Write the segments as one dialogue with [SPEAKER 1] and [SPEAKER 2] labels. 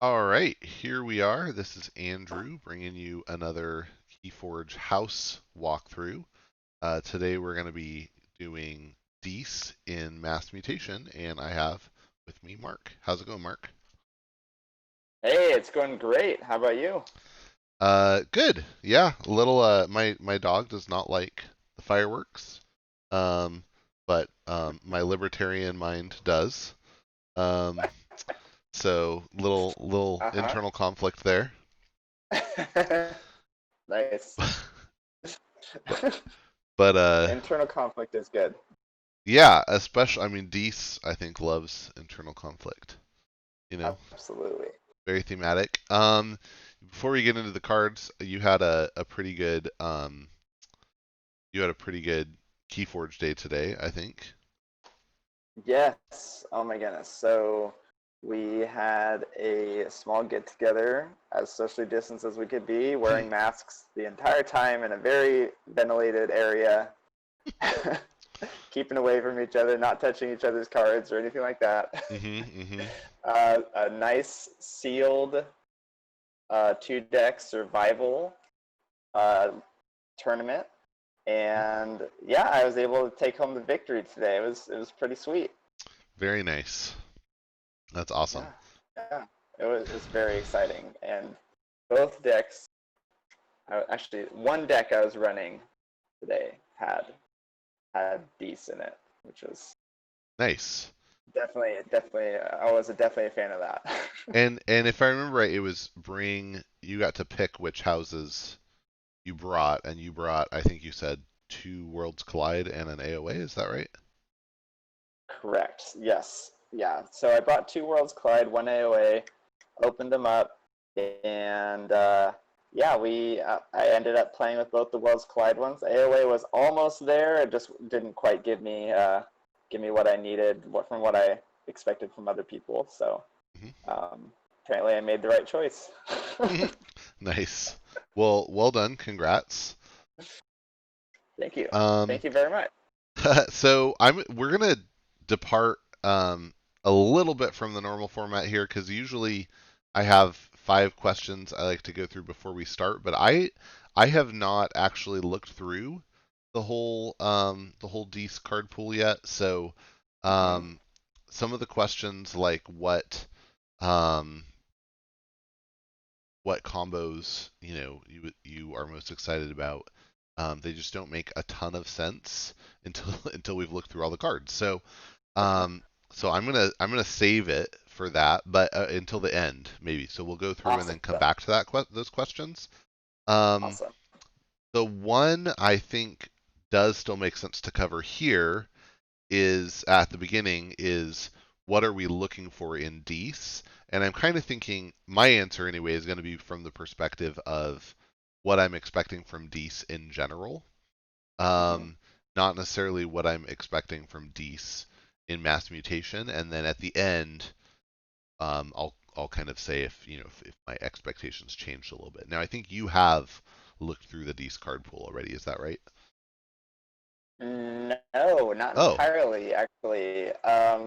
[SPEAKER 1] All right, here we are. This is Andrew bringing you another Keyforge house walkthrough. Today we're going to be doing Dees in Mass Mutation, and I have with me Mark. How's it going, Mark?
[SPEAKER 2] Hey, it's going great. How about you?
[SPEAKER 1] Good. Yeah, a little. My dog does not like the fireworks, um, but my libertarian mind does. Um, so little
[SPEAKER 2] Uh-huh.
[SPEAKER 1] internal conflict there.
[SPEAKER 2] Nice.
[SPEAKER 1] But but
[SPEAKER 2] Internal conflict is good.
[SPEAKER 1] yeah, especially, I mean, Dees, I think, loves internal conflict. You know,
[SPEAKER 2] Absolutely.
[SPEAKER 1] very thematic. Before we get into the cards, you had a pretty good Keyforge day today, I think.
[SPEAKER 2] Yes. Oh my goodness. So we had a small get together as socially distanced as we could be, wearing masks the entire time in a very ventilated area, keeping away from each other, not touching each other's cards or anything like that.
[SPEAKER 1] Mhm.
[SPEAKER 2] A nice sealed two deck survival uh, tournament, and yeah, I was able to take home the victory today. It was pretty sweet.
[SPEAKER 1] Very nice. That's awesome.
[SPEAKER 2] Yeah, yeah, it was very exciting, and both decks. Actually, one deck I was running today had beasts in it, which was
[SPEAKER 1] Nice.
[SPEAKER 2] definitely. I was definitely a fan of that.
[SPEAKER 1] And if I remember right, you got to pick which houses you brought, and you brought, I think you said, two Worlds Collide and an AOA. Is that right?
[SPEAKER 2] Correct. Yes. Yeah. So I brought two Worlds Collide, one AOA, opened them up, and yeah, I ended up playing with both the Worlds Collide ones. AOA was almost there. It just didn't quite give me what I needed, from what I expected from other people. So um, apparently, I made the right choice.
[SPEAKER 1] Nice. Well done. Congrats.
[SPEAKER 2] Thank you.
[SPEAKER 1] Um,
[SPEAKER 2] Thank you very much.
[SPEAKER 1] so we're gonna depart a little bit from the normal format here because usually I have 5 questions I like to go through before we start, but I have not actually looked through the whole Dees card pool yet. So
[SPEAKER 2] Mm-hmm.
[SPEAKER 1] um, some of the questions like um, what combos you are most excited about. They just don't make a ton of sense until until we've looked through all the cards. Um, so I'm gonna save it for that, but until the end maybe. So we'll go through and
[SPEAKER 2] Awesome.
[SPEAKER 1] then come back to those questions. Um,
[SPEAKER 2] Awesome.
[SPEAKER 1] the one I think does still make sense to cover here is at the beginning is what are we looking for in Dees? And I'm kind of thinking my answer anyway is going to be from the perspective of what I'm expecting from Dees in general,
[SPEAKER 2] Mm-hmm.
[SPEAKER 1] um, not necessarily what I'm expecting from Dees in Mass Mutation. And then at the end, I'll kind of say if my expectations changed a little bit. Now I think you have looked through the Dees card pool already. Is that right?
[SPEAKER 2] No, not
[SPEAKER 1] Oh,
[SPEAKER 2] entirely, actually.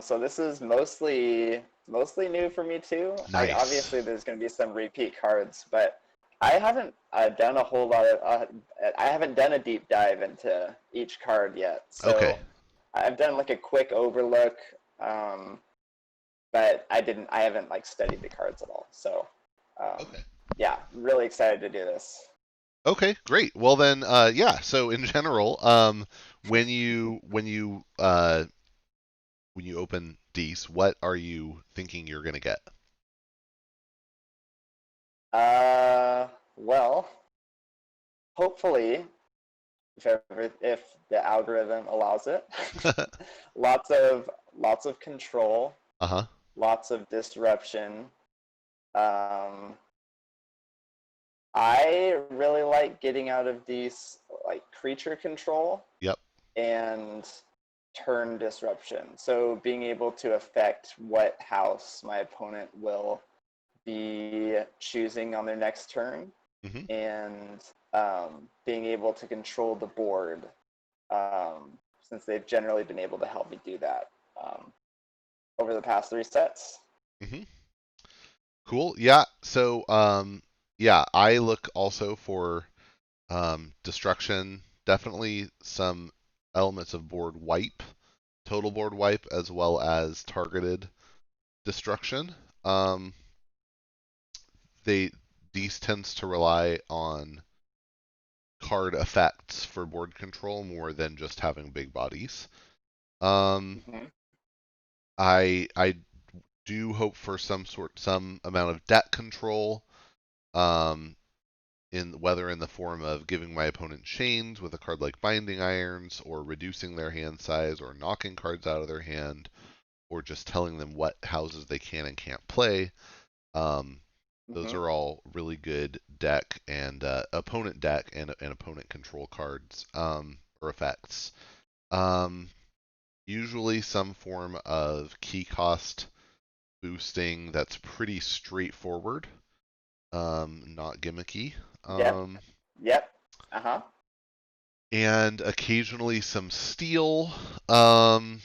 [SPEAKER 2] So this is mostly new for me too.
[SPEAKER 1] nice.
[SPEAKER 2] Obviously there's going to be some repeat cards, but I haven't done a whole lot of. I haven't done a deep dive into each card yet.
[SPEAKER 1] Okay.
[SPEAKER 2] So I've done like a quick overlook, um, but I haven't like studied the cards at all. So
[SPEAKER 1] Okay.
[SPEAKER 2] yeah, really excited to do this.
[SPEAKER 1] Okay, great. Well then, yeah. So in general, when you open Dees, what are you thinking you're gonna get?
[SPEAKER 2] Well, hopefully if the algorithm allows it. lots of lots of control,
[SPEAKER 1] Uh-huh.
[SPEAKER 2] lots of disruption. Um, I really like getting out of these like creature control
[SPEAKER 1] Yep.
[SPEAKER 2] and turn disruption. So being able to affect what house my opponent will be choosing on their next turn,
[SPEAKER 1] Hmm.
[SPEAKER 2] and being able to control the board, since they've generally been able to help me do that um, over the past three sets.
[SPEAKER 1] Hmm. Cool. Yeah. So, yeah, I look also for destruction. Definitely some elements of board wipe, total board wipe, as well as targeted destruction. Um, they these tends to rely on card effects for board control more than just having big bodies. Um,
[SPEAKER 2] Hmm.
[SPEAKER 1] I do hope for some amount of deck control. Um, in whether in the form of giving my opponent chains with a card like Binding Irons, or reducing their hand size, or knocking cards out of their hand, or just telling them what houses they can and can't play. Um, those
[SPEAKER 2] Hmm.
[SPEAKER 1] are all really good deck and opponent deck and opponent control cards or effects. Um, Usually some form of key cost boosting that's pretty straightforward, not gimmicky.
[SPEAKER 2] Yep.
[SPEAKER 1] Um,
[SPEAKER 2] Yep. Uh-huh.
[SPEAKER 1] and occasionally some steel. Um,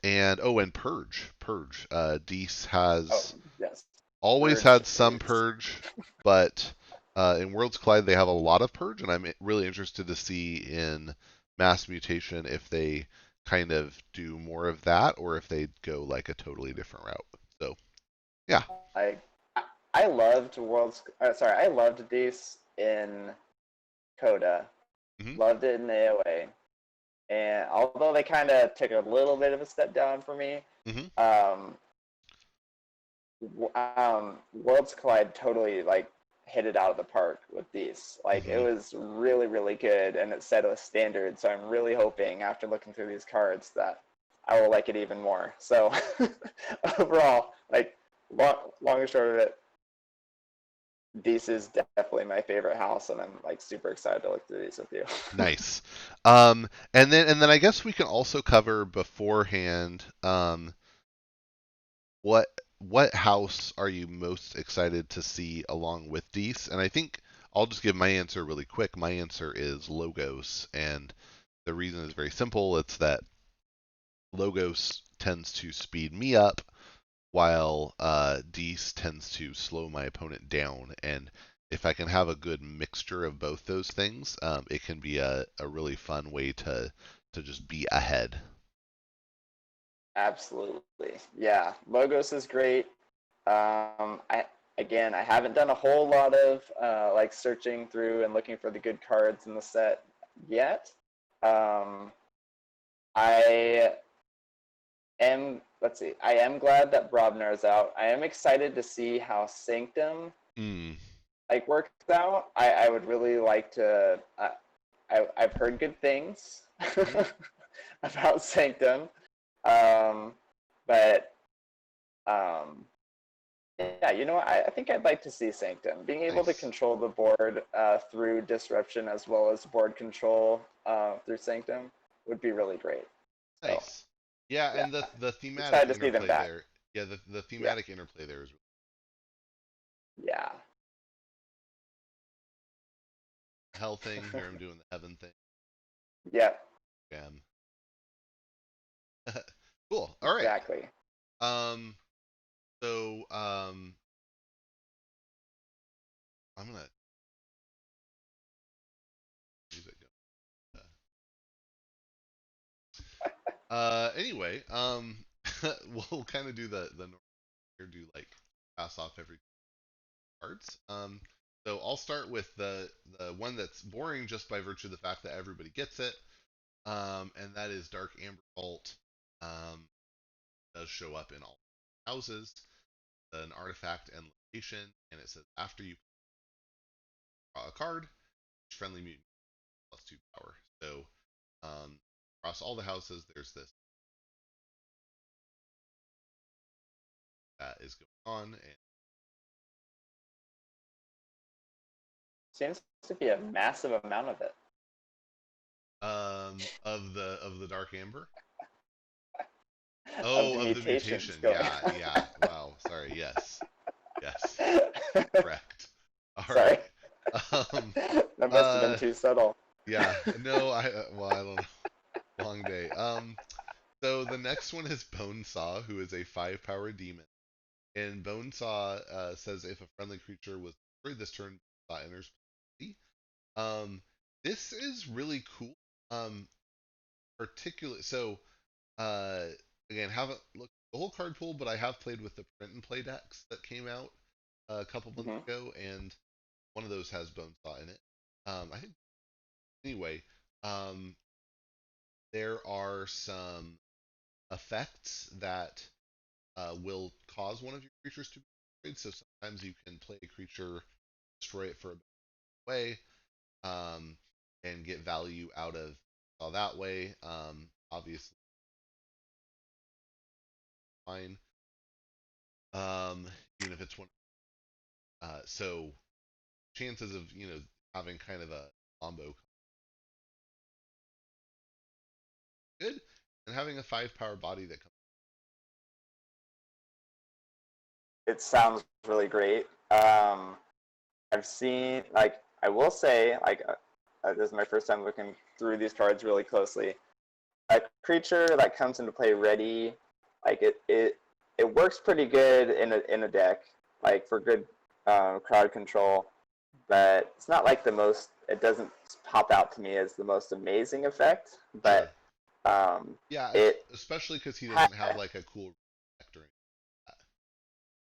[SPEAKER 1] and purge. Purge. Deece
[SPEAKER 2] Oh,
[SPEAKER 1] has
[SPEAKER 2] yes.
[SPEAKER 1] always
[SPEAKER 2] Purge
[SPEAKER 1] had some
[SPEAKER 2] is
[SPEAKER 1] purge, but in Worlds Collide they have a lot of purge, and I'm really interested to see in Mass Mutation if they kind of do more of that or if they go like a totally different route. So yeah.
[SPEAKER 2] I I loved I loved Deece in Coda.
[SPEAKER 1] Hmm.
[SPEAKER 2] Loved it in AOA. And although they kind of took a little bit of a step down for me,
[SPEAKER 1] Hmm.
[SPEAKER 2] um, Worlds Collide totally like hit it out of the park with these. Like it
[SPEAKER 1] Hmm.
[SPEAKER 2] was really really good, and it set a standard. So I'm really hoping after looking through these cards that I will like it even more. So overall, like long and short of it, this is definitely my favorite house, and I'm like super excited to look through these with you.
[SPEAKER 1] Nice. And then I guess we can also cover beforehand. What house are you most excited to see along with Deece? And I think I'll just give my answer really quick. My answer is Logos, and the reason is very simple. It's that Logos tends to speed me up, while Deece tends to slow my opponent down. And if I can have a good mixture of both those things, it can be a really fun way to just be ahead.
[SPEAKER 2] Absolutely, yeah. Logos is great. I haven't done a whole lot of like searching through and looking for the good cards in the set yet. Um, I let's see. I am glad that Brobner is out. I am excited to see how Sanctum
[SPEAKER 1] Mm.
[SPEAKER 2] like works out. I would really like to. I've heard good things
[SPEAKER 1] Hmm.
[SPEAKER 2] about Sanctum, um, but um, yeah, you know, I think I'd like to see Sanctum. Being able to
[SPEAKER 1] Nice.
[SPEAKER 2] control the board through disruption as well as board control through Sanctum would be really great. So
[SPEAKER 1] Nice. Yeah,
[SPEAKER 2] yeah,
[SPEAKER 1] and the thematic
[SPEAKER 2] excited to see them
[SPEAKER 1] interplay
[SPEAKER 2] back.
[SPEAKER 1] there. Yeah, the
[SPEAKER 2] Yeah,
[SPEAKER 1] thematic interplay there is
[SPEAKER 2] yeah.
[SPEAKER 1] the hell thing. Here I'm doing the heaven thing.
[SPEAKER 2] Yeah,
[SPEAKER 1] Bam. Cool. All right.
[SPEAKER 2] exactly.
[SPEAKER 1] Um. So I'm gonna music go. Anyway. We'll kind of do the normal here. Do like pass off every cards. So I'll start with the one that's boring just by virtue of the fact that everybody gets it. And that is Dark Amber Vault. Um, does show up in all houses, an artifact and location, and it says after you draw a card, each friendly mutant +2 power. So across all the houses, there's this that is going on, and
[SPEAKER 2] Seems to be a massive amount of it.
[SPEAKER 1] of the Dark Amber.
[SPEAKER 2] Of
[SPEAKER 1] Oh,
[SPEAKER 2] the
[SPEAKER 1] of the
[SPEAKER 2] mutations
[SPEAKER 1] mutation.
[SPEAKER 2] going
[SPEAKER 1] Yeah, yeah. Wow. Sorry. Yes. Yes.
[SPEAKER 2] on.
[SPEAKER 1] Correct. All
[SPEAKER 2] Sorry.
[SPEAKER 1] right. Um.
[SPEAKER 2] That must have been
[SPEAKER 1] Uh.
[SPEAKER 2] too subtle.
[SPEAKER 1] Yeah. No. Well, I don't know. Long day. So the next one is Bonesaw, who is a 5 power demon. And Bonesaw says if a friendly creature was destroyed this turn, enters play. Um, this is really cool. Particularly so. Uh, Again, haven't looked at the whole card pool, but I have played with the print and play decks that came out a couple months
[SPEAKER 2] Hmm.
[SPEAKER 1] ago, and one of those has Bonesaw in it. I think anyway. Um, there are some effects that will cause one of your creatures to be destroyed. So sometimes you can play a creature, destroy it for a way, um, and get value out of that way. Obviously, fine. Um, Even if it's one, so chances of having kind of a combo good, and having a 5 power body that comes.
[SPEAKER 2] It sounds really great. I've seen, like, I will say, like, this is my first time looking through these cards really closely. A creature that comes into play ready, like it works pretty good in a deck, like for good crowd control. But it's not like the most. It doesn't pop out to me as the most amazing effect.
[SPEAKER 1] Sure.
[SPEAKER 2] But um,
[SPEAKER 1] Yeah,
[SPEAKER 2] it
[SPEAKER 1] especially because he
[SPEAKER 2] ha-
[SPEAKER 1] doesn't have like a cool reactor.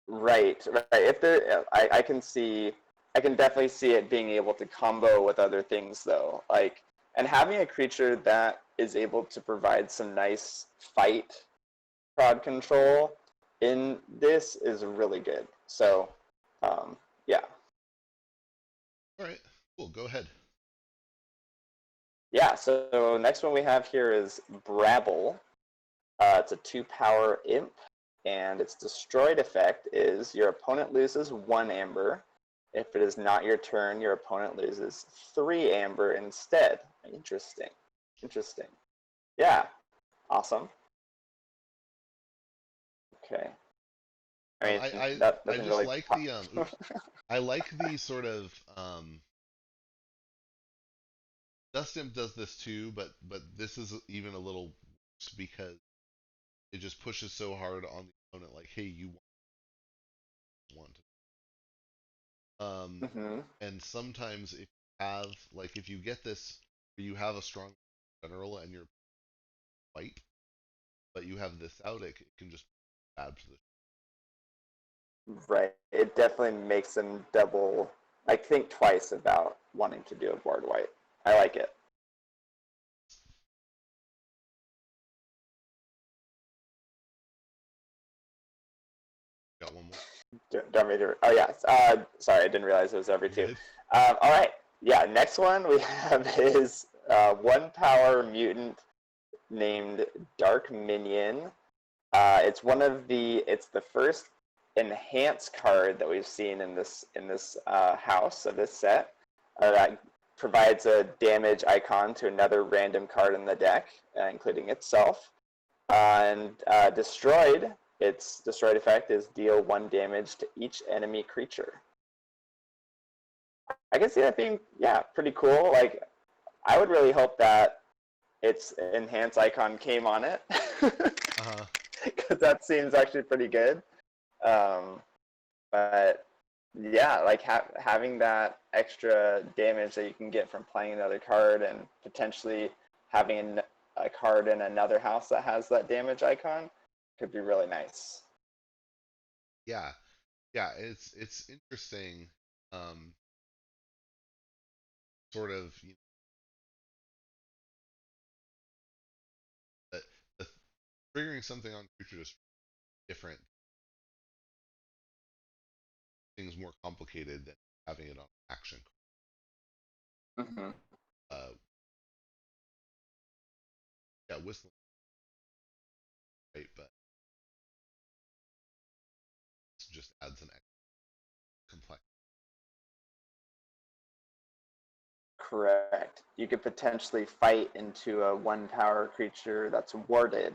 [SPEAKER 2] right. If there, I can see, I can definitely see it being able to combo with other things though. Like, and having a creature that is able to provide some nice fight crowd control in this is really good. So, yeah,
[SPEAKER 1] All right, cool. Go ahead.
[SPEAKER 2] yeah. So next one we have here is Brabble. It's a 2 power imp, and its destroyed effect is your opponent loses 1 amber. If it is not your turn, your opponent loses 3 amber instead. Interesting. Interesting. Yeah. Awesome. Okay. I
[SPEAKER 1] Um,
[SPEAKER 2] mean,
[SPEAKER 1] I, I
[SPEAKER 2] that
[SPEAKER 1] I
[SPEAKER 2] doesn't
[SPEAKER 1] just
[SPEAKER 2] really
[SPEAKER 1] like
[SPEAKER 2] pop.
[SPEAKER 1] the oops. I like the sort of Dust Imp does this too, but this is even a little worse because it just pushes so hard on the opponent. Like, hey, you want
[SPEAKER 2] Hmm.
[SPEAKER 1] and sometimes if you have like if you get this, you have a strong general and you're white, but you have this out, it can just be bad position.
[SPEAKER 2] Right. It definitely makes them double, like, think twice about wanting to do a board white. I like it.
[SPEAKER 1] Got one more.
[SPEAKER 2] Don't me to, oh, yeah. Sorry, I didn't realize it was every
[SPEAKER 1] You
[SPEAKER 2] two.
[SPEAKER 1] good?
[SPEAKER 2] All right. Yeah, next one we have is 1 power mutant named Dark Minion. It's the first enhanced card that we've seen in this house of this set that provides a damage icon to another random card in the deck, including itself. And destroyed, its destroyed effect is deal 1 damage to each enemy creature. I can see that being, yeah, pretty cool. Like, I would really hope that its enhance icon came on it,
[SPEAKER 1] Uh-huh.
[SPEAKER 2] because that seems actually pretty good. Um, but yeah, like having that extra damage that you can get from playing another card and potentially having a card in another house that has that damage icon could be really nice.
[SPEAKER 1] Yeah. Yeah, it's interesting, um, sort of, that the triggering something on creature is different, things more complicated than having it on action.
[SPEAKER 2] Hmm.
[SPEAKER 1] Uh, yeah, whistling, right, but it just adds an extra complexity.
[SPEAKER 2] Correct. You could potentially fight into a 1 power creature that's warded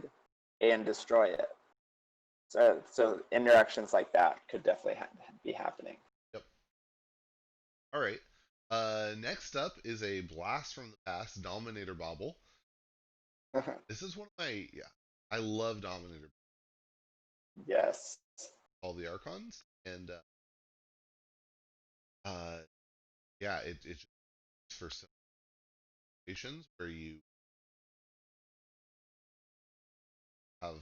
[SPEAKER 2] and destroy it. So interactions like that could definitely be happening.
[SPEAKER 1] Yep. All right. Next up is a blast from the past, Dominator Bobble. This is one of my, yeah, I love Dominator.
[SPEAKER 2] Yes.
[SPEAKER 1] all the archons, and uh, yeah, it's for some situations where you have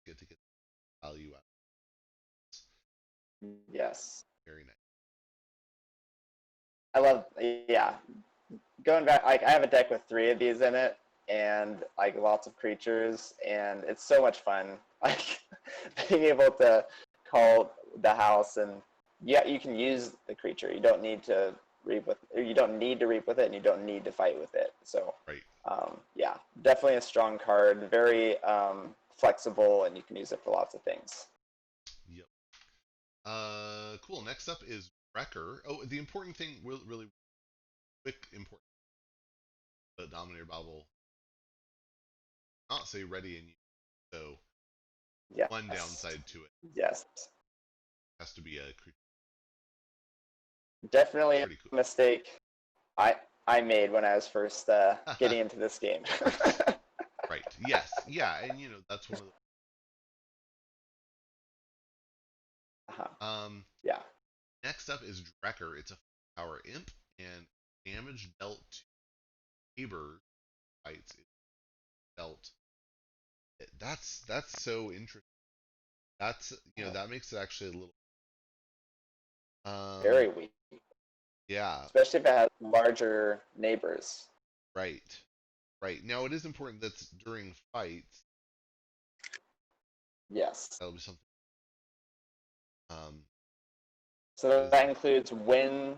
[SPEAKER 1] get value out.
[SPEAKER 2] Yes.
[SPEAKER 1] Very nice.
[SPEAKER 2] I love, yeah. Going back, like I have a deck with 3 of these in it, and like lots of creatures, and it's so much fun. Like being able to call the house, and yeah, you can use the creature. You don't need to reap with, or you don't need to reap with it, and you don't need to fight with it. So,
[SPEAKER 1] Right.
[SPEAKER 2] yeah, definitely a strong card. Very flexible, and you can use it for lots of things.
[SPEAKER 1] Yep. Cool. Next up is Drecker. Oh, the important thing, really quick, important. The Dominator Babel not say ready and use. So one
[SPEAKER 2] Yes.
[SPEAKER 1] downside to it
[SPEAKER 2] Yes.
[SPEAKER 1] has to be a creature.
[SPEAKER 2] Definitely a
[SPEAKER 1] Pretty cool.
[SPEAKER 2] mistake I I made when I was first getting into this game.
[SPEAKER 1] Right. Right. Yes. Yeah. And that's one of
[SPEAKER 2] Uh-huh.
[SPEAKER 1] the.
[SPEAKER 2] Yeah.
[SPEAKER 1] Next up is Drecker. It's a power imp, and damage dealt to neighbors fights is dealt. That's so interesting. That's that makes it actually a little. Um.
[SPEAKER 2] Very weak,
[SPEAKER 1] Yeah.
[SPEAKER 2] especially if it has larger neighbors.
[SPEAKER 1] Right. Right. Now it is important that's during fights.
[SPEAKER 2] Yes.
[SPEAKER 1] That'll be something. Um.
[SPEAKER 2] So
[SPEAKER 1] Is
[SPEAKER 2] that includes when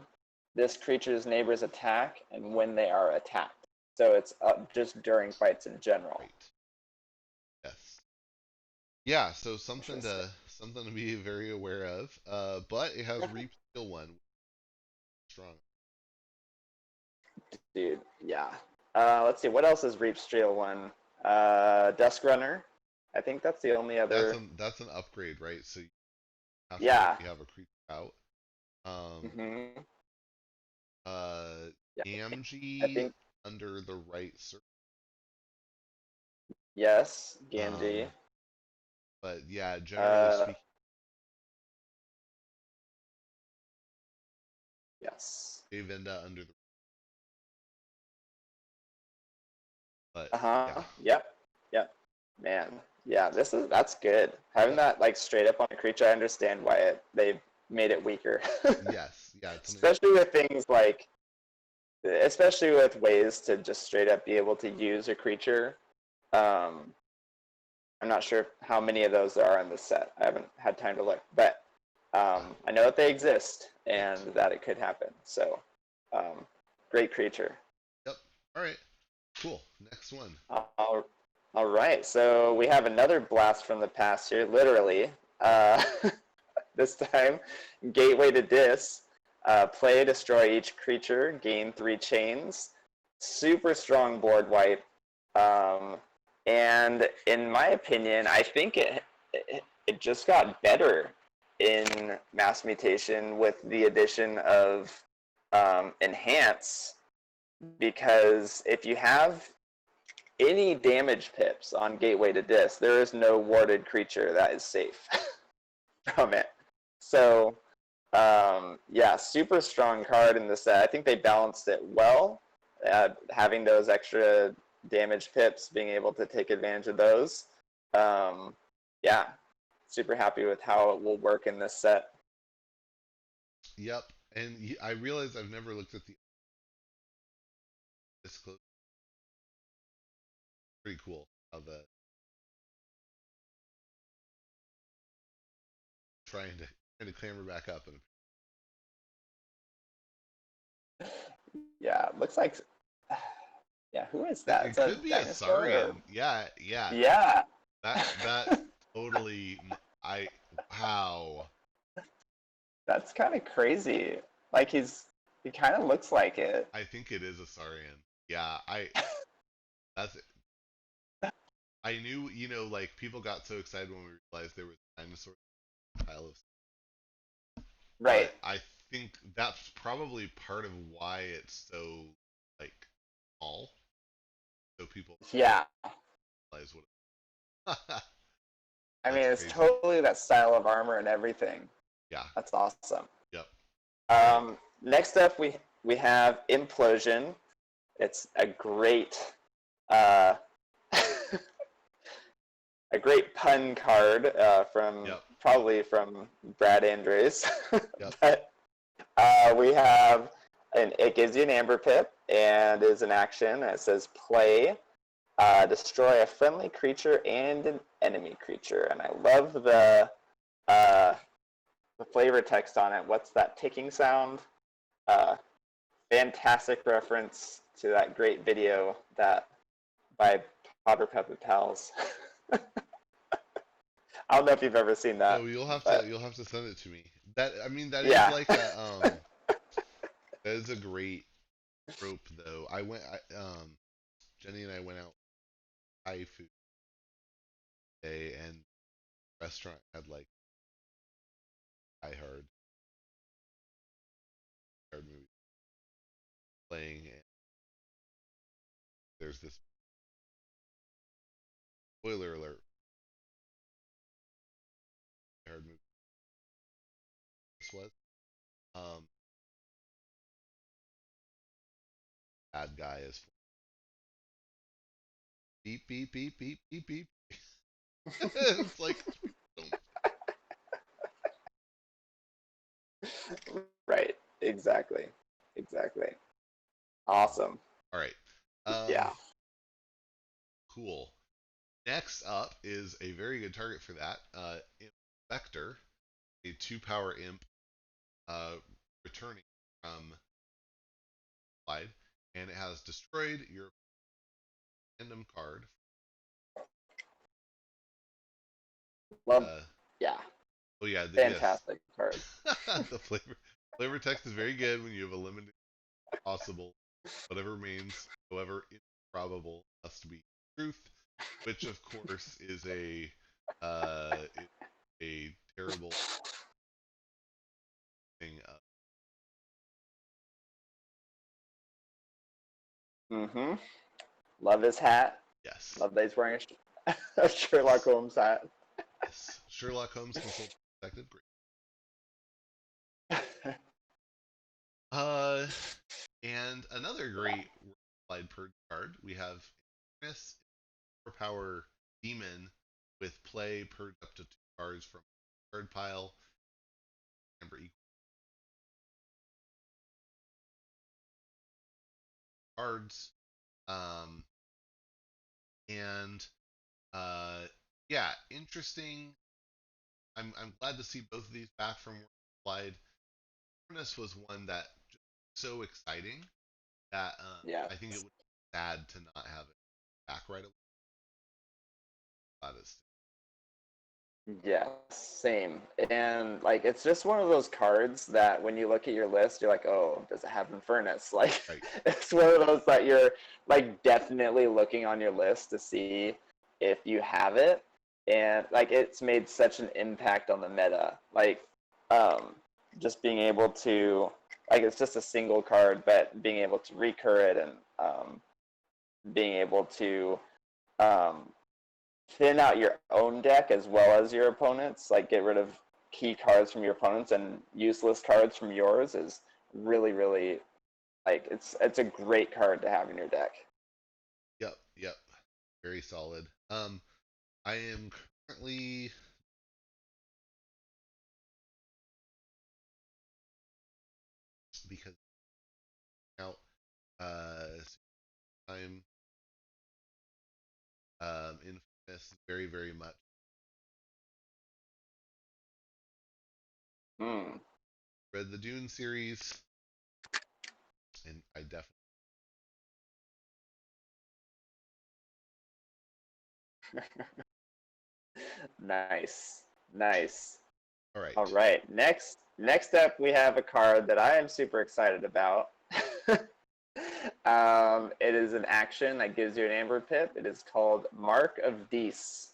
[SPEAKER 2] this creature's neighbors attack and when they are attacked. So it's just during fights in general.
[SPEAKER 1] right. Yes. Yeah. So something
[SPEAKER 2] Interesting.
[SPEAKER 1] to be very aware of. But it has Reap Skill one strong.
[SPEAKER 2] Dude, yeah. Let's see, what else is Reap Steel one? Dusk Runner. I think that's the only other.
[SPEAKER 1] That's an upgrade, right? So you have to
[SPEAKER 2] Yeah.
[SPEAKER 1] already have a creature out. Um.
[SPEAKER 2] Mm-hmm.
[SPEAKER 1] Uh.
[SPEAKER 2] Yeah. I
[SPEAKER 1] Gamgee
[SPEAKER 2] think
[SPEAKER 1] under the right circle.
[SPEAKER 2] yes, Genji.
[SPEAKER 1] But yeah, generally
[SPEAKER 2] Uh,
[SPEAKER 1] speaking,
[SPEAKER 2] yes.
[SPEAKER 1] Venda under the. But
[SPEAKER 2] Uh-huh.
[SPEAKER 1] yeah.
[SPEAKER 2] Yep. Yep. Man. Yeah, that's good. Having
[SPEAKER 1] Yep.
[SPEAKER 2] that like straight up on a creature, I understand why they made it weaker.
[SPEAKER 1] Yes. Yeah. It's an.
[SPEAKER 2] Especially with things like especially with ways to just straight up be able to use a creature. Um, I'm not sure how many of those there are in this set. I haven't had time to look, but I know that they exist and
[SPEAKER 1] Right.
[SPEAKER 2] that it could happen. So, um, great creature.
[SPEAKER 1] Yep. All right. Cool. Next one.
[SPEAKER 2] All, all right. So we have another blast from the past here, literally. Uh, this time, Gateway to Dis. Play, destroy each creature, gain 3 chains. Super strong board wipe. Um, and in my opinion, I think it just got better in Mass Mutation with the addition of Enhance. Because if you have any damage pips on Gateway to Dis, there is no warded creature that is safe from it. So, yeah, super strong card in the set. I think they balanced it well, having those extra damage pips, being able to take advantage of those. Um, yeah, super happy with how it will work in this set.
[SPEAKER 1] Yep. And I realize I've never looked at the this close. Pretty cool how the trying to clamber back up and
[SPEAKER 2] Yeah, looks like. Yeah, who is that?
[SPEAKER 1] it
[SPEAKER 2] Is that a
[SPEAKER 1] could be a
[SPEAKER 2] dinosaur? Or...
[SPEAKER 1] Saurian. Yeah, yeah.
[SPEAKER 2] Yeah.
[SPEAKER 1] That totally. I wow.
[SPEAKER 2] That's kind of crazy. Like he kind of looks like it.
[SPEAKER 1] I think it is a Saurian. Yeah, that's I knew, like people got so excited when we realized there was a dinosaur pile of,
[SPEAKER 2] Right.
[SPEAKER 1] but I think that's probably part of why it's so like small, so people
[SPEAKER 2] Yeah.
[SPEAKER 1] realize what.
[SPEAKER 2] I mean,
[SPEAKER 1] That's
[SPEAKER 2] it's
[SPEAKER 1] crazy.
[SPEAKER 2] totally that style of armor and everything.
[SPEAKER 1] Yeah.
[SPEAKER 2] That's awesome.
[SPEAKER 1] Yep. All right.
[SPEAKER 2] Next up, we have Implosion. It's a great uh, a great pun card from
[SPEAKER 1] Yep.
[SPEAKER 2] probably from Brad Andres.
[SPEAKER 1] Yep.
[SPEAKER 2] But we have it gives you an Amber Pip and is an action. It says play, destroy a friendly creature and an enemy creature. And I love uh, the flavor text on it. What's that ticking sound? Uh, Fantastic reference to that great video that by Potter Puppet Pals. I don't know if you've ever seen
[SPEAKER 1] No,
[SPEAKER 2] that, but
[SPEAKER 1] you'll have to send it to me. That I mean that is
[SPEAKER 2] yeah.
[SPEAKER 1] like a that is a great trope though. Jenny and I went out Thai food day and restaurant had like Die Hard movie playing and there's this spoiler alert Die Hard movie this was. Um bad guy is beep beep beep beep beep beep. It's like don't.
[SPEAKER 2] Right. Exactly. Exactly. Awesome.
[SPEAKER 1] All right.
[SPEAKER 2] Yeah.
[SPEAKER 1] Cool. Next up is a very good target for that. Impspector, a 2 power imp uh, returning from slide, and it has destroyed your random card.
[SPEAKER 2] Love.
[SPEAKER 1] Uh,
[SPEAKER 2] Yeah.
[SPEAKER 1] oh yeah, yes.
[SPEAKER 2] Fantastic card.
[SPEAKER 1] The flavor text is very good when you have a limited possible, whatever remains, however improbable, must be truth, which of course is uh, a terrible thing.
[SPEAKER 2] Mm-hmm. Love his hat.
[SPEAKER 1] Yes,
[SPEAKER 2] Love that he's wearing a Sherlock Holmes hat.
[SPEAKER 1] yes. Sherlock Holmes controlled detective. Great. Uh, and another great applied purge card. We have Miss 4 power demon with play purge up to 2 cards from card pile. Number equal cards. Um, and yeah, interesting. I'm glad to see both of these back from applied. Furnace was one that just so exciting that
[SPEAKER 2] Yeah.
[SPEAKER 1] I think it would be sad to not have it back right away. Glad it's
[SPEAKER 2] Yes, same. And like it's just one of those cards that when you look at your list, you're like, oh, does it have Infernus? Like
[SPEAKER 1] right.
[SPEAKER 2] it's one of those that you're like definitely looking on your list to see if you have it. And like it's made such an impact on the meta. Like um just being able to like it's just a single card, but being able to recur it and being able to um thin out your own deck as well as your opponents, like get rid of key cards from your opponents and useless cards from yours is really, really like it's a great card to have in your deck.
[SPEAKER 1] Yep, yep. Very solid. I am currently because now I'm infamous very very much.
[SPEAKER 2] Hmm.
[SPEAKER 1] Read the Dune series, and I definitely.
[SPEAKER 2] Nice, nice.
[SPEAKER 1] All
[SPEAKER 2] All
[SPEAKER 1] right.
[SPEAKER 2] right, next up we have a card that I am super excited about. It is an action that gives you an Amber Pip. It is called Mark of Dees.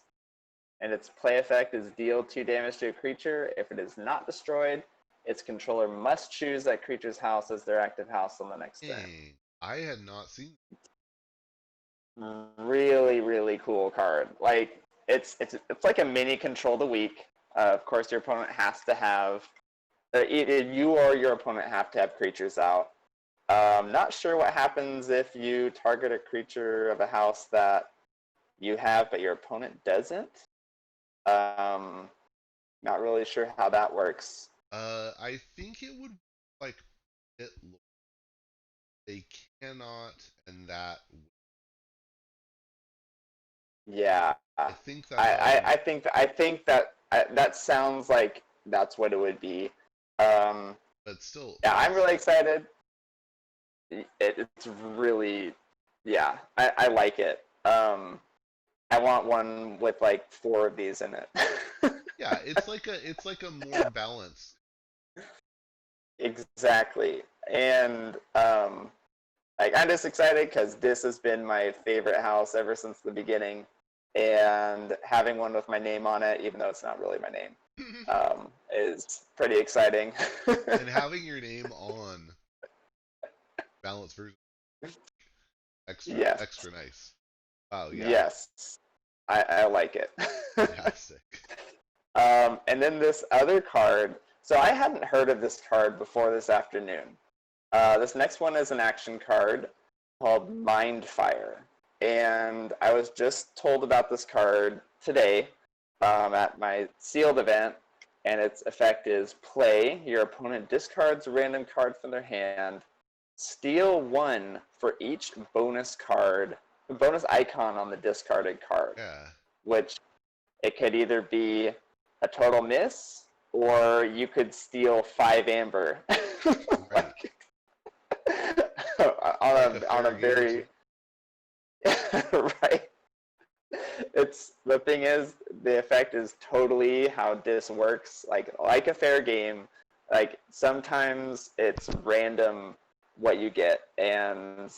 [SPEAKER 2] And its play effect is deal 2 damage to a creature. If it is not destroyed, its controller must choose that creature's house as their active house on the next turn.
[SPEAKER 1] Dang, I had not seen.
[SPEAKER 2] Really, really cool card. Like, it's like a mini control the weak. Of course, your opponent has to have either you or your opponent have to have creatures out. Not sure what happens if you target a creature of a house that you have, but your opponent doesn't. Um, Not really sure how that works.
[SPEAKER 1] I think it would like it. They cannot, and that
[SPEAKER 2] Yeah,
[SPEAKER 1] I think that's how they.
[SPEAKER 2] I think that that sounds like that's what it would be. Um,
[SPEAKER 1] But still,
[SPEAKER 2] yeah, I'm
[SPEAKER 1] that's
[SPEAKER 2] really excited. It's really, yeah, I like it. I want one with like 4 of these in it.
[SPEAKER 1] yeah. It's like a more balanced.
[SPEAKER 2] Exactly. And like I'm just excited because this has been my favorite house ever since the beginning, and having one with my name on it, even though it's not really my name, is pretty exciting.
[SPEAKER 1] And having your name on balanced version extra
[SPEAKER 2] Yes,
[SPEAKER 1] nice. Wow, yeah,
[SPEAKER 2] yes, I like it.
[SPEAKER 1] fantastic.
[SPEAKER 2] And then this other card. So I hadn't heard of this card before this afternoon. This next one is an action card called Mindfire. And I was just told about this card today at my sealed event. And its effect is play. Your opponent discards a random card from their hand. Steal 1 for each bonus icon on the discarded card,
[SPEAKER 1] Yeah,
[SPEAKER 2] which it could either be a total miss or you could steal 5 amber.
[SPEAKER 1] right.
[SPEAKER 2] Like,
[SPEAKER 1] Like a
[SPEAKER 2] on a
[SPEAKER 1] fair game too.
[SPEAKER 2] very right. It's the thing is the effect is totally how this works. Like a fair game, like sometimes it's random what you get, and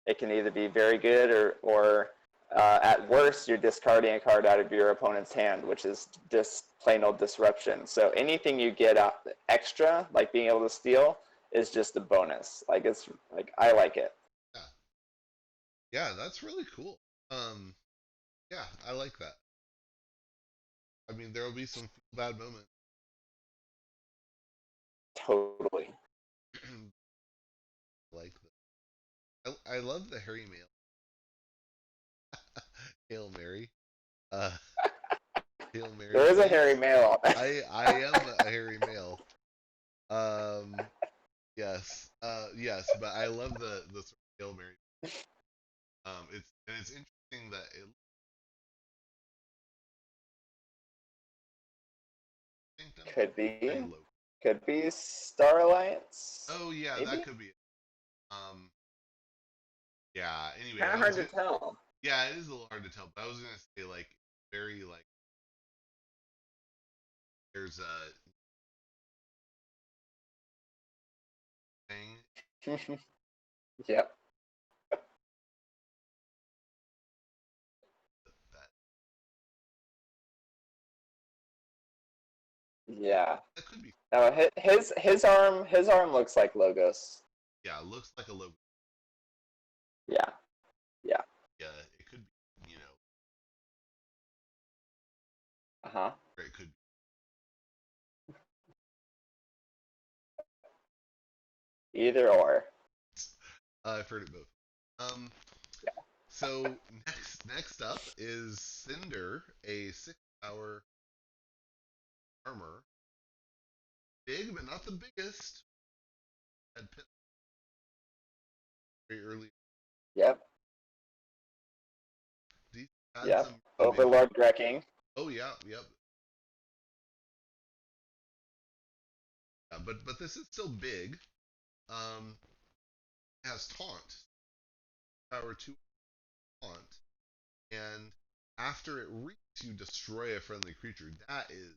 [SPEAKER 2] it can either be very good or at worst you're discarding a card out of your opponent's hand, which is just plain old disruption. So anything you get out extra, like being able to steal, is just a bonus. Like it's like I like it.
[SPEAKER 1] Yeah, yeah, that's really cool. Um, yeah, I like that. I mean, there will be some bad moments.
[SPEAKER 2] Totally.
[SPEAKER 1] Like I love the Harry Mail Hail Mary. Uh, Hail Mary,
[SPEAKER 2] There is a hairy
[SPEAKER 1] please.
[SPEAKER 2] male.
[SPEAKER 1] I am a Harry Mail. Um, yes, yes, but I love the sort of Hail Mary. It's interesting that it think them
[SPEAKER 2] Could
[SPEAKER 1] very
[SPEAKER 2] be.
[SPEAKER 1] low.
[SPEAKER 2] Could be Star Alliance.
[SPEAKER 1] Oh yeah, that
[SPEAKER 2] Maybe.
[SPEAKER 1] could be it. Um, yeah. Anyway,
[SPEAKER 2] Kind of
[SPEAKER 1] I was
[SPEAKER 2] hard to
[SPEAKER 1] gonna.
[SPEAKER 2] tell.
[SPEAKER 1] Yeah, it is a little hard to tell, but I was gonna say like very like there's a thing
[SPEAKER 2] Yep.
[SPEAKER 1] that
[SPEAKER 2] Yeah.
[SPEAKER 1] that could be.
[SPEAKER 2] No, his arm looks like Logos.
[SPEAKER 1] Yeah, it looks like a logo.
[SPEAKER 2] Yeah. Yeah.
[SPEAKER 1] Yeah, it could be.
[SPEAKER 2] Uh huh.
[SPEAKER 1] Or it could.
[SPEAKER 2] Either or.
[SPEAKER 1] I've heard it both. Um, so next up is Cinder, a 6-power armor, big but not the biggest. Had pit very early.
[SPEAKER 2] Yep.
[SPEAKER 1] These had
[SPEAKER 2] Yep.
[SPEAKER 1] some issues.
[SPEAKER 2] Overlord Drecking.
[SPEAKER 1] Oh yeah, yep. Yeah, but this is still big. Um, has taunt, power 2 taunt, and after it reaches, you destroy a friendly creature. That is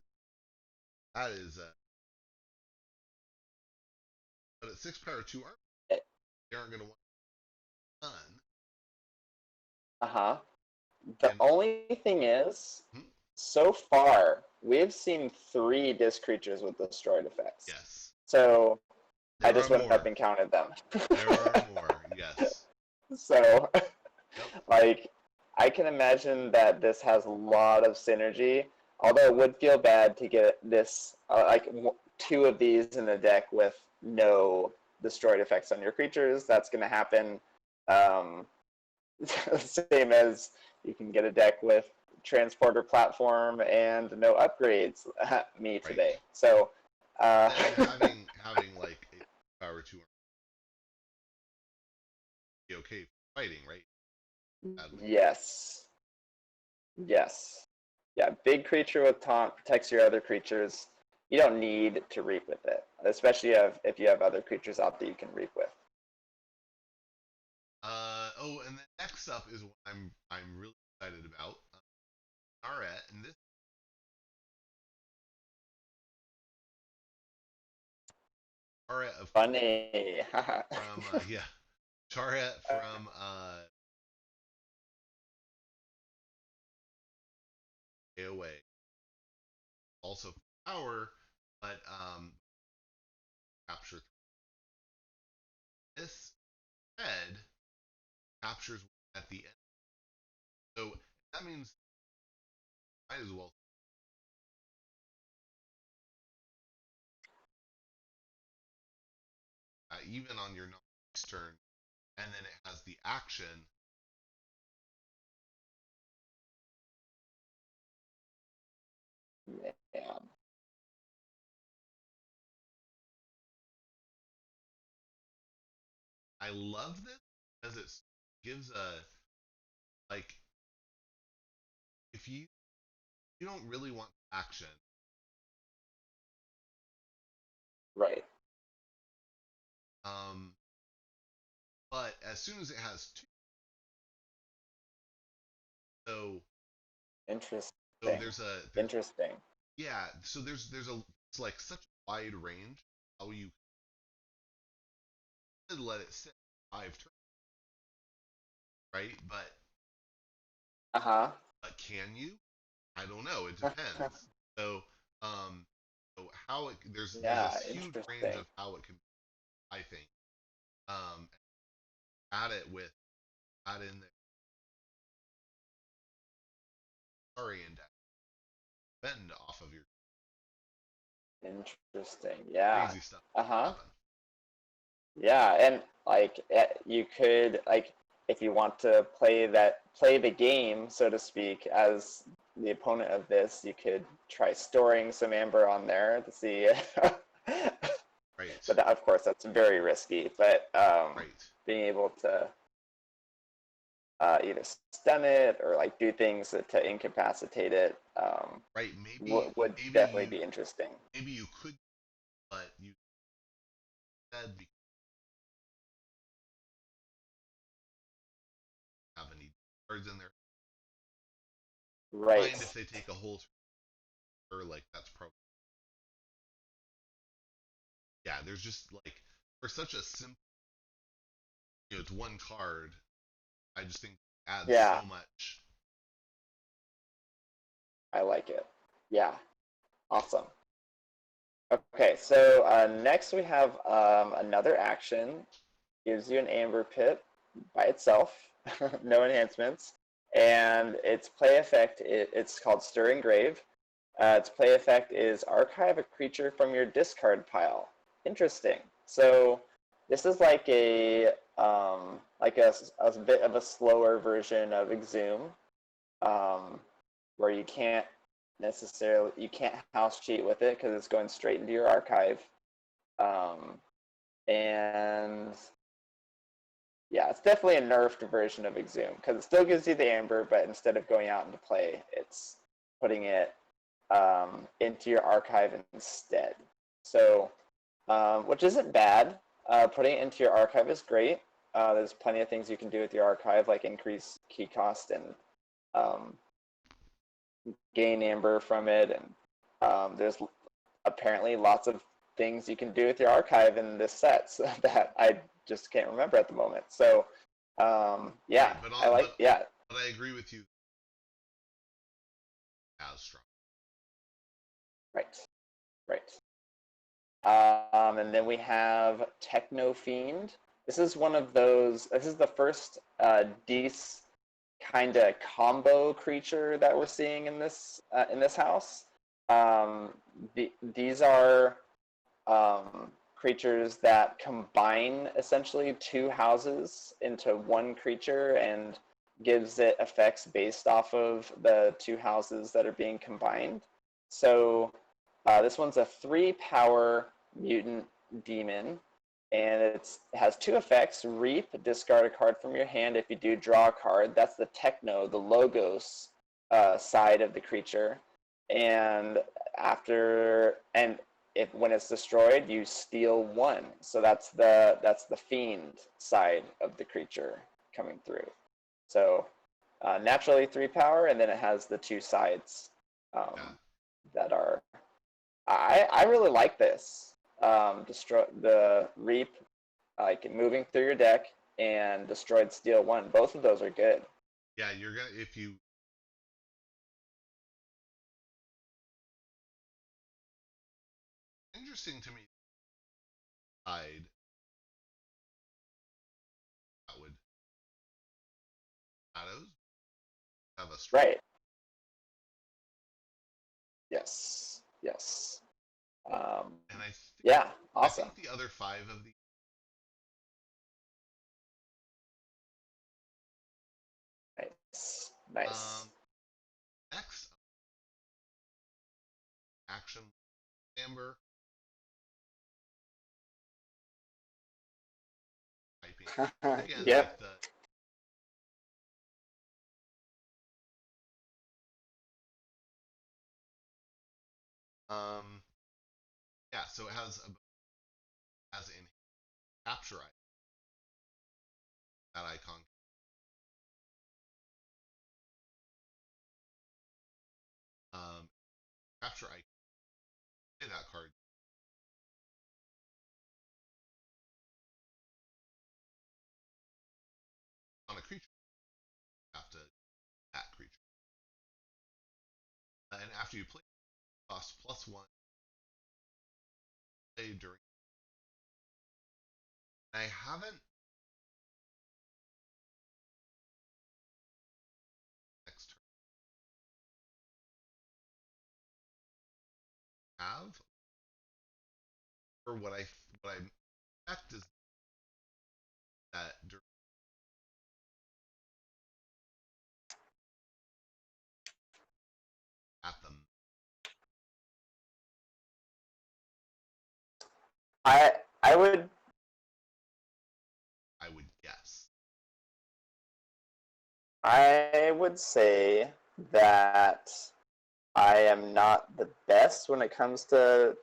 [SPEAKER 1] but at 6 power 2 armor, they aren't going to want none.
[SPEAKER 2] Uh huh. The
[SPEAKER 1] And
[SPEAKER 2] only thing is,
[SPEAKER 1] hmm,
[SPEAKER 2] so far we've seen 3 disc creatures with destroyed effects.
[SPEAKER 1] yes,
[SPEAKER 2] So I
[SPEAKER 1] there are
[SPEAKER 2] just went up
[SPEAKER 1] more.
[SPEAKER 2] and counted them.
[SPEAKER 1] There are more. Yes.
[SPEAKER 2] So
[SPEAKER 1] Yep.
[SPEAKER 2] like I can imagine that this has a lot of synergy. Although it would feel bad to get this like two of these in the deck with no destroyed effects on your creatures. That's going to happen. Um, same as you can get a deck with transporter platform and no upgrades. Me
[SPEAKER 1] Right.
[SPEAKER 2] today. So
[SPEAKER 1] Then having like a power 2 be okay fighting, right?
[SPEAKER 2] yes, yes, yeah. Big creature with taunt protects your other creatures. You don't need to reap with it, especially if you have other creatures out that you can reap with.
[SPEAKER 1] Oh, and then next up is what I'm really excited about. Aret, and this Aret of
[SPEAKER 2] Funny.
[SPEAKER 1] from yeah, Charet from AOA, also power, but capture this head captures at the end. So that means might as well even on your next turn, and then it has the action.
[SPEAKER 2] Yeah.
[SPEAKER 1] I love this because it gives a like if you don't really want action,
[SPEAKER 2] Right.
[SPEAKER 1] um, but as soon as it has two, so so
[SPEAKER 2] Interesting.
[SPEAKER 1] there's
[SPEAKER 2] Interesting.
[SPEAKER 1] yeah, so there's a it's like such a wide range how you could let it sit 5 turns, right?
[SPEAKER 2] Uh-huh.
[SPEAKER 1] But can you? I don't know. It depends. So um, so how it there's
[SPEAKER 2] Yeah,
[SPEAKER 1] this huge range
[SPEAKER 2] interesting.
[SPEAKER 1] of how it can I think um add it with add in the sorry index bend off of your
[SPEAKER 2] Interesting. Yeah.
[SPEAKER 1] crazy stuff
[SPEAKER 2] Uh-huh.
[SPEAKER 1] happen.
[SPEAKER 2] Yeah, and like you could like if you want to play the game, so to speak, as the opponent of this, you could try storing some amber on there to see.
[SPEAKER 1] Right,
[SPEAKER 2] But that, of course, that's very risky. But
[SPEAKER 1] right,
[SPEAKER 2] being able to either stun it or like do things to incapacitate it
[SPEAKER 1] right. Maybe
[SPEAKER 2] would
[SPEAKER 1] maybe
[SPEAKER 2] definitely
[SPEAKER 1] you
[SPEAKER 2] be interesting.
[SPEAKER 1] maybe you could, but you said because you have any cards in there.
[SPEAKER 2] Right.
[SPEAKER 1] Mind if they take a whole turn, or like that's probably yeah. There's just like for such a simple, it's one card. I just think it adds
[SPEAKER 2] Yeah,
[SPEAKER 1] so much.
[SPEAKER 2] I like it. Yeah, awesome. Okay, so next we have another action. Gives you an amber pit by itself, no enhancements, and its play effect it's called Stirring Grave. Its play effect is archive a creature from your discard pile. Interesting. So this is like a bit of a slower version of Exhume, um, where you can't house cheat with it because it's going straight into your archive. Um, and yeah, it's definitely a nerfed version of Exhume because it still gives you the amber, but instead of going out into play, it's putting it into your archive instead. So, which isn't bad. Putting it into your archive is great. There's plenty of things you can do with your archive, like increase key cost and um, gain amber from it, and there's apparently lots of things you can do with your archive in this set so that I just can't remember at the moment. So yeah,
[SPEAKER 1] Right, but
[SPEAKER 2] I like yeah,
[SPEAKER 1] but I agree with you as strong.
[SPEAKER 2] right, right. And then we have Techno Fiend. This is one of those. This is the first Deece kind of combo creature that we're seeing in this house. These are creatures that combine essentially two houses into one creature and gives it effects based off of the two houses that are being combined. So this one's a 3-power mutant demon, and it has 2 effects. Reap, discard a card from your hand. If you do, draw a card. That's the techno, the logos side of the creature. And if when it's destroyed, you steal 1. So that's the fiend side of the creature coming through. So naturally 3-power, and then it has the 2 sides that are. I really like this. Destroy the Reap, like moving through your deck, and destroyed steal 1. Both of those are good.
[SPEAKER 1] Yeah, you're gonna if you. Interesting to me. Side that would shadows have a strong.
[SPEAKER 2] Right. Yes. Yes.
[SPEAKER 1] And
[SPEAKER 2] yeah.
[SPEAKER 1] I
[SPEAKER 2] Awesome.
[SPEAKER 1] think the other 5 of the
[SPEAKER 2] Nice. Nice.
[SPEAKER 1] next action amber typing again
[SPEAKER 2] Yep.
[SPEAKER 1] like the yeah, so it has in capture icon, that icon capture icon that card on a creature, you have to that creature. And after you play, it costs +1 play during. I haven't next turn have or what I expect is that during at them
[SPEAKER 2] I I would
[SPEAKER 1] I would guess.
[SPEAKER 2] I would say that I am not the best when it comes to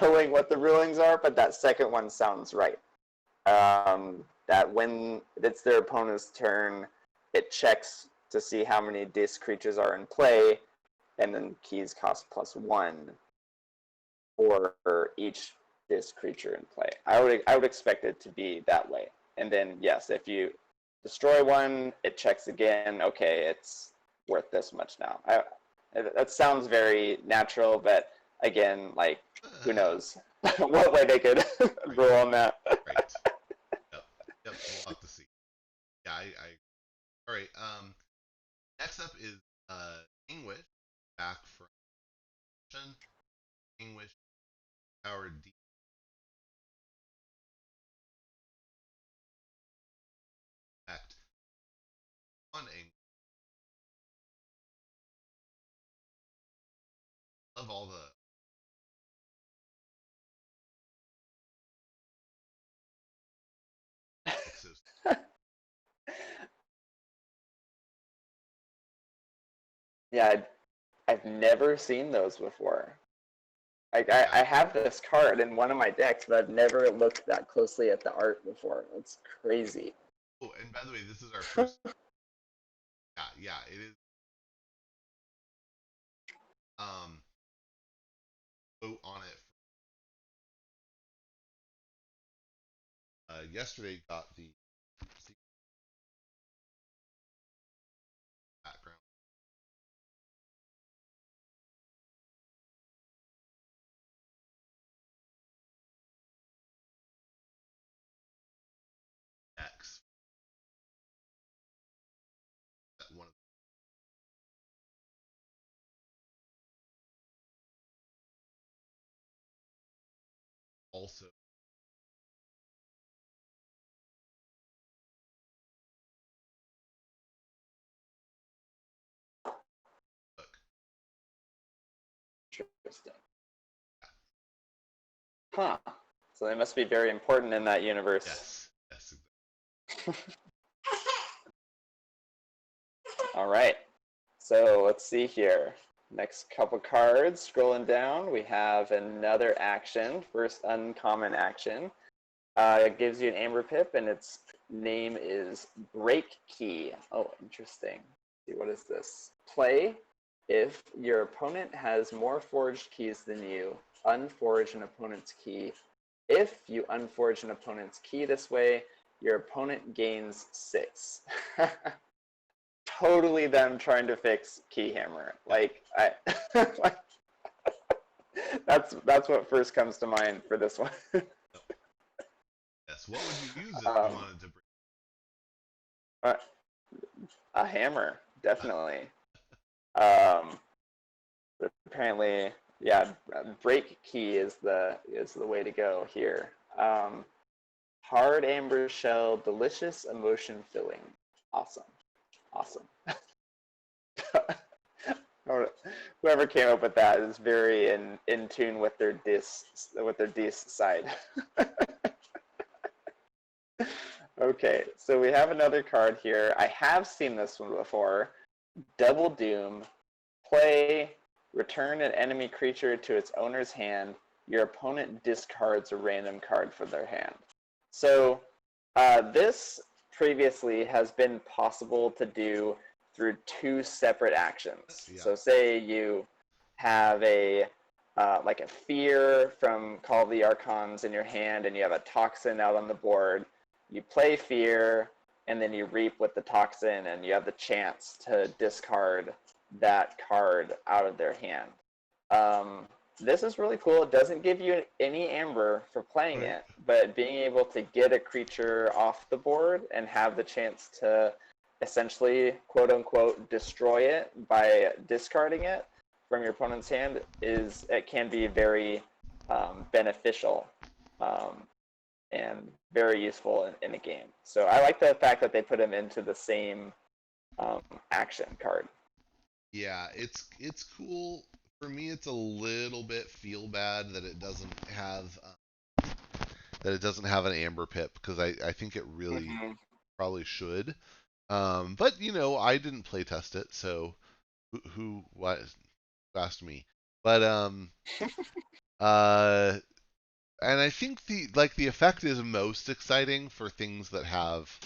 [SPEAKER 2] knowing what the rulings are, but that second one sounds right. That when it's their opponent's turn, it checks to see how many disc creatures are in play, and then keys cost +1 for each disc creature in play. I would expect it to be that way. And then yes, if you destroy one, it checks again. Okay, it's worth this much now. That sounds very natural, but again, like who knows what way they could
[SPEAKER 1] Right.
[SPEAKER 2] rule on that.
[SPEAKER 1] Right. Yep. Yep. We'll have to see. Yeah. All right. Next up is Angwish back from Angwish Power D effect on Angwish. Of all the Exos.
[SPEAKER 2] Yeah, I've never seen those before.
[SPEAKER 1] Yeah.
[SPEAKER 2] I have this card in one of my decks, but I've never looked that closely at the art before. It's crazy.
[SPEAKER 1] Oh, and by the way, this is our first. Yeah. Yeah. It is. Um. Vote on it. Yesterday got the background. X also look.
[SPEAKER 2] Interesting. Huh. So they must be very important in that universe.
[SPEAKER 1] Yes, yes,
[SPEAKER 2] All right. So let's see here. Next couple cards, scrolling down, we have another action, first uncommon action. It gives you an Amber Pip, and its name is Break Key. Oh, interesting. Let's see, what is this? Play. If your opponent has more forged keys than you, unforge an opponent's key. If you unforge an opponent's key this way, your opponent gains 6. Totally them trying to fix Keyhammer.
[SPEAKER 1] yep,
[SPEAKER 2] Like I that's what first comes to mind for this one.
[SPEAKER 1] yep, yes. What would you use if you
[SPEAKER 2] um,
[SPEAKER 1] wanted to break?
[SPEAKER 2] uh, a hammer, definitely. Um, apparently, yeah, break key is the way to go here. Hard amber shell, delicious emotion filling. Awesome, awesome. Whoever came up with that is very in tune with their dis side. Okay, so we have another card here. I have seen this one before. Double Doom. Play, return an enemy creature to its owner's hand. Your opponent discards a random card from their hand. So this previously has been possible to do through two separate actions.
[SPEAKER 1] Yeah,
[SPEAKER 2] So say you have a like a fear from Call of the Archons in your hand, and you have a toxin out on the board. You play fear, and then you reap with the toxin, and you have the chance to discard that card out of their hand. Um, this is really cool. It doesn't give you any amber for playing
[SPEAKER 1] right.
[SPEAKER 2] it, but being able to get a creature off the board and have the chance to essentially, quote unquote, destroy it by discarding it from your opponent's hand it can be very beneficial um, and very useful in a game. So I like the fact that they put them into the same um, action card.
[SPEAKER 1] Yeah, it's cool. For me, it's a little bit feel bad that it doesn't have an amber pip because I think it really
[SPEAKER 2] Mm-hmm.
[SPEAKER 1] probably should. But I didn't play test it, so what asked me? But uh, and I think the effect is most exciting for things that have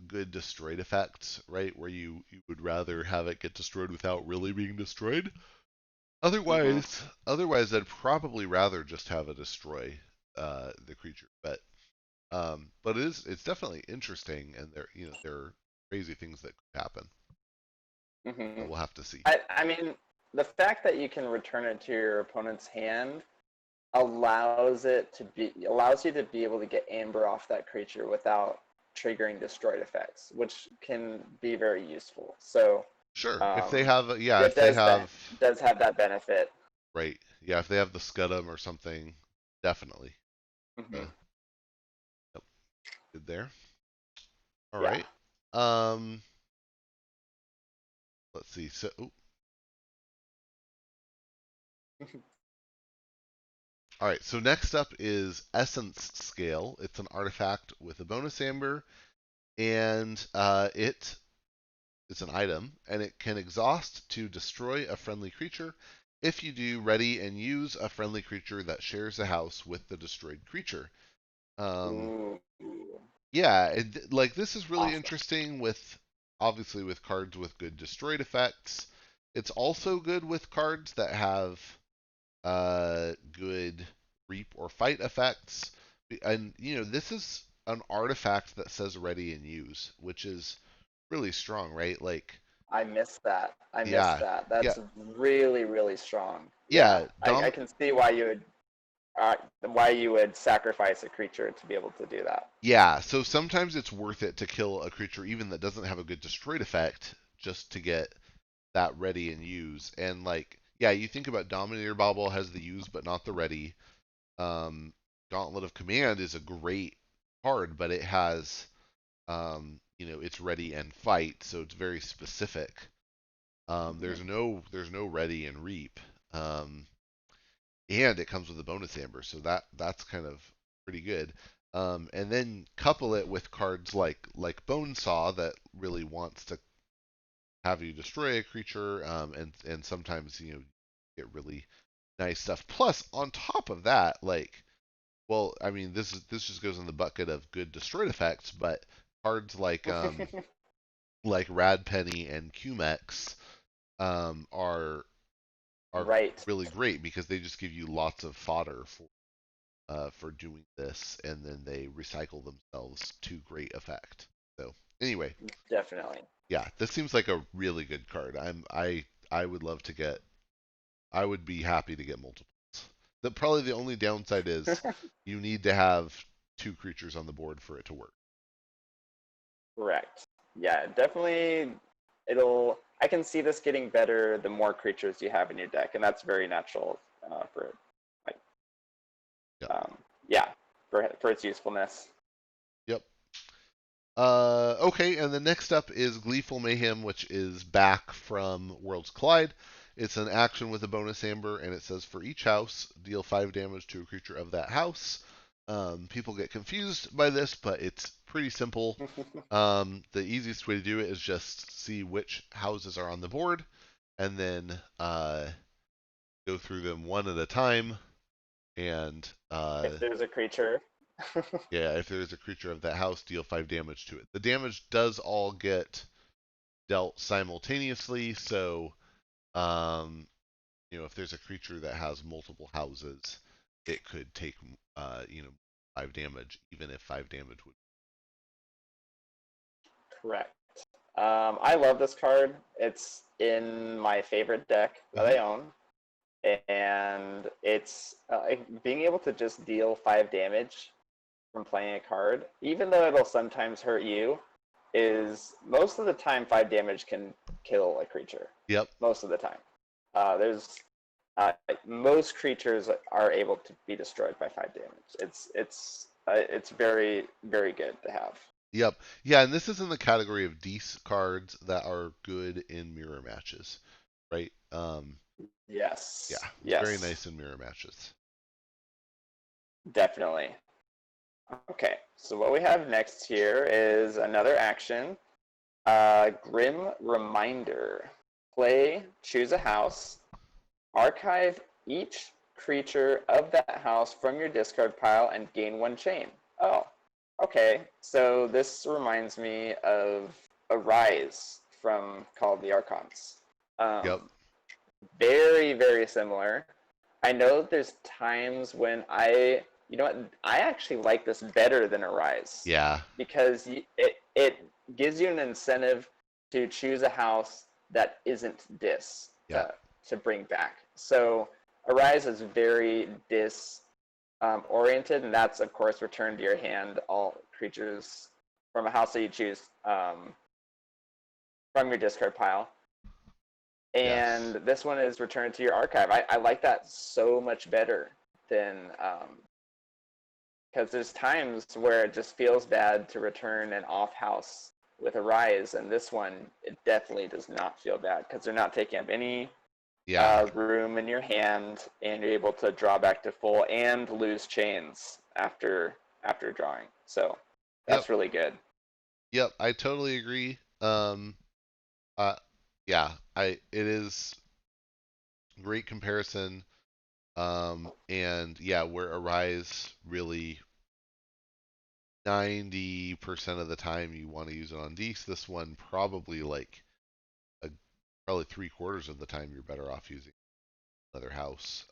[SPEAKER 1] good destroyed effects, right? Where you would rather have it get destroyed without really being destroyed.
[SPEAKER 2] Mm-hmm.
[SPEAKER 1] Otherwise, I'd probably rather just have it destroy the creature. But it's definitely interesting, and there are crazy things that could happen.
[SPEAKER 2] Mm-hmm.
[SPEAKER 1] But we'll have to see.
[SPEAKER 2] I mean, the fact that you can return it to your opponent's hand allows you to be able to get amber off that creature without triggering destroyed effects, which can be very useful. So
[SPEAKER 1] Sure, if they
[SPEAKER 2] um,
[SPEAKER 1] have yeah,
[SPEAKER 2] it
[SPEAKER 1] if they
[SPEAKER 2] does
[SPEAKER 1] have
[SPEAKER 2] does have that benefit.
[SPEAKER 1] right, yeah, if they have the Scudum or something, definitely.
[SPEAKER 2] Mm-hmm.
[SPEAKER 1] Uh, yep, good there. All
[SPEAKER 2] Yeah.
[SPEAKER 1] right. Um, let's see. So, all right. So next up is Essence Scale. It's an artifact with a bonus amber, and it's an item, and it can exhaust to destroy a friendly creature. If you do, ready and use a friendly creature that shares a house with the destroyed creature. Um,
[SPEAKER 2] Ooh.
[SPEAKER 1] yeah, like this is really
[SPEAKER 2] Awesome.
[SPEAKER 1] interesting with obviously with cards with good destroyed effects. It's also good with cards that have good reap or fight effects. And this is an artifact that says ready and use, which is really strong, right? Like,
[SPEAKER 2] I missed that. I missed
[SPEAKER 1] yeah,
[SPEAKER 2] that.
[SPEAKER 1] yeah,
[SPEAKER 2] That's really, really strong. Yeah,
[SPEAKER 1] yeah.
[SPEAKER 2] I can see why you would sacrifice a creature to be able to do that.
[SPEAKER 1] Yeah, so sometimes it's worth it to kill a creature even that doesn't have a good destroyed effect just to get that ready and use. And like, yeah, you think about Dominator Bauble has the use but not the ready. Um, Gauntlet of Command is a great card, but it has it's ready and fight, so it's very specific.
[SPEAKER 2] Mhm.
[SPEAKER 1] There's no ready and reap, um, and it comes with a bonus amber, so that's kind of pretty good. And then couple it with cards like Bonesaw that really wants to have you destroy a creature, and sometimes get really nice stuff. Plus, on top of that, well, I mean, this just goes in the bucket of good destroyed effects, but cards like Rad Penny and Cumex are
[SPEAKER 2] Right.
[SPEAKER 1] really great because they just give you lots of fodder for doing this, and then they recycle themselves to great effect. So anyway,
[SPEAKER 2] Definitely.
[SPEAKER 1] yeah, this seems like a really good card. I would love to get. I would be happy to get multiples. Probably the only downside is you need to have two creatures on the board for it to work.
[SPEAKER 2] Correct. Yeah, definitely. It'll. I can see this getting better the more creatures you have in your deck, and that's very natural for like
[SPEAKER 1] Yep.
[SPEAKER 2] yeah for its usefulness.
[SPEAKER 1] Yep. Okay, and the next up is Gleeful Mayhem, which is back from Worlds Collide. It's an action with a bonus amber, and it says for each house, deal 5 damage to a creature of that house. People get confused by this, but it's pretty simple. The easiest way to do it is just see which houses are on the board, and then go through them one at a time. And
[SPEAKER 2] If there's a creature.
[SPEAKER 1] yeah, if there's a creature of that house, deal 5 damage to it. The damage does all get dealt simultaneously, so um, if there's a creature that has multiple houses, it could take 5 damage, even if 5 damage would.
[SPEAKER 2] Correct. I love this card. It's in my favorite deck that
[SPEAKER 1] Mm-hmm.
[SPEAKER 2] I own, and it's being able to just deal 5 damage from playing a card, even though it'll sometimes hurt you, is most of the time 5 damage can kill a creature.
[SPEAKER 1] Yep.
[SPEAKER 2] Most of the time, there's most creatures are able to be destroyed by 5 damage. It's very very good to have.
[SPEAKER 1] Yep. Yeah, and this is in the category of Deece cards that are good in mirror matches, right? Yeah,
[SPEAKER 2] Yes,
[SPEAKER 1] it's very
[SPEAKER 2] yes,
[SPEAKER 1] nice in mirror matches.
[SPEAKER 2] definitely. Okay, so what we have next here is another action. Grim Reminder. Play, choose a house, archive each creature of that house from your discard pile and gain 1 chain. Oh, okay. So this reminds me of Arise from Call of the Archons.
[SPEAKER 1] Yep.
[SPEAKER 2] Very, very similar. I know there's times when you know what, I actually like this better than Arise
[SPEAKER 1] Yeah.
[SPEAKER 2] because it gives you an incentive to choose a house that isn't dis
[SPEAKER 1] Yeah.
[SPEAKER 2] to bring back. So Arise is very dis oriented, and that's of course return to your hand all creatures from a house that you choose from your discard pile. And
[SPEAKER 1] Yes.
[SPEAKER 2] this one is returned to your archive. I like that so much better than because there's times where it just feels bad to return an off house with a rise, and this one it definitely does not feel bad because they're not taking up any
[SPEAKER 1] Yeah.
[SPEAKER 2] room in your hand, and you're able to draw back to full and lose chains after drawing. So
[SPEAKER 1] Yep.
[SPEAKER 2] that's really good.
[SPEAKER 1] Yep. I totally agree. Uh, yeah. It is great comparison. And yeah, where Arise really 90% of the time you want to use it on Deece, this one probably a, probably 3/4 of the time you're better off using another house.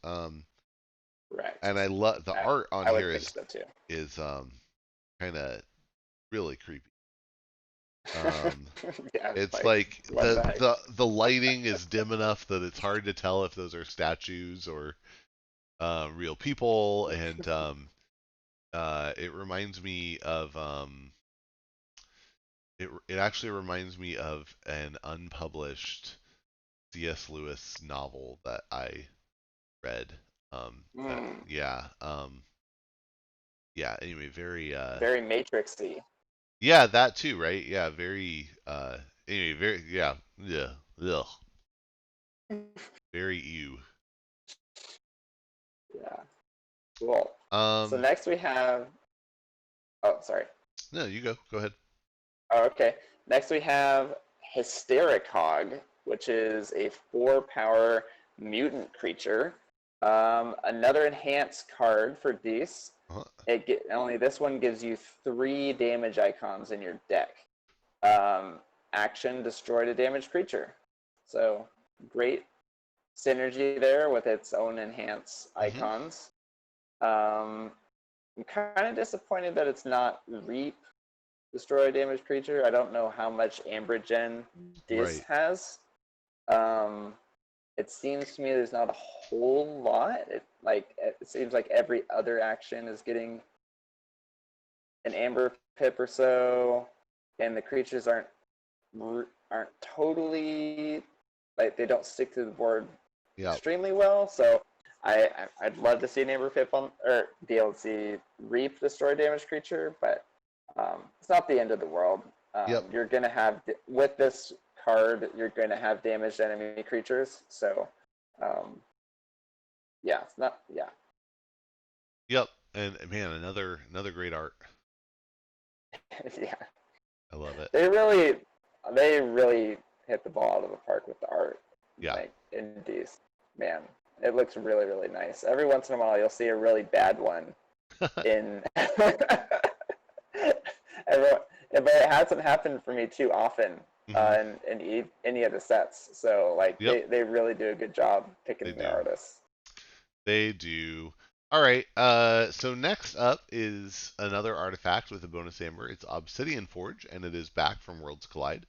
[SPEAKER 1] And I
[SPEAKER 2] Correct.
[SPEAKER 1] love the
[SPEAKER 2] I,
[SPEAKER 1] art on
[SPEAKER 2] I
[SPEAKER 1] here
[SPEAKER 2] would think so too.
[SPEAKER 1] is kind of really creepy. Um,
[SPEAKER 2] Yeah,
[SPEAKER 1] it's
[SPEAKER 2] like
[SPEAKER 1] like
[SPEAKER 2] what the heck?
[SPEAKER 1] the lighting is dim enough that it's hard to tell if those are statues or real people, and it reminds me of it actually reminds me of an unpublished C.S. Lewis novel that I read.
[SPEAKER 2] Mm,
[SPEAKER 1] Yeah. Yeah. Anyway, very.
[SPEAKER 2] very Matrixy.
[SPEAKER 1] Yeah, that too, right? Yeah, very. Anyway, very. Yeah. Yeah. Ugh. Very ew.
[SPEAKER 2] Yeah, cool. So
[SPEAKER 1] Um.
[SPEAKER 2] next we have. Oh, sorry.
[SPEAKER 1] No, you go. Go ahead.
[SPEAKER 2] Oh, okay. Next we have Hysteric Hog, which is a 4-power mutant creature. Another enhanced card for Dees. Only this one gives you 3 damage icons in your deck. Action, destroy the damaged creature. So great synergy there with its own enhance
[SPEAKER 1] Mm-hmm.
[SPEAKER 2] icons. I'm kind of disappointed that it's not Reap, destroy a damaged creature. I don't know how much Ambergen Dis
[SPEAKER 1] Right.
[SPEAKER 2] has. Um, it seems to me there's not a whole lot. It seems like every other action is getting an Amber Pip or so, and the creatures aren't totally like they don't stick to the board
[SPEAKER 1] Yeah.
[SPEAKER 2] extremely well. So I'd love to see an Amber Pip on or be able to see Reap destroy damaged creature, but it's not the end of the world.
[SPEAKER 1] Yep.
[SPEAKER 2] You're gonna have with this card, you're gonna have damaged enemy creatures. So yeah, it's not yeah
[SPEAKER 1] Yep. And man, another great art.
[SPEAKER 2] yeah.
[SPEAKER 1] I love it.
[SPEAKER 2] They really hit the ball out of the park with the art.
[SPEAKER 1] Yeah.
[SPEAKER 2] Like in these, man, it looks really really nice. Every once in a while, you'll see a really bad one in. Everyone, but it hasn't happened for me too often
[SPEAKER 1] Hmm.
[SPEAKER 2] in any of the sets. So like
[SPEAKER 1] Yep.
[SPEAKER 2] they really do a good job
[SPEAKER 1] They
[SPEAKER 2] picking their
[SPEAKER 1] do.
[SPEAKER 2] artists.
[SPEAKER 1] They do. All right. So next up is another artifact with a bonus amber. It's Obsidian Forge, and it is back from Worlds Collide.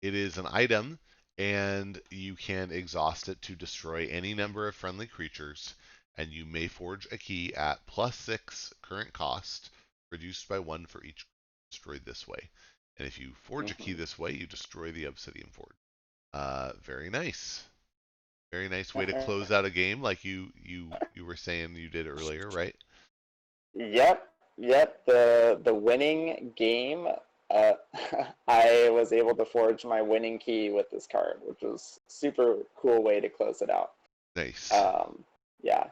[SPEAKER 1] It is an item, and you can exhaust it to destroy any number of friendly creatures, and you may forge a key at +6 current cost, reduced by 1 for each destroyed this way. And if you forge a key
[SPEAKER 2] Mm-hmm.
[SPEAKER 1] this way, you destroy the Obsidian Forge. Very nice. Very nice way to close out a game, like you were saying you did earlier, right?
[SPEAKER 2] Yep, yep. The winning game. Uh, I was able to forge my winning key with this card, which was super cool way to close it out.
[SPEAKER 1] Nice.
[SPEAKER 2] Yeah,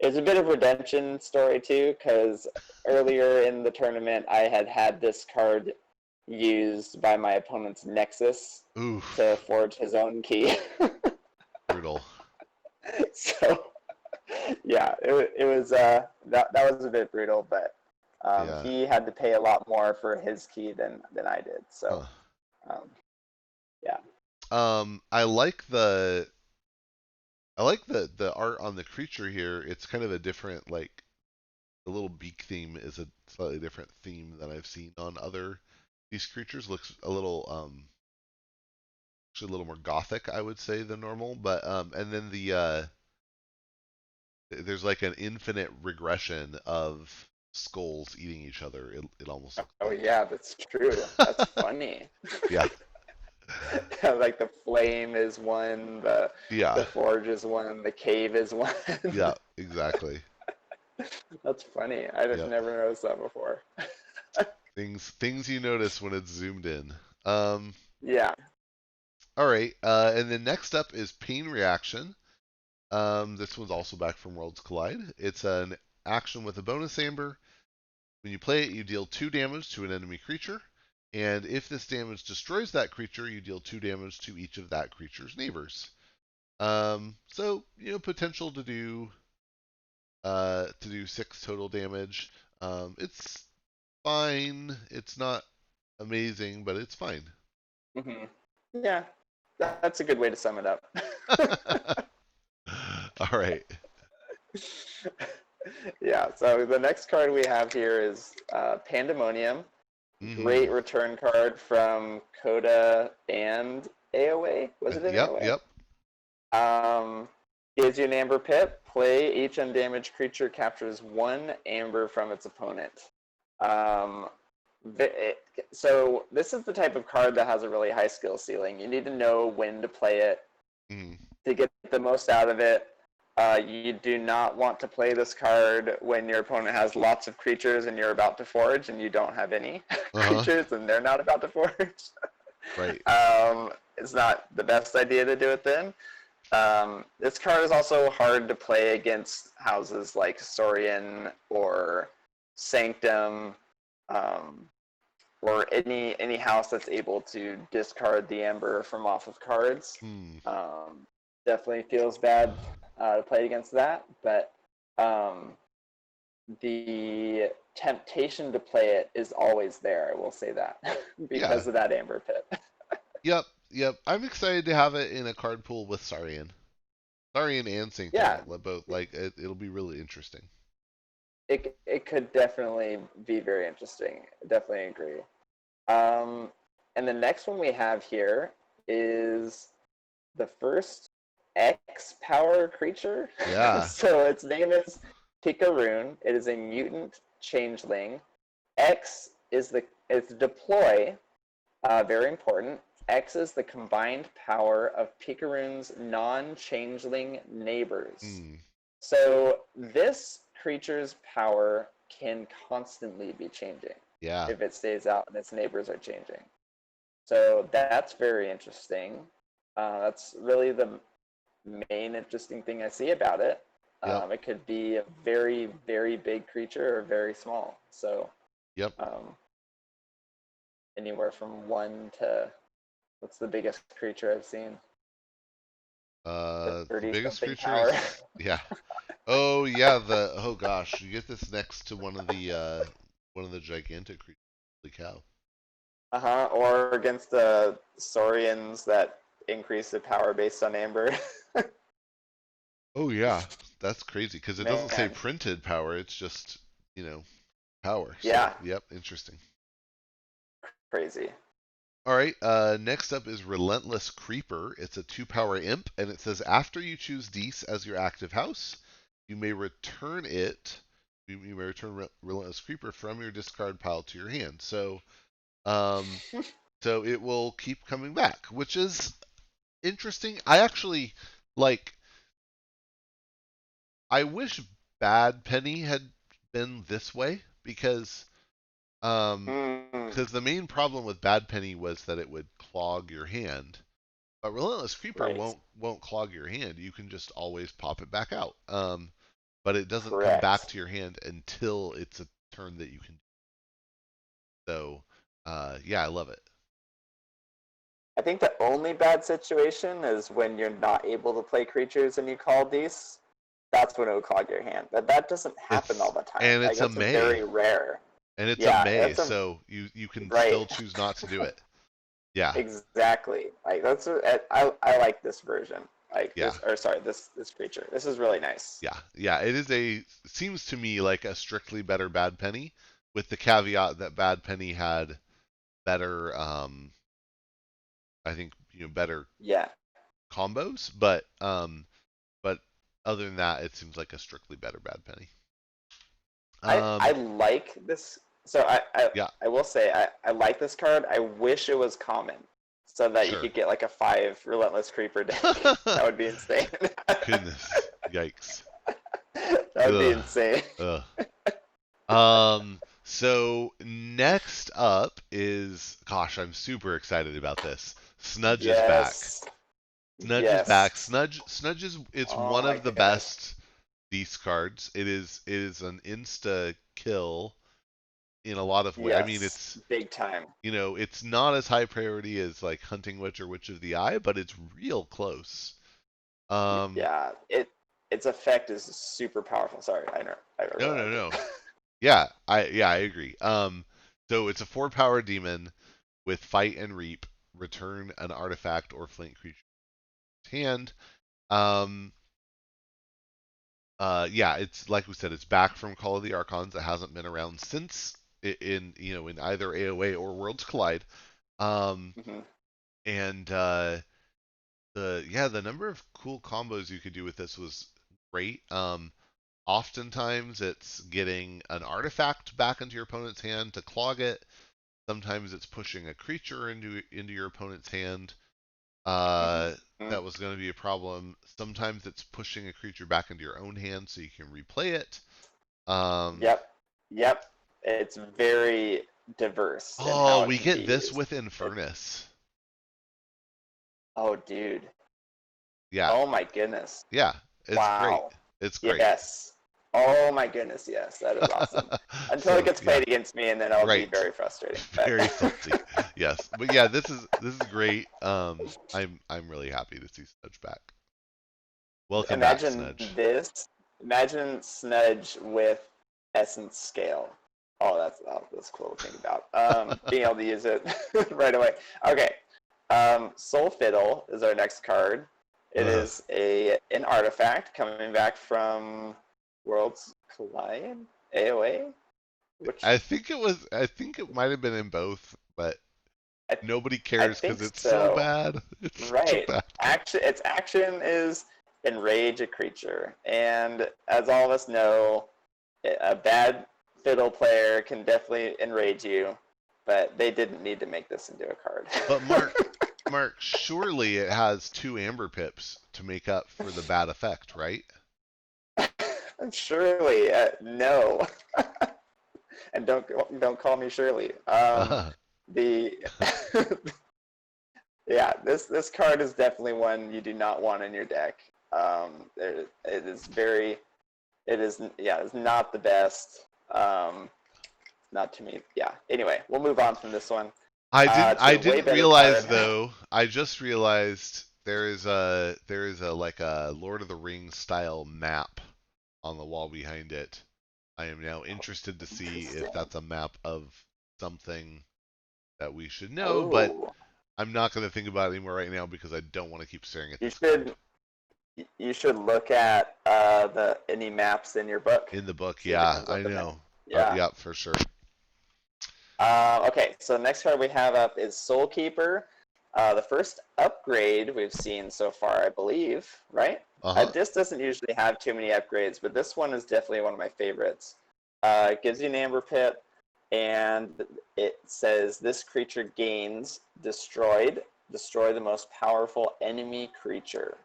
[SPEAKER 2] it's a bit of redemption story too, because earlier in the tournament I had this card used by my opponent's Nexus to
[SPEAKER 1] Oof.
[SPEAKER 2] forge his own key.
[SPEAKER 1] Brutal.
[SPEAKER 2] So yeah, it was that was a bit brutal, but
[SPEAKER 1] Yeah.
[SPEAKER 2] he had to pay a lot more for his key than I did. So
[SPEAKER 1] Huh.
[SPEAKER 2] um, yeah.
[SPEAKER 1] I like the art on the creature here. It's kind of a different, like, the little beak theme is a slightly different theme than I've seen on other. These creatures looks a little actually a little more gothic, I would say, than normal. But and then there's like an infinite regression of skulls eating each other. It almost looks
[SPEAKER 2] Oh
[SPEAKER 1] like.
[SPEAKER 2] yeah, that's true. That's funny.
[SPEAKER 1] Yeah.
[SPEAKER 2] Like the flame is one, the
[SPEAKER 1] Yeah.
[SPEAKER 2] forge is one, the cave is one.
[SPEAKER 1] Yeah. Exactly.
[SPEAKER 2] That's funny. I just
[SPEAKER 1] Yep.
[SPEAKER 2] never noticed that before.
[SPEAKER 1] Things you notice when it's zoomed in. Um.
[SPEAKER 2] Yeah.
[SPEAKER 1] All right. And then next up is Pain Reaction. This one's also back from Worlds Collide. It's an action with a bonus amber. When you play it, you deal 2 damage to an enemy creature. And if this damage destroys that creature, you deal 2 damage to each of that creature's neighbors. So potential to do 6 total damage. It's fine. It's not amazing, but it's fine.
[SPEAKER 2] Hmm. Yeah. That's a good way to sum it up.
[SPEAKER 1] All right.
[SPEAKER 2] Yeah, so the next card we have here is Pandemonium.
[SPEAKER 1] Mm-hmm.
[SPEAKER 2] Great return card from Coda and AOA. Was it an
[SPEAKER 1] Yep.
[SPEAKER 2] AOA?
[SPEAKER 1] Yep.
[SPEAKER 2] Gives you an Amber Pip. Play each undamaged creature captures 1 Amber from its opponent. Um, so this is the type of card that has a really high skill ceiling. You need to know when to play it
[SPEAKER 1] Mm-hmm.
[SPEAKER 2] to get the most out of it. You do not want to play this card when your opponent has lots of creatures and you're about to forge and you don't have any
[SPEAKER 1] Uh-huh.
[SPEAKER 2] creatures and they're not about to forge.
[SPEAKER 1] Right.
[SPEAKER 2] It's not the best idea to do it then. This card is also hard to play against houses like Saurian or Sanctum, um, or any house that's able to discard the Amber from off of cards.
[SPEAKER 1] Hmm.
[SPEAKER 2] Um, Definitely feels bad to play against that, but um, the temptation to play it is always there. I will say that
[SPEAKER 1] Yeah.
[SPEAKER 2] because of that Amber Pit.
[SPEAKER 1] Yep. Yep. I'm excited to have it in a card pool with Sarian. Sarian and Sanctum,
[SPEAKER 2] Yeah,
[SPEAKER 1] both. Like it'll be really interesting.
[SPEAKER 2] it could definitely be very interesting. Definitely agree. Um, and the next one we have here is the first X power creature.
[SPEAKER 1] Yeah.
[SPEAKER 2] So its name is Picaroon. It is a mutant changeling. X is deploy. Very important. X is the combined power of Picaroon's non-changeling neighbors.
[SPEAKER 1] Hmm.
[SPEAKER 2] So this creature's power can constantly be changing
[SPEAKER 1] Yeah.
[SPEAKER 2] if it stays out and its neighbors are changing. So that's very interesting. That's really the main interesting thing I see about it.
[SPEAKER 1] Yep.
[SPEAKER 2] It could be a very, very big creature or very small. So
[SPEAKER 1] Yep.
[SPEAKER 2] um, anywhere from one to what's the biggest creature I've seen?
[SPEAKER 1] The
[SPEAKER 2] 30
[SPEAKER 1] biggest
[SPEAKER 2] something
[SPEAKER 1] creature
[SPEAKER 2] power.
[SPEAKER 1] is yeah. Oh yeah. Oh gosh, you get this next to one of the gigantic creatures. Holy cow.
[SPEAKER 2] Uh-huh. Or against the Saurians that increase the power based on Amber.
[SPEAKER 1] Oh yeah, that's crazy because it doesn't say
[SPEAKER 2] Man.
[SPEAKER 1] printed power. It's just power. So
[SPEAKER 2] Yeah.
[SPEAKER 1] yep, interesting.
[SPEAKER 2] Crazy.
[SPEAKER 1] All right. Next up is Relentless Creeper. It's a 2-power imp, and it says after you choose Dees as your active house, you may return it. You may return Relentless Creeper from your discard pile to your hand. Um, so it will keep coming back, which is interesting. I actually like. I wish Bad Penny had been this way um,
[SPEAKER 2] Mm,
[SPEAKER 1] because the main problem with Bad Penny was that it would clog your hand. But Relentless Creeper
[SPEAKER 2] right.
[SPEAKER 1] won't clog your hand. You can just always pop it back out. But it doesn't come back
[SPEAKER 2] Correct.
[SPEAKER 1] to your hand until it's a turn that you can. So, yeah, I love it.
[SPEAKER 2] I think the only bad situation is when you're not able to play creatures and you call these. That's when it will clog your hand. But that doesn't happen all
[SPEAKER 1] It's
[SPEAKER 2] the time.
[SPEAKER 1] and
[SPEAKER 2] Like
[SPEAKER 1] it's a
[SPEAKER 2] that's a
[SPEAKER 1] May,
[SPEAKER 2] very rare.
[SPEAKER 1] and it's a
[SPEAKER 2] Yeah,
[SPEAKER 1] May,
[SPEAKER 2] that's a
[SPEAKER 1] so you can
[SPEAKER 2] right.
[SPEAKER 1] still choose not to do it. Yeah,
[SPEAKER 2] Exactly. Like I like this version. Like
[SPEAKER 1] yeah,
[SPEAKER 2] this or sorry, this creature. This is really nice.
[SPEAKER 1] yeah, yeah. It seems to me like a strictly better Bad Penny, with the caveat that Bad Penny had better, I think better
[SPEAKER 2] Yeah.
[SPEAKER 1] combos, but other than that, it seems like a strictly better Bad Penny.
[SPEAKER 2] I like this. So
[SPEAKER 1] Yeah,
[SPEAKER 2] I will say I like this card. I wish it was common so that you
[SPEAKER 1] sure.
[SPEAKER 2] could get like a 5 Relentless Creeper deck. That would be insane.
[SPEAKER 1] Goodness, yikes.
[SPEAKER 2] That would be
[SPEAKER 1] Ugh,
[SPEAKER 2] insane.
[SPEAKER 1] ugh. So next up is, gosh, I'm super excited about this. Snudge is back.
[SPEAKER 2] Yes.
[SPEAKER 1] Snudge is back.
[SPEAKER 2] Yes.
[SPEAKER 1] Snudge is it's
[SPEAKER 2] Oh
[SPEAKER 1] one
[SPEAKER 2] my
[SPEAKER 1] of the
[SPEAKER 2] goodness.
[SPEAKER 1] best Beast cards. It is an insta kill in a lot of ways. I mean,
[SPEAKER 2] Yes. Big time.
[SPEAKER 1] it's not as high priority as like Hunting Witch or Witch of the Eye, but it's real close. Um,
[SPEAKER 2] Yeah. Its effect is super powerful. Sorry, I
[SPEAKER 1] no,
[SPEAKER 2] really
[SPEAKER 1] no,
[SPEAKER 2] like
[SPEAKER 1] no.
[SPEAKER 2] it.
[SPEAKER 1] Yeah, I agree. So it's a 4-power demon with Fight and Reap. Return an artifact or flank creature to hand. Um, yeah, it's like we said, it's back from Call of the Archons. It hasn't been around since in either AOA or Worlds Collide. Um,
[SPEAKER 2] Hmm.
[SPEAKER 1] and the number of cool combos you could do with this was great. Oftentimes it's getting an artifact back into your opponent's hand to clog it. Sometimes it's pushing a creature into your opponent's hand. Uh,
[SPEAKER 2] Mhm.
[SPEAKER 1] that was going to be a problem. Sometimes it's pushing a creature back into your own hand so you can replay it. Um,
[SPEAKER 2] Yep. Yep. It's very diverse in
[SPEAKER 1] oh,
[SPEAKER 2] how it
[SPEAKER 1] we
[SPEAKER 2] can be
[SPEAKER 1] get this
[SPEAKER 2] used.
[SPEAKER 1] with
[SPEAKER 2] It,
[SPEAKER 1] Infernus.
[SPEAKER 2] oh, dude.
[SPEAKER 1] Yeah,
[SPEAKER 2] Oh my goodness.
[SPEAKER 1] yeah, it's great.
[SPEAKER 2] Wow.
[SPEAKER 1] It's great.
[SPEAKER 2] Yes. Oh my goodness, yes. That is awesome. Until it
[SPEAKER 1] So
[SPEAKER 2] gets
[SPEAKER 1] yeah,
[SPEAKER 2] played against me, and then I'll be
[SPEAKER 1] right.
[SPEAKER 2] very frustrating. But
[SPEAKER 1] Very salty. Yes, but yeah, this is great. I'm really happy to see Snudge back. Welcome back,
[SPEAKER 2] imagine
[SPEAKER 1] Snudge.
[SPEAKER 2] this. Imagine Snudge with Essence Scale. That's cool to think about. Being able to use it right away. Okay. Soul Fiddle is our next card. It
[SPEAKER 1] Ugh.
[SPEAKER 2] is an artifact coming back from Worlds Collide AOA, which
[SPEAKER 1] I think it might have been in both, but
[SPEAKER 2] I
[SPEAKER 1] nobody
[SPEAKER 2] I
[SPEAKER 1] cares because
[SPEAKER 2] think
[SPEAKER 1] it's so
[SPEAKER 2] so.
[SPEAKER 1] bad. It's such a
[SPEAKER 2] Right.
[SPEAKER 1] bad card.
[SPEAKER 2] Its action is enrage a creature, and as all of us know, a bad fiddle player can definitely enrage you, but they didn't need to make this into a card.
[SPEAKER 1] But Mark, surely it has two amber pips to make up for the bad effect, right?
[SPEAKER 2] Surely, no, and don't call me Shirley. The Yeah, this card is definitely one you do not want in your deck. It is very, it is yeah, it's not the best. Not to me. Yeah. Anyway, we'll move on from this one to
[SPEAKER 1] I
[SPEAKER 2] a way
[SPEAKER 1] didn't
[SPEAKER 2] better
[SPEAKER 1] realize
[SPEAKER 2] card.
[SPEAKER 1] though. I just realized there is a like a Lord of the Rings style map on the wall behind it. I am now interested to see if
[SPEAKER 2] Interesting.
[SPEAKER 1] that's a map of something that we should know, but
[SPEAKER 2] Oh,
[SPEAKER 1] I'm not going to think about it anymore right now because I don't want to keep staring at
[SPEAKER 2] you
[SPEAKER 1] this card.
[SPEAKER 2] should you should look at the any maps in your book.
[SPEAKER 1] In the book,
[SPEAKER 2] See if it
[SPEAKER 1] yeah,
[SPEAKER 2] comes
[SPEAKER 1] I
[SPEAKER 2] up in there.
[SPEAKER 1] know.
[SPEAKER 2] Yeah.
[SPEAKER 1] Yeah, for sure.
[SPEAKER 2] Okay, so the next card we have up is Soul Keeper. The first upgrade we've seen so far, I believe, right?
[SPEAKER 1] Uh huh.
[SPEAKER 2] This doesn't usually have too many upgrades, but this one is definitely one of my favorites. It gives you an Amber Pit, and it says this creature gains destroyed. Destroy the most powerful enemy creature.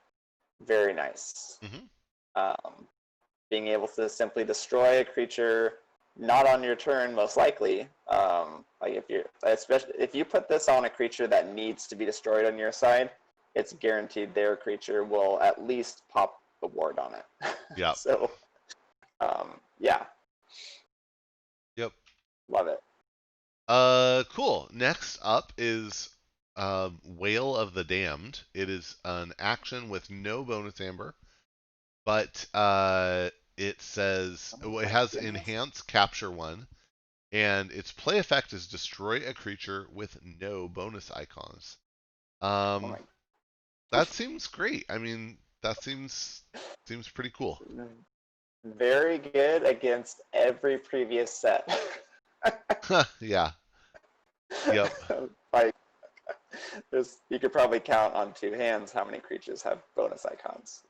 [SPEAKER 2] Very nice.
[SPEAKER 1] Hmm.
[SPEAKER 2] Um, Being able to simply destroy a creature not on your turn, most likely. Like if you, especially if you put this on a creature that needs to be destroyed on your side, it's guaranteed their creature will at least pop the ward on it.
[SPEAKER 1] Yeah.
[SPEAKER 2] So, yeah,
[SPEAKER 1] Yep.
[SPEAKER 2] love it.
[SPEAKER 1] Cool. Next up is Whale of the Damned. It is an action with no bonus amber, but it says
[SPEAKER 2] Oh
[SPEAKER 1] well, it
[SPEAKER 2] my
[SPEAKER 1] has
[SPEAKER 2] goodness.
[SPEAKER 1] enhance capture one, and its play effect is destroy a creature with no bonus icons.
[SPEAKER 2] Oh
[SPEAKER 1] Um,
[SPEAKER 2] my.
[SPEAKER 1] that seems great. I mean, that seems pretty cool.
[SPEAKER 2] Very good against every previous set.
[SPEAKER 1] Yeah. Yep.
[SPEAKER 2] Like you could probably count on two hands how many creatures have bonus icons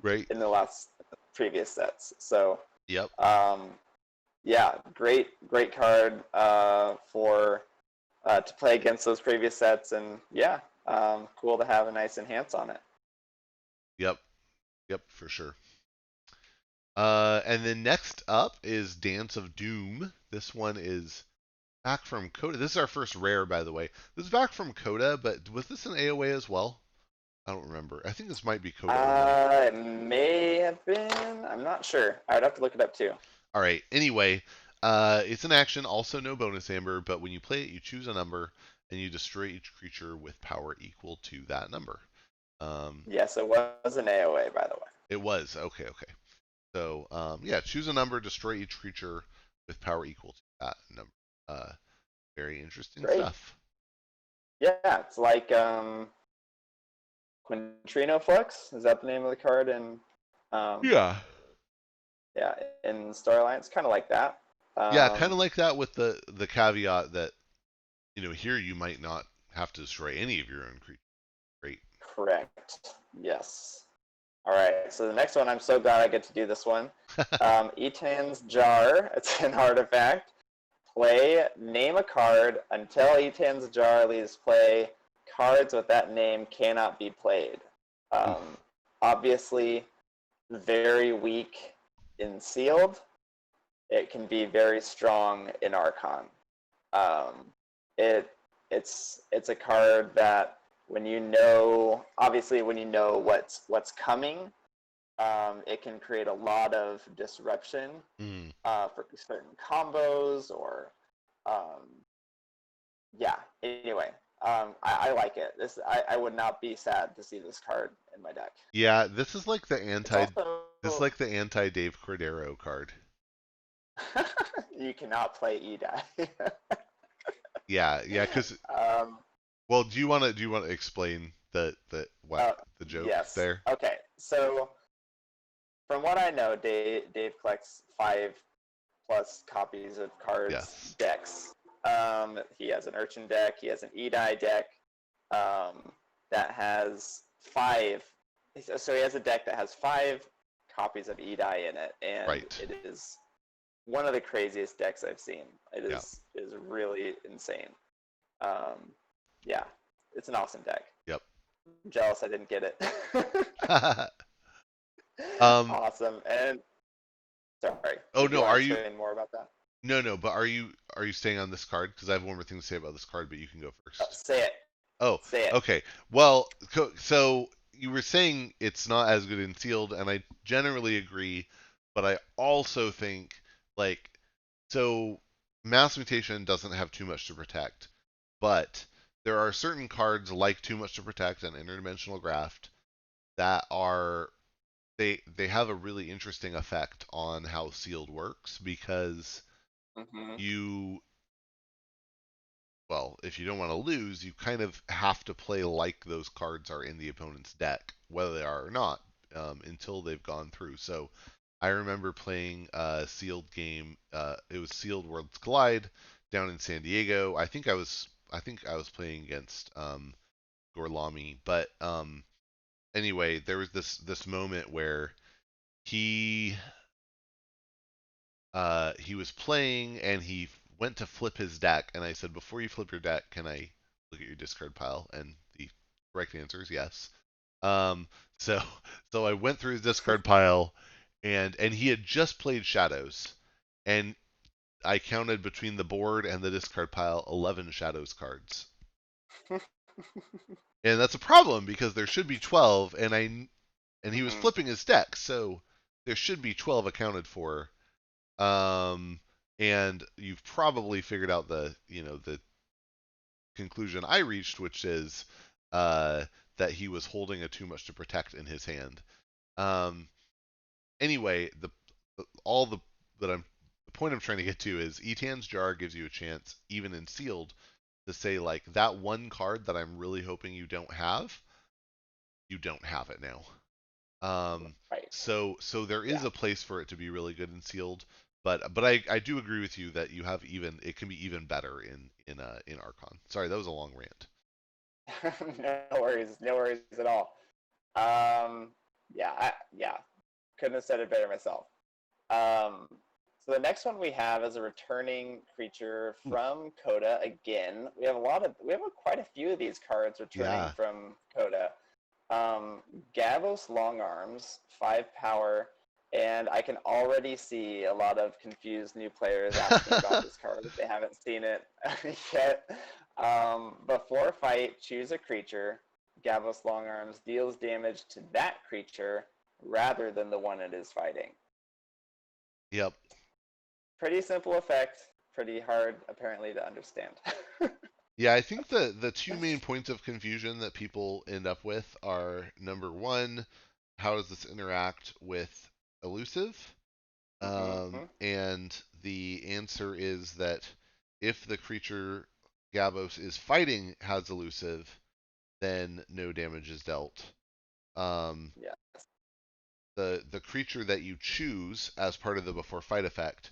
[SPEAKER 1] Right.
[SPEAKER 2] in the last previous sets. So
[SPEAKER 1] Yep.
[SPEAKER 2] um, yeah, great card for to play against those previous sets, and yeah, cool to have a nice enhance on it.
[SPEAKER 1] Yep. Yep. For sure. And then next up is Dance of Doom. This one is back from Coda. This is our first rare, by the way. This is back from Coda, but was this an AOA as well? I don't remember. I think this might be Coda only.
[SPEAKER 2] It may have been. I'm not sure. I would have to look it up too.
[SPEAKER 1] All right. Anyway, it's an action, also no bonus amber, but when you play it, you choose a number and you destroy each creature with power equal to that number. Um,
[SPEAKER 2] Yes, it was an AOA, by the way.
[SPEAKER 1] it was. Okay, okay. So, yeah, choose a number, destroy each creature with power equal to that number. Uh, very interesting
[SPEAKER 2] Great.
[SPEAKER 1] stuff.
[SPEAKER 2] Yeah, it's like Quintrino Flux. Is that the name of the card? And um,
[SPEAKER 1] Yeah.
[SPEAKER 2] yeah, in Star Alliance, kind of like that.
[SPEAKER 1] Yeah, kind
[SPEAKER 2] Um,
[SPEAKER 1] of like that with the caveat that here you might not have to destroy any of your own creatures. Great.
[SPEAKER 2] Correct. Yes. All right. So the next one, I'm so glad I get to do this one. Etan's Jar. It's an artifact. Play. Name a card until Etan's Jar leaves play. cards with that name cannot be played.
[SPEAKER 1] Oof.
[SPEAKER 2] Obviously, very weak in sealed. It can be very strong in Archon. Um, it it's a card that when you know, obviously when you know what's coming, it can create a lot of disruption
[SPEAKER 1] Mm.
[SPEAKER 2] for certain combos or um, yeah. Anyway, I like it. I would not be sad to see this card in my deck.
[SPEAKER 1] Yeah,
[SPEAKER 2] It's also
[SPEAKER 1] this is like the anti Dave Cordero card.
[SPEAKER 2] you cannot play E-Die.
[SPEAKER 1] Yeah, yeah, because
[SPEAKER 2] um,
[SPEAKER 1] well, do you want to explain the what
[SPEAKER 2] uh,
[SPEAKER 1] the joke
[SPEAKER 2] yes.
[SPEAKER 1] there?
[SPEAKER 2] Okay. So from what I know, Dave collects 5+ copies of cards
[SPEAKER 1] Yes.
[SPEAKER 2] decks. He has an Urchin deck. He has an E-Die deck that has five. So he has a deck that has 5 copies of E-Die in it, and
[SPEAKER 1] Right.
[SPEAKER 2] it is one of the craziest decks I've seen.
[SPEAKER 1] Yeah.
[SPEAKER 2] It is really insane. Um, yeah, it's an awesome deck.
[SPEAKER 1] Yep.
[SPEAKER 2] I'm jealous I didn't get it.
[SPEAKER 1] um.
[SPEAKER 2] Awesome. And sorry,
[SPEAKER 1] Oh
[SPEAKER 2] did you
[SPEAKER 1] no,
[SPEAKER 2] want to
[SPEAKER 1] are you?
[SPEAKER 2] explain more about that?
[SPEAKER 1] No, no. But are you staying on this card? Because I have one more thing to say about this card, but you can go
[SPEAKER 2] Oh,
[SPEAKER 1] first.
[SPEAKER 2] say it.
[SPEAKER 1] Oh,
[SPEAKER 2] Say it.
[SPEAKER 1] okay. Well, so you were saying it's not as good in sealed, and I generally agree, but I also think like so Mass Mutation doesn't have too much to protect, but there are certain cards like Too Much to Protect and Interdimensional Graft that are they have a really interesting effect on how sealed works because
[SPEAKER 2] Mm-hmm.
[SPEAKER 1] you well, if you don't want to lose, you kind of have to play like those cards are in the opponent's deck, whether they are or not, until they've gone through. So I remember playing a sealed game. It was Sealed Worlds Collide down in San Diego. I think I was playing against Gorlami, but anyway, there was this moment where he he was playing and he went to flip his deck, and I said, before you flip your deck, can I look at your discard pile? And the correct answer is yes. Um, so so I went through his discard pile, and he had just played Shadows, and I counted between the board and the discard pile 11 Shadows cards, and that's a problem because there should be 12, and he was
[SPEAKER 2] Mm-hmm.
[SPEAKER 1] flipping his deck, so there should be 12 accounted for. Um, and you've probably figured out the conclusion I reached, which is uh, that he was holding a Too Much to Protect in his hand. Um, anyway, all the that I'm the point I'm trying to get to is Etan's Jar gives you a chance, even in sealed, to say like that one card that I'm really hoping you don't have it now. Um,
[SPEAKER 2] Right.
[SPEAKER 1] so there is
[SPEAKER 2] Yeah.
[SPEAKER 1] a place for it to be really good and sealed, but I do agree with you that you have even it can be even better in Archon. Sorry, that was a long rant.
[SPEAKER 2] No worries. No worries at all. Um, yeah. Couldn't have said it better myself. Um, so the next one we have is a returning creature
[SPEAKER 1] Ooh,
[SPEAKER 2] from Coda again. We have quite a few of these cards returning
[SPEAKER 1] yeah.
[SPEAKER 2] from Coda. Um, Gavos Long Arms, 5 power, and I can already see a lot of confused new players asking about this card if they haven't seen it yet. Before fight, choose a creature. Gavos Long Arms deals damage to that creature rather than the one it is fighting.
[SPEAKER 1] Yep.
[SPEAKER 2] Pretty simple effect, pretty hard apparently to understand.
[SPEAKER 1] Yeah, I think the two main points of confusion that people end up with are number one, how does this interact with elusive?
[SPEAKER 2] Mm-hmm.
[SPEAKER 1] And the answer is that if the creature Gavos is fighting has elusive, then no damage is dealt. Um,
[SPEAKER 2] Yeah.
[SPEAKER 1] the creature that you choose as part of the before fight effect,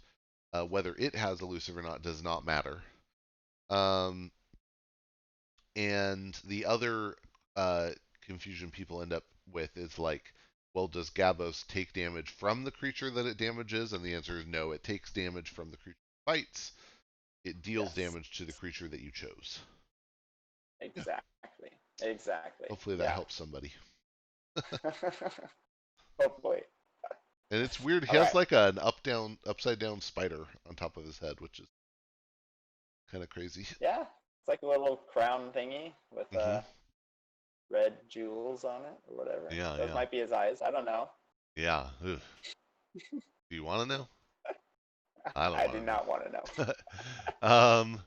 [SPEAKER 1] whether it has elusive or not, does not matter. Um, and the other confusion people end up with is like, well, does Gabos take damage from the creature that it damages? And the answer is no. It takes damage from the creature it fights. It deals
[SPEAKER 2] Yes.
[SPEAKER 1] damage to the creature that you chose.
[SPEAKER 2] Exactly. Exactly.
[SPEAKER 1] Hopefully that
[SPEAKER 2] Yeah.
[SPEAKER 1] helps somebody.
[SPEAKER 2] Hopefully.
[SPEAKER 1] And it's weird. He
[SPEAKER 2] All
[SPEAKER 1] has
[SPEAKER 2] right.
[SPEAKER 1] like an upside down spider on top of his head, which is kind of crazy.
[SPEAKER 2] Yeah. It's like a little crown thingy with
[SPEAKER 1] Hmm.
[SPEAKER 2] red jewels on it or whatever.
[SPEAKER 1] Yeah,
[SPEAKER 2] Those
[SPEAKER 1] yeah,
[SPEAKER 2] might be his eyes. I don't know.
[SPEAKER 1] yeah. Ugh. Do you want to know? I don't
[SPEAKER 2] I do
[SPEAKER 1] want
[SPEAKER 2] not want to know.
[SPEAKER 1] to know.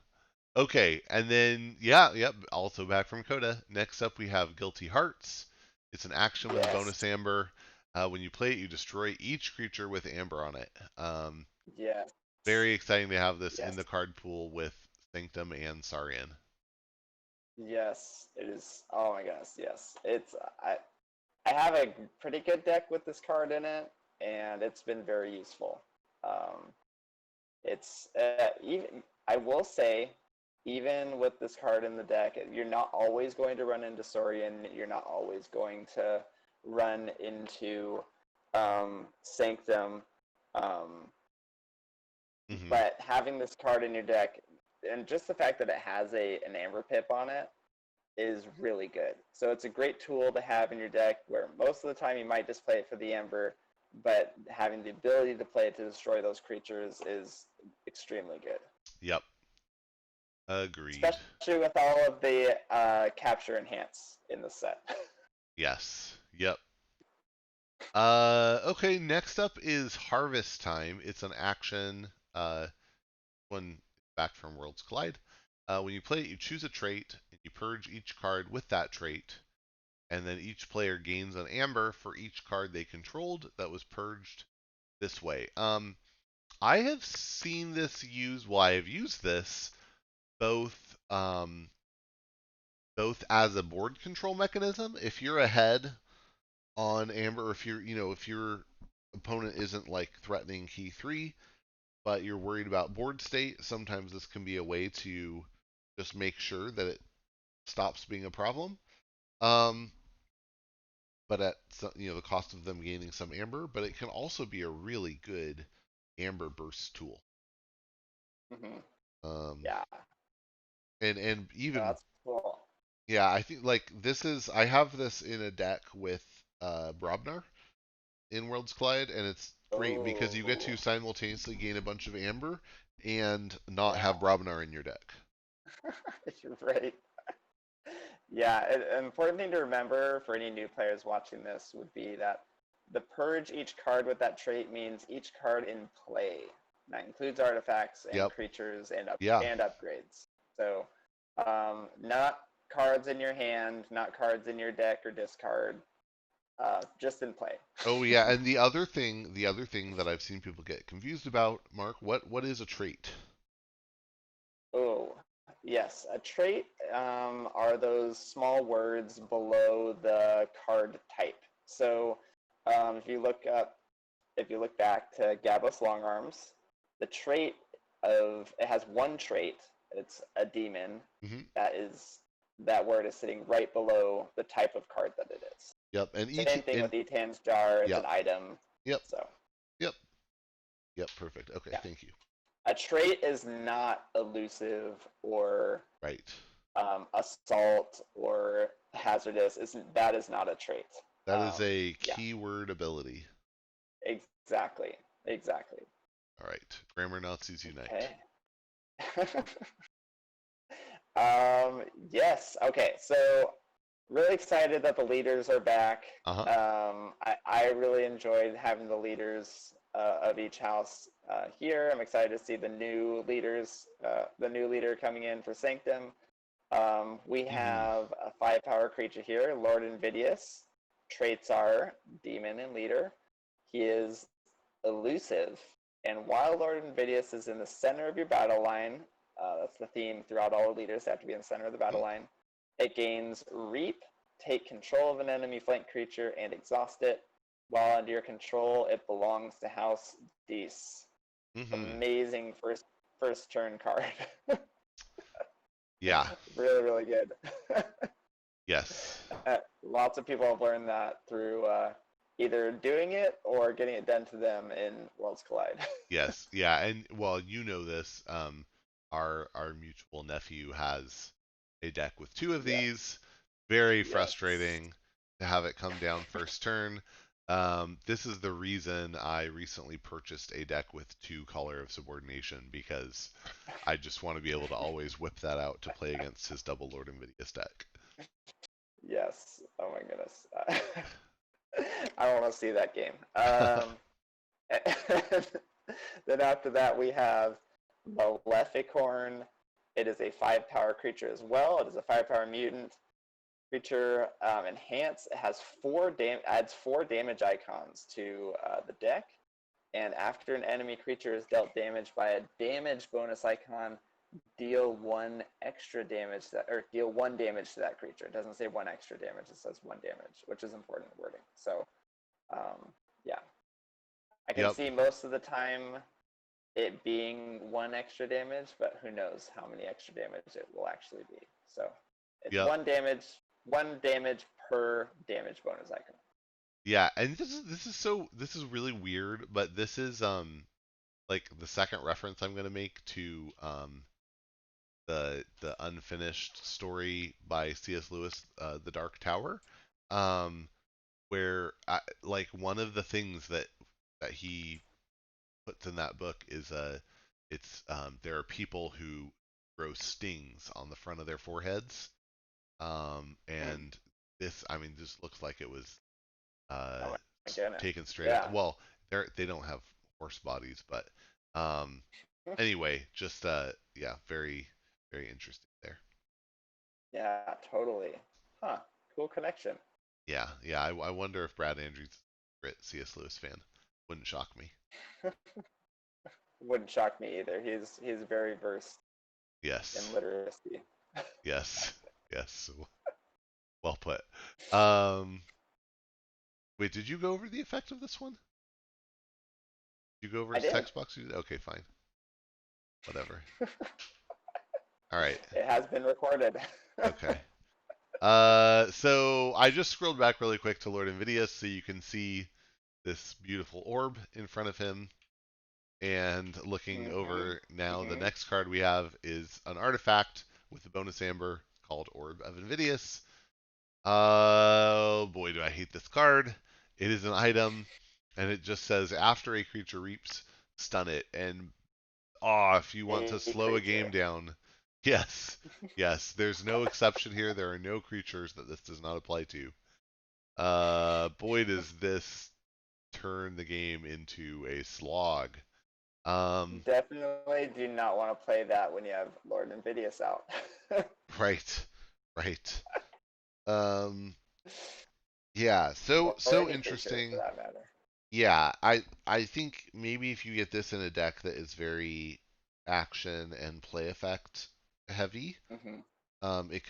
[SPEAKER 1] Okay, and then yeah, yep. Also back from Coda. Next up, we have Guilty Hearts. It's an action with a
[SPEAKER 2] Yes.
[SPEAKER 1] bonus amber. When you play it, you destroy each creature with amber on it.
[SPEAKER 2] Yes.
[SPEAKER 1] Very exciting to have this in
[SPEAKER 2] Yes.
[SPEAKER 1] the card pool with Sanctum and Sarian.
[SPEAKER 2] Yes. It is. Oh my gosh. Yes. It's. I have a pretty good deck with this card in it, and it's been very useful. Um, it's even. I will say, even with this card in the deck, you're not always going to run into Saurian. You're not always going to run into Sanctum. Um,
[SPEAKER 1] Hmm.
[SPEAKER 2] but having this card in your deck, and just the fact that it has an Amber Pip on it, is really good. So it's a great tool to have in your deck where most of the time you might just play it for the Ember, but having the ability to play it to destroy those creatures is extremely good.
[SPEAKER 1] Yep, agreed.
[SPEAKER 2] Especially with all of the capture enhance in the set.
[SPEAKER 1] Yes, yep. Okay, next up is Harvest Time. It's an action. One back from Worlds Collide. When you play it, you choose a trait and you purge each card with that trait, and then each player gains an amber for each card they controlled that was purged this way. I have seen this used. Well, I have used this both both as a board control mechanism. If you're ahead on amber, if if your opponent isn't like threatening key three, but you're worried about board state, sometimes this can be a way to just make sure that it stops being a problem. Um, but at the cost of them gaining some amber, but it can also be a really good amber burst tool.
[SPEAKER 2] Mm-hmm.
[SPEAKER 1] Um,
[SPEAKER 2] Yeah,
[SPEAKER 1] and even
[SPEAKER 2] that's cool.
[SPEAKER 1] yeah, I think like this is I have this in a deck with Brobnar in Worlds Collide, and it's great because you get to
[SPEAKER 2] Oh,
[SPEAKER 1] simultaneously gain a bunch of amber and not
[SPEAKER 2] yeah,
[SPEAKER 1] have Brobnar in your deck.
[SPEAKER 2] you're right. Yeah, an important thing to remember for any new players watching this would be that the purge each card with that trait means each card in play. That includes artifacts and
[SPEAKER 1] Yep.
[SPEAKER 2] creatures
[SPEAKER 1] Yeah.
[SPEAKER 2] and upgrades. So, not cards in your hand, not cards in your deck or discard, just in play.
[SPEAKER 1] Oh yeah, and the other thing that I've seen people get confused about, Mark, what is a trait?
[SPEAKER 2] Oh, yes. A trait are those small words below the card type. So, if you look up if you look back to Gabos Longarms, the trait it has one trait. It's a demon.
[SPEAKER 1] Hmm.
[SPEAKER 2] That word is sitting right below the type of card that it is.
[SPEAKER 1] Yep, and each
[SPEAKER 2] Same thing
[SPEAKER 1] and
[SPEAKER 2] with Etan's jar. It's
[SPEAKER 1] yep,
[SPEAKER 2] an item.
[SPEAKER 1] yep,
[SPEAKER 2] So
[SPEAKER 1] yep, yep, perfect. Okay,
[SPEAKER 2] yeah,
[SPEAKER 1] thank you.
[SPEAKER 2] a trait is not elusive or
[SPEAKER 1] Right.
[SPEAKER 2] assault or hazardous. That is not a trait.
[SPEAKER 1] That is a
[SPEAKER 2] Yeah,
[SPEAKER 1] keyword ability.
[SPEAKER 2] exactly, exactly.
[SPEAKER 1] All right. Grammar Nazis unite.
[SPEAKER 2] Okay. Yes. Okay. So, really excited that the leaders are back.
[SPEAKER 1] Uh-huh.
[SPEAKER 2] I really enjoyed having the leaders of each house here. I'm excited to see the new leader coming in for Sanctum. We
[SPEAKER 1] Mm-hmm.
[SPEAKER 2] have a 5 power creature here, Lord Invidious. Traits are Demon and Leader. He is elusive, and while Lord Invidious is in the center of your battle line, that's the theme throughout all the leaders, they have to be in the center of the battle line. It gains Reap, take control of an enemy flank creature, and exhaust it. While under your control, it belongs to House Dees.
[SPEAKER 1] Mm-hmm.
[SPEAKER 2] Amazing first turn card.
[SPEAKER 1] Yeah.
[SPEAKER 2] Really, really good.
[SPEAKER 1] Yes.
[SPEAKER 2] Lots of people have learned that through either doing it or getting it done to them in Worlds Collide.
[SPEAKER 1] Yes. Yeah. And well, you know this. Our mutual nephew has. a deck with two of
[SPEAKER 2] Yeah.
[SPEAKER 1] these. Very
[SPEAKER 2] Yes.
[SPEAKER 1] frustrating to have it come down first turn. This is the reason I recently purchased a deck with two Color of Subordination, because I just want to be able to always whip that out to play against his double Lord Invidious deck.
[SPEAKER 2] Yes. Oh my goodness. I want to see that game. Then after that we have Maleficorn. It is a 5-power creature as well. It is a 5-power mutant creature. Enhance. It has adds 4 damage icons to the deck. And after an enemy creature is dealt damage by a damage bonus icon, deal 1 extra damage or deal 1 damage to that creature. It doesn't say 1 extra damage; it says 1 damage, which is important wording. So, yeah, I can
[SPEAKER 1] Yep.
[SPEAKER 2] see most of the time it being 1 extra damage, but who knows how many extra damage it will actually be. So, it's
[SPEAKER 1] Yep.
[SPEAKER 2] 1 damage per damage bonus icon.
[SPEAKER 1] Yeah, and this is really weird, but this is like the second reference I'm gonna make to the unfinished story by C.S. Lewis, The Dark Tower, um, where like one of the things that he puts in that book is it's there are people who grow stings on the front of their foreheads,
[SPEAKER 2] Hmm.
[SPEAKER 1] and this, I mean, this looks like it was uh,
[SPEAKER 2] Oh my goodness!
[SPEAKER 1] taken straight out.
[SPEAKER 2] Yeah,
[SPEAKER 1] Well, they don't have horse bodies, but um, anyway, just yeah, very very interesting there.
[SPEAKER 2] yeah, totally. Huh? Cool connection.
[SPEAKER 1] Yeah, yeah. I wonder if Brad Andrews is a great C.S. Lewis fan. Wouldn't shock me.
[SPEAKER 2] Wouldn't shock me either. He's very versed in
[SPEAKER 1] Yes,
[SPEAKER 2] literacy.
[SPEAKER 1] yes, yes. Well put. Um, wait, did you go over the effect of this one? Did you go over
[SPEAKER 2] I
[SPEAKER 1] his
[SPEAKER 2] did.
[SPEAKER 1] text box? Okay, fine. Whatever. All right.
[SPEAKER 2] It has been recorded.
[SPEAKER 1] Okay. So I just scrolled back really quick to Lord Invidious so you can see this beautiful orb in front of him. And looking
[SPEAKER 2] Mm-hmm.
[SPEAKER 1] over now, the
[SPEAKER 2] Mm-hmm.
[SPEAKER 1] next card we have is an artifact with a bonus amber called Orb of Invidious. Oh boy, do I hate this card. It is an item, and it just says after a creature reaps, stun it. And if you want to
[SPEAKER 2] A
[SPEAKER 1] slow a game
[SPEAKER 2] creature.
[SPEAKER 1] down, yes, yes, there's no exception here. There are no creatures that this does not apply to. Boy, does this turn the game into a slog. Um,
[SPEAKER 2] Definitely do not want to play that when you have Lord Invidious out.
[SPEAKER 1] right, right. Um, yeah,
[SPEAKER 2] Or
[SPEAKER 1] so
[SPEAKER 2] any creature for
[SPEAKER 1] interesting.
[SPEAKER 2] that matter.
[SPEAKER 1] Yeah, I think maybe if you get this in a deck that is very action and play effect heavy,
[SPEAKER 2] Mm-hmm.
[SPEAKER 1] it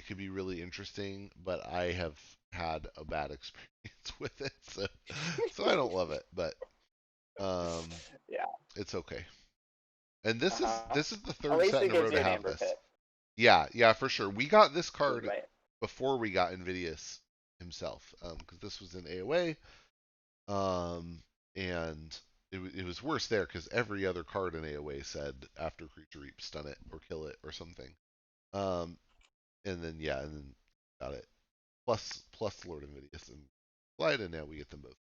[SPEAKER 1] could be really interesting. But I have had a bad experience with it, so I don't love it. But um,
[SPEAKER 2] Yeah.
[SPEAKER 1] it's okay. And this is
[SPEAKER 2] Uh-huh.
[SPEAKER 1] this is the
[SPEAKER 2] At
[SPEAKER 1] third
[SPEAKER 2] least
[SPEAKER 1] set in
[SPEAKER 2] it
[SPEAKER 1] a row
[SPEAKER 2] gives
[SPEAKER 1] to
[SPEAKER 2] you an
[SPEAKER 1] have
[SPEAKER 2] Amber
[SPEAKER 1] this.
[SPEAKER 2] Pit.
[SPEAKER 1] Yeah, yeah, for sure. We got this card
[SPEAKER 2] Right.
[SPEAKER 1] before we got Invidious himself, because this was in AOA, um, and it was worse there because every other card in AOA said after creature reap, stun it or kill it or something. Um, and then yeah, and then got it plus Lord Invidious and Glide, and now we get them both.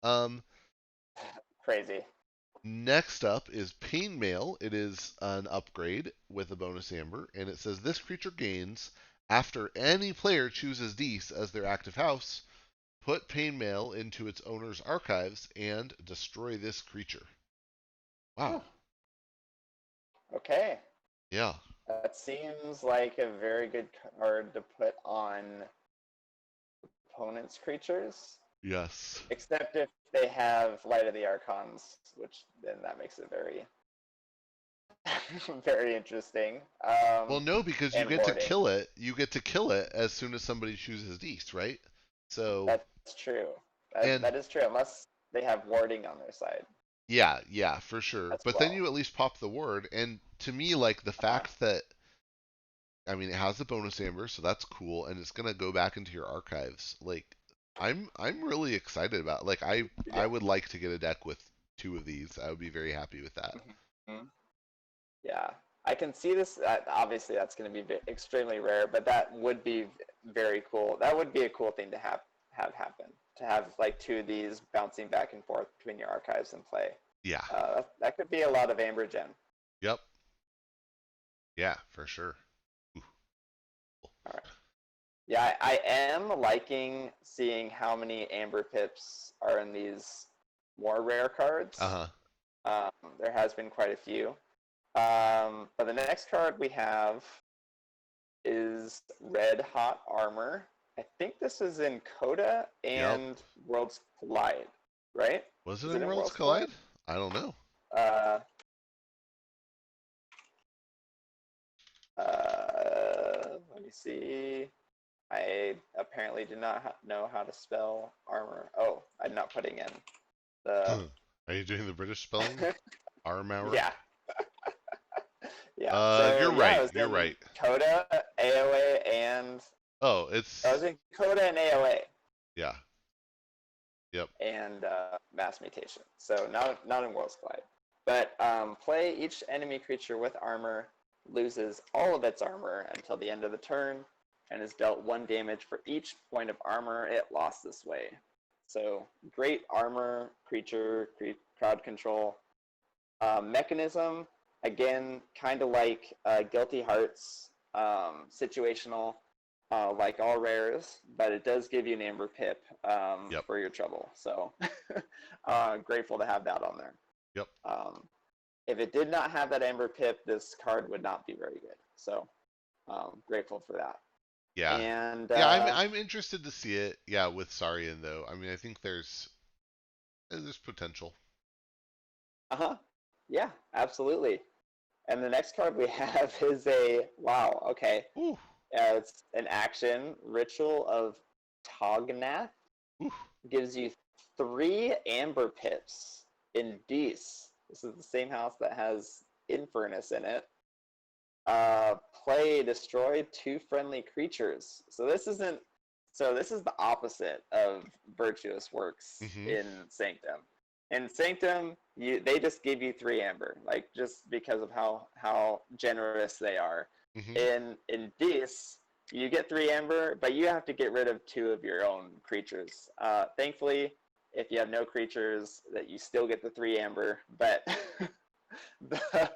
[SPEAKER 1] Um,
[SPEAKER 2] Crazy.
[SPEAKER 1] Next up is Pain Mail. It is an upgrade with a bonus amber, and it says this creature gains after any player chooses Dees as their active house. Put Pain Mail into its owner's archives and destroy this creature.
[SPEAKER 2] Huh.
[SPEAKER 1] Wow.
[SPEAKER 2] Okay.
[SPEAKER 1] Yeah.
[SPEAKER 2] That seems like a very good card to put on opponent's creatures.
[SPEAKER 1] Yes.
[SPEAKER 2] Except if they have Light of the Archons, which then that makes it very, very interesting.
[SPEAKER 1] Well, no, because you
[SPEAKER 2] And
[SPEAKER 1] get to
[SPEAKER 2] warding.
[SPEAKER 1] kill it. You get to kill it as soon as somebody chooses Dees, right? So,
[SPEAKER 2] That's true. That,
[SPEAKER 1] and
[SPEAKER 2] that is true, unless they have warding on their side
[SPEAKER 1] yeah, yeah, for sure.
[SPEAKER 2] as
[SPEAKER 1] But then
[SPEAKER 2] well.
[SPEAKER 1] you at least pop the ward. And to me, like the
[SPEAKER 2] Uh-huh.
[SPEAKER 1] fact that I mean, it has the bonus amber, so that's cool, and it's gonna go back into your archives. Like, I'm really excited about it. Like, I
[SPEAKER 2] Yeah.
[SPEAKER 1] would like to get a deck with two of these. I would be very happy with that.
[SPEAKER 2] Mm-hmm. Yeah. I can see this. Obviously, that's going to be extremely rare, but that would be very cool. That would be a cool thing to have happen. To have like two of these bouncing back and forth between your archives and play.
[SPEAKER 1] Yeah.
[SPEAKER 2] That could be a lot of Amber Gen.
[SPEAKER 1] Yep. Yeah, for sure. Ooh.
[SPEAKER 2] All right. Yeah, I am liking seeing how many Amber Pips are in these more rare cards.
[SPEAKER 1] Uh-huh.
[SPEAKER 2] There has been quite a few. But the next card we have is Red Hot Armor. I think this is in Coda
[SPEAKER 1] Yep.
[SPEAKER 2] and Worlds Collide, right?
[SPEAKER 1] Was it
[SPEAKER 2] Is it
[SPEAKER 1] in
[SPEAKER 2] in
[SPEAKER 1] Worlds
[SPEAKER 2] Worlds Collide?
[SPEAKER 1] Collide? I don't know.
[SPEAKER 2] Uh, let me see. I apparently do not know how to spell armor. Oh, I'm not putting in the.
[SPEAKER 1] Are you doing the British spelling? Armauer?
[SPEAKER 2] Yeah, yeah. So
[SPEAKER 1] You're
[SPEAKER 2] yeah,
[SPEAKER 1] right.
[SPEAKER 2] I was
[SPEAKER 1] You're
[SPEAKER 2] in
[SPEAKER 1] right.
[SPEAKER 2] Coda, AOA, and
[SPEAKER 1] Oh,
[SPEAKER 2] I was in Coda and AOA
[SPEAKER 1] yeah. Yep.
[SPEAKER 2] and Mass Mutation. So not in Worlds Collide. But play each enemy creature with armor loses all of its armor until the end of the turn and is dealt 1 damage for each point of armor it lost this way. So great armor creature, crowd control. Mechanism, again, kind of like Guilty Hearts, situational, like all rares, but it does give you an Amber Pip
[SPEAKER 1] Yep.
[SPEAKER 2] for your trouble. So grateful to have that on there.
[SPEAKER 1] Yep.
[SPEAKER 2] If it did not have that Amber Pip, this card would not be very good. So grateful for that.
[SPEAKER 1] Yeah.
[SPEAKER 2] And
[SPEAKER 1] Yeah, I'm interested to see it. Yeah, with Sarian though. I mean, I think there's potential.
[SPEAKER 2] uh-huh. Yeah, absolutely. And the next card we have is a wow, okay.
[SPEAKER 1] Ooh.
[SPEAKER 2] It's an action ritual of Tognath.
[SPEAKER 1] Ooh.
[SPEAKER 2] Gives you 3 Amber Pips in Dees. This is the same house that has Infernus in it. Play destroy 2 friendly creatures. So this isn't. So this is the opposite of Virtuous Works
[SPEAKER 1] Mm-hmm.
[SPEAKER 2] in Sanctum. In Sanctum, they just give you 3 amber, like just because of how generous they are.
[SPEAKER 1] Mm-hmm.
[SPEAKER 2] In Dees, you get 3 amber, but you have to get rid of 2 of your own creatures. Thankfully, if you have no creatures, that you still get the 3 amber, but the,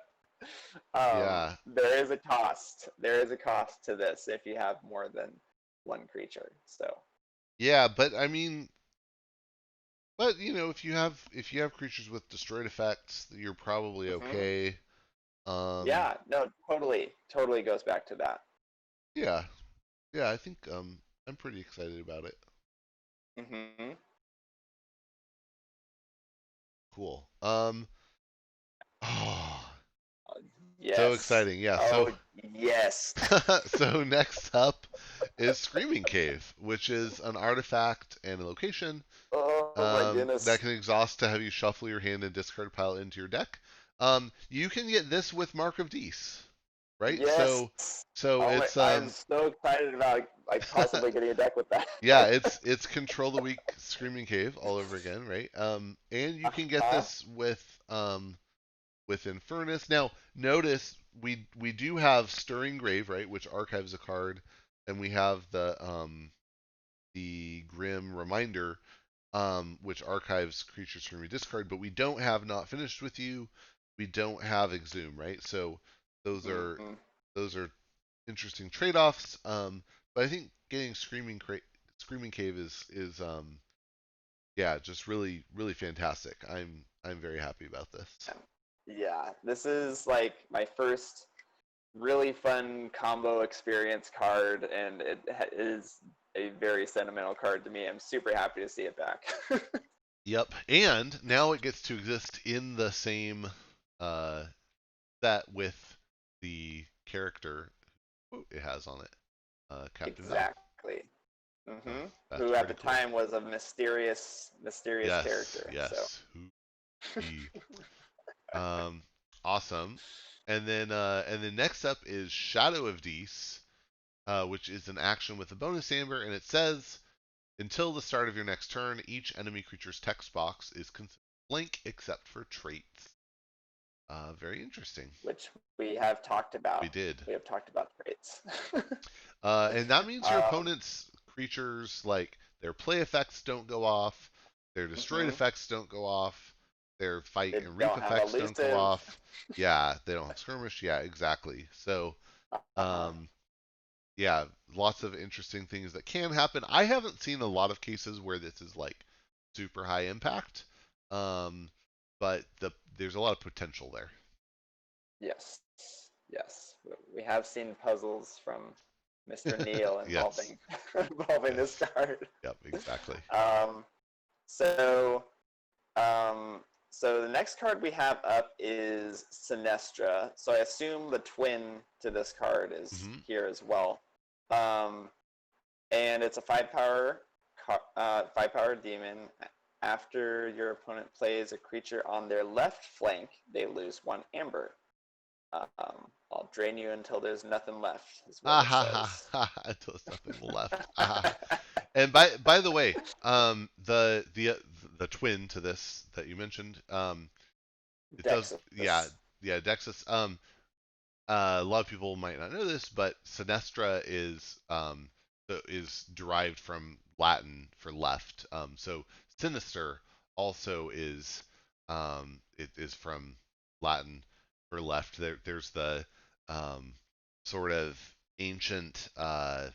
[SPEAKER 1] Yeah.
[SPEAKER 2] there is a cost. There is a cost to this if you have more than 1 creature. So.
[SPEAKER 1] Yeah, but I mean, but if you have creatures with destroyed effects, you're probably
[SPEAKER 2] Mm-hmm.
[SPEAKER 1] okay. Um,
[SPEAKER 2] Yeah, no, totally goes back to that.
[SPEAKER 1] yeah. Yeah, I think I'm pretty excited about it.
[SPEAKER 2] Mm-hmm.
[SPEAKER 1] Cool. Oh, so
[SPEAKER 2] Yes.
[SPEAKER 1] exciting. Yeah, so
[SPEAKER 2] Oh, yes.
[SPEAKER 1] so next up is Screaming Cave, which is an artifact and a location
[SPEAKER 2] Oh my
[SPEAKER 1] that
[SPEAKER 2] goodness.
[SPEAKER 1] can exhaust to have you shuffle your hand and discard a pile into your deck. You can get this with Mark of Dees, right?
[SPEAKER 2] Yes.
[SPEAKER 1] So
[SPEAKER 2] Oh my,
[SPEAKER 1] it's
[SPEAKER 2] I'm so excited about like possibly getting a deck with that.
[SPEAKER 1] yeah, it's Control the Weak Screaming Cave all over again, right? And you can get
[SPEAKER 2] uh,
[SPEAKER 1] this with Infernus. Now, notice we do have Stirring Grave, right, which archives a card, and we have the Grim Reminder, which archives creatures from your discard, but we don't have Not Finished with You. We don't have Exhume, right? So those are
[SPEAKER 2] mm-hmm.
[SPEAKER 1] those are interesting trade-offs. But I think getting Screaming Cave is yeah, just really fantastic. I'm very happy about this.
[SPEAKER 2] Yeah, this is like my first really fun combo experience card, and it is a very sentimental card to me. I'm super happy to see it back.
[SPEAKER 1] Yep, and now it gets to exist in the same uh, set with the character it has on it, Captain Val.
[SPEAKER 2] Exactly.
[SPEAKER 1] So
[SPEAKER 2] Mm-hmm.
[SPEAKER 1] that's
[SPEAKER 2] Who at
[SPEAKER 1] pretty
[SPEAKER 2] the
[SPEAKER 1] cool.
[SPEAKER 2] time was a mysterious
[SPEAKER 1] Yes,
[SPEAKER 2] character. So.
[SPEAKER 1] yes. Who he? Um, awesome. And then next up is Shadow of Dees, which is an action with a bonus amber, and it says until the start of your next turn, each enemy creature's text box is considered blank except for traits. Very interesting.
[SPEAKER 2] which we have talked
[SPEAKER 1] We
[SPEAKER 2] about.
[SPEAKER 1] did.
[SPEAKER 2] We have talked about traits.
[SPEAKER 1] And that means your
[SPEAKER 2] um,
[SPEAKER 1] opponent's creatures, like their play effects, don't go off, their destroyed
[SPEAKER 2] mhm.
[SPEAKER 1] effects don't go off, their fight
[SPEAKER 2] They
[SPEAKER 1] and reap
[SPEAKER 2] don't have
[SPEAKER 1] effects don't go
[SPEAKER 2] elusive.
[SPEAKER 1] off. Yeah, they don't have skirmish. Yeah, exactly. So,
[SPEAKER 2] Uh-huh.
[SPEAKER 1] um, yeah, lots of interesting things that can happen. I haven't seen a lot of cases where this is like super high impact, um, but there's a lot of potential there.
[SPEAKER 2] Yes, yes. We have seen puzzles from Mr. Neil
[SPEAKER 1] Yes,
[SPEAKER 2] involving involving this
[SPEAKER 1] yes,
[SPEAKER 2] card.
[SPEAKER 1] yep, exactly.
[SPEAKER 2] Um, so um, so the next card we have up is Sinestra. So I assume the twin to this card is
[SPEAKER 1] Hmm.
[SPEAKER 2] here as well. Um, and it's a 5 power 5 power demon. After your opponent plays a creature on their left flank, they lose 1 amber. I'll drain you until there's nothing left, is what
[SPEAKER 1] Ah
[SPEAKER 2] it
[SPEAKER 1] ha ha
[SPEAKER 2] says.
[SPEAKER 1] ha! Until there's nothing left. Ah. And by the way, the twin to this that you mentioned, it does, yeah,
[SPEAKER 2] Dexus.
[SPEAKER 1] yeah, Dexus. A lot of people might not know this, but Sinestra is derived from Latin for left. So sinister also it is from Latin for left. There's the um, sort of ancient uh,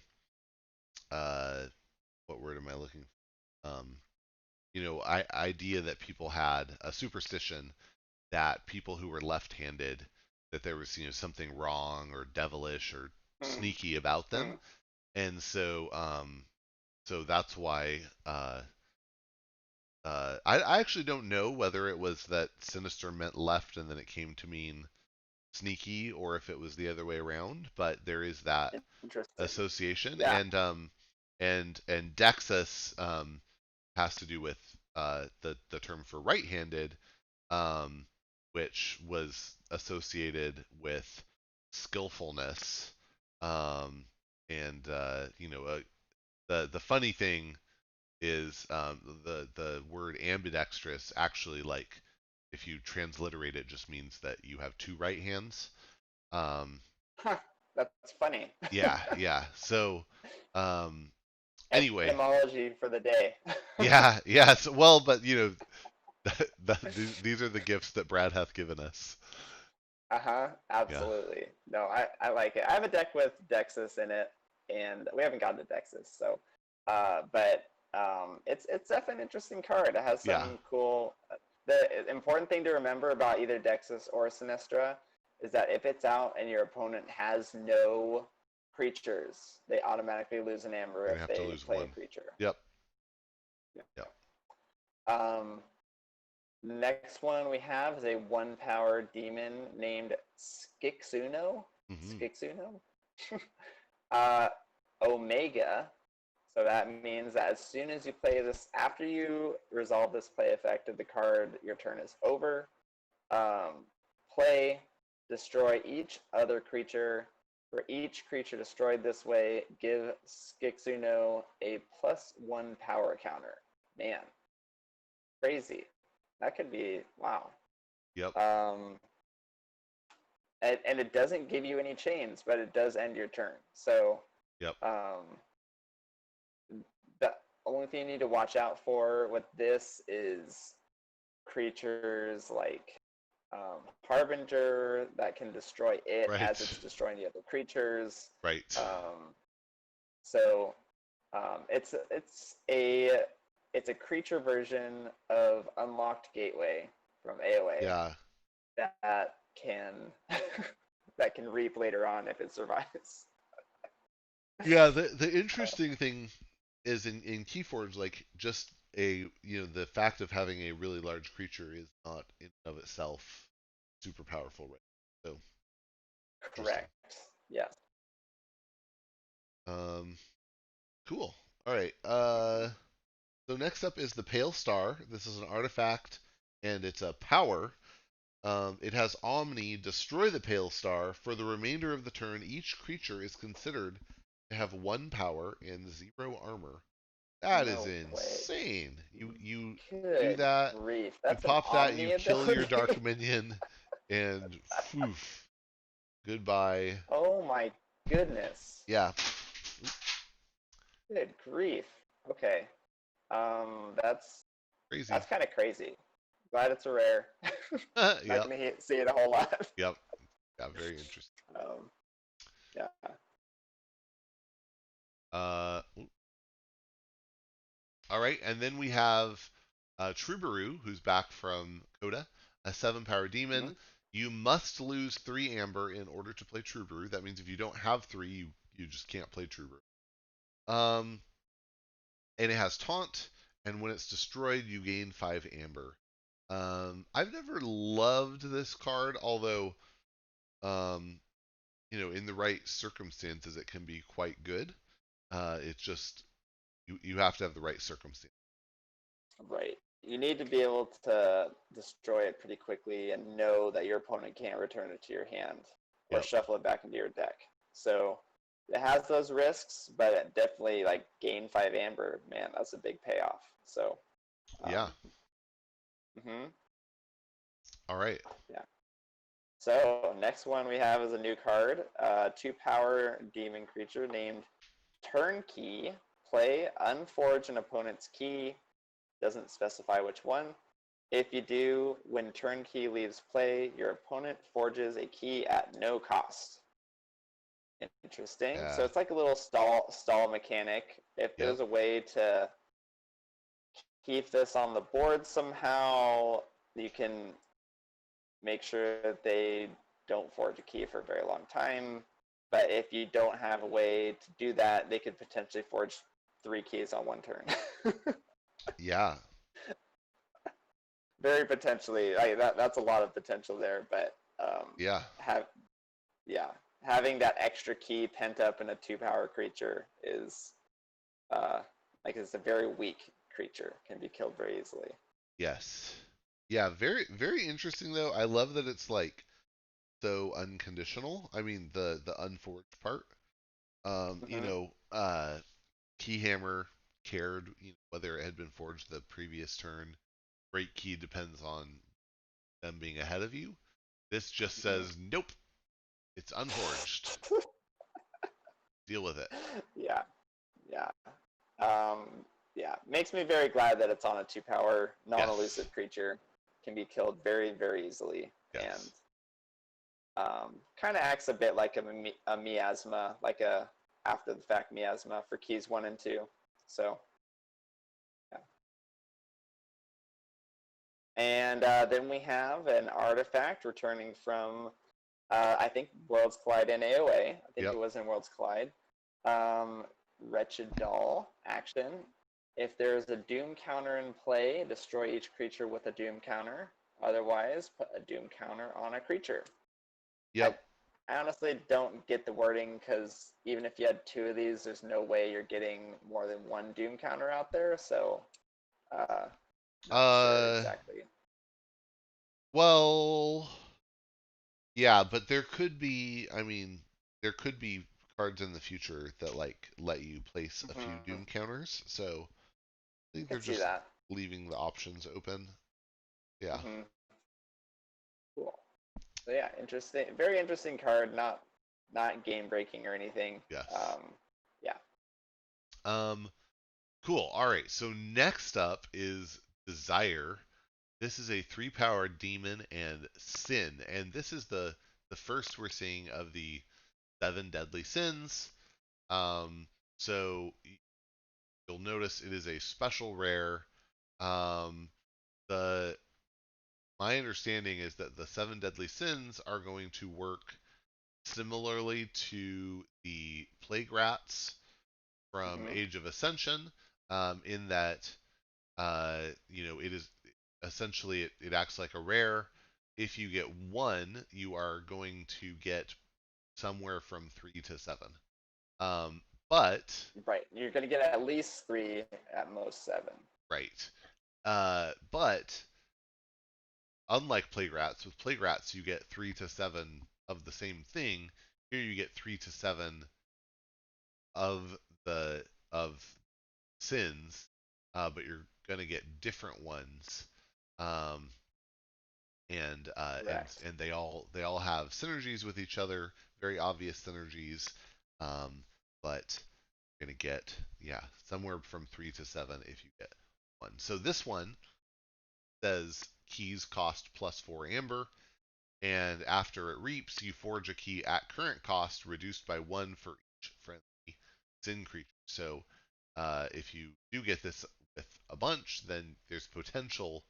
[SPEAKER 1] what word am I looking for? Idea that people had, a superstition that people who were left-handed, that there was something wrong or devilish or
[SPEAKER 2] Mm,
[SPEAKER 1] sneaky about them,
[SPEAKER 2] mm.
[SPEAKER 1] and so that's why I actually don't know whether it was that sinister meant left and then it came to mean sneaky, or if it was the other way around, but there is that
[SPEAKER 2] Interesting.
[SPEAKER 1] association.
[SPEAKER 2] Yeah.
[SPEAKER 1] And Dexus has to do with the term for right-handed, um, which was associated with skillfulness. Um, and the funny thing is, the word ambidextrous actually, like, if you transliterate it, just means that you have two right hands. Um,
[SPEAKER 2] Huh. That's funny.
[SPEAKER 1] yeah, yeah. So um, anyway,
[SPEAKER 2] Etymology for the day.
[SPEAKER 1] yeah, yeah. So, well, but these are the gifts that Brad hath given us.
[SPEAKER 2] Uh-huh.
[SPEAKER 1] Yeah,
[SPEAKER 2] Absolutely. No, I like it. I have a deck with Dexus in it, and we haven't gotten to Dexus, so but it's definitely an interesting card. It has
[SPEAKER 1] yeah,
[SPEAKER 2] some cool the important thing to remember about either Dexus or Sinistra is that if it's out and your opponent has no creatures, they automatically lose an amber
[SPEAKER 1] they're gonna
[SPEAKER 2] if
[SPEAKER 1] have to
[SPEAKER 2] they
[SPEAKER 1] lose
[SPEAKER 2] play a
[SPEAKER 1] one.
[SPEAKER 2] creature.
[SPEAKER 1] Yep,
[SPEAKER 2] Yeah.
[SPEAKER 1] yep.
[SPEAKER 2] Next one we have is a 1 power demon named Skixuno.
[SPEAKER 1] Hmm.
[SPEAKER 2] Skixuno? uh, Omega. So that means that as soon as you play this, after you resolve this play effect of the card, your turn is over. Um, Play, destroy each other creature. For each creature destroyed this way, give Skixuno a +1 power counter. Man, crazy. That could be wow.
[SPEAKER 1] Yep,
[SPEAKER 2] Um, and it doesn't give you any chains, but it does end your turn. So
[SPEAKER 1] yep.
[SPEAKER 2] um, the only thing you need to watch out for with this is creatures like Harbinger that can destroy it as
[SPEAKER 1] Right,
[SPEAKER 2] it's destroying the other creatures.
[SPEAKER 1] right.
[SPEAKER 2] Um, so it's a creature version of Unlocked Gateway from AOA
[SPEAKER 1] Yeah,
[SPEAKER 2] that can that can reap later on if it survives.
[SPEAKER 1] yeah. The interesting thing is in Keyforge, like, just the fact of having a really large creature is not in and of itself super powerful, right? So interesting.
[SPEAKER 2] Correct. Yes.
[SPEAKER 1] Um, cool. All right. So next up is the Pale Star. This is an artifact, and it's a power. It has Omni, destroy the Pale Star. For the remainder of the turn, each creature is considered to have 1 power and 0 armor. That is
[SPEAKER 2] No way.
[SPEAKER 1] insane. You do
[SPEAKER 2] Good
[SPEAKER 1] that,
[SPEAKER 2] grief.
[SPEAKER 1] you
[SPEAKER 2] That's an
[SPEAKER 1] pop that, you
[SPEAKER 2] Omni
[SPEAKER 1] kill your
[SPEAKER 2] ability.
[SPEAKER 1] dark minion, and phew, goodbye.
[SPEAKER 2] Oh my goodness.
[SPEAKER 1] Yeah,
[SPEAKER 2] Good grief. Okay. That's
[SPEAKER 1] crazy.
[SPEAKER 2] kind of crazy. Glad it's a rare. Not
[SPEAKER 1] Yep,
[SPEAKER 2] gonna see it a whole lot.
[SPEAKER 1] yep. Yeah, very interesting.
[SPEAKER 2] Um, yeah.
[SPEAKER 1] Uh, all right, and then we have Trubaru, who's back from Coda, a 7 power demon.
[SPEAKER 2] Hmm.
[SPEAKER 1] You must lose 3 amber in order to play Trubaru. That means if you don't have 3, you just can't play Trubaru. Um, and it has taunt, and when it's destroyed, you gain 5 amber. I've never loved this card, although um, in the right circumstances, it can be quite good. It's just you have to have the right circumstance.
[SPEAKER 2] Right. You need to be able to destroy it pretty quickly and know that your opponent can't return it to your hand or
[SPEAKER 1] Yep.
[SPEAKER 2] shuffle it back into your deck. So it has those risks, but it definitely like gain 5 amber, man, that's a big payoff. So,
[SPEAKER 1] Yeah.
[SPEAKER 2] mhm,
[SPEAKER 1] All right.
[SPEAKER 2] yeah. So next one we have is a new card, 2 power demon creature named Turnkey. Play, unforge an opponent's key. Doesn't specify which one. If you do, when Turnkey leaves play, your opponent forges a key at no cost. Interesting. So
[SPEAKER 1] Yeah.
[SPEAKER 2] it's like a little stall mechanic. If
[SPEAKER 1] Yep.
[SPEAKER 2] there's a way to keep this on the board somehow, you can make sure that they don't forge a key for a very long time. But if you don't have a way to do that, they could potentially forge 3 keys on one turn.
[SPEAKER 1] Yeah.
[SPEAKER 2] Very potentially, like that's a lot of potential there. But
[SPEAKER 1] Yeah.
[SPEAKER 2] have yeah, having that extra key pent up in a 2 power creature is uh, like it's a very weak creature, can be killed very easily.
[SPEAKER 1] Yes. Yeah. Very very interesting though. I love that it's like so unconditional. I mean the unforged part.
[SPEAKER 2] Mm-hmm.
[SPEAKER 1] Keyhammer cared whether it had been forged the previous turn. Break key depends on them being ahead of you. This just
[SPEAKER 2] Mm-hmm.
[SPEAKER 1] says nope. It's unforged. Deal with it.
[SPEAKER 2] Yeah, yeah. Yeah, makes me very glad that it's on a 2 power
[SPEAKER 1] Yes.
[SPEAKER 2] non-elusive creature. Can be killed very, very easily, and
[SPEAKER 1] Yes.
[SPEAKER 2] kind of acts a bit like a miasma, like a after the fact miasma for keys 1 and 2. So yeah. And then we have an artifact returning from I think Worlds Collide in AOA. I think
[SPEAKER 1] Yep.
[SPEAKER 2] it was in Worlds Collide. Um, Wretched Doll action. If there's a Doom counter in play, destroy each creature with a Doom counter. Otherwise, put a Doom counter on a creature. I,
[SPEAKER 1] Yep.
[SPEAKER 2] I honestly don't get the wording because even if you had 2 of these, there's no way you're getting more than 1 Doom counter out there. So, uh, not sure
[SPEAKER 1] Uh.
[SPEAKER 2] exactly.
[SPEAKER 1] Well. Yeah, but there could be. I mean, there could be cards in the future that like let you place a few
[SPEAKER 2] Mm-hmm.
[SPEAKER 1] Doom counters. So I
[SPEAKER 2] I
[SPEAKER 1] think they're
[SPEAKER 2] could see
[SPEAKER 1] just
[SPEAKER 2] that.
[SPEAKER 1] leaving the options open. Yeah.
[SPEAKER 2] Mm-hmm. Cool. So yeah, interesting. Very interesting card. Not game breaking or anything.
[SPEAKER 1] Yes.
[SPEAKER 2] Um, yeah.
[SPEAKER 1] Um. Cool. All right. So next up is Desire. This is a 3 power demon and sin, and this is the first we're seeing of the 7 deadly sins. So you'll notice it is a special rare. Um, the My understanding is that the 7 deadly sins are going to work similarly to the plague rats from
[SPEAKER 2] Mm-hmm.
[SPEAKER 1] Age of Ascension, in that it is essentially it acts like a rare. If you get one, you are going to get somewhere from 3 to 7. Um, but
[SPEAKER 2] Right. You're gonna get at least 3, at most 7.
[SPEAKER 1] right, but unlike plague rats, with plague rats you get 3 to 7 of the same thing. Here you get 3 to 7 of the of sins, but you're gonna get different ones. Um,
[SPEAKER 2] Correct.
[SPEAKER 1] and they all have synergies with each other, very obvious synergies. Um, but you're gonna get, yeah, somewhere from 3 to 7 if you get one. So this one says keys cost +4 amber, and after it reaps, you forge a key at current cost, reduced by 1 for each friendly sin creature. So if you do get this with a bunch, then there's potential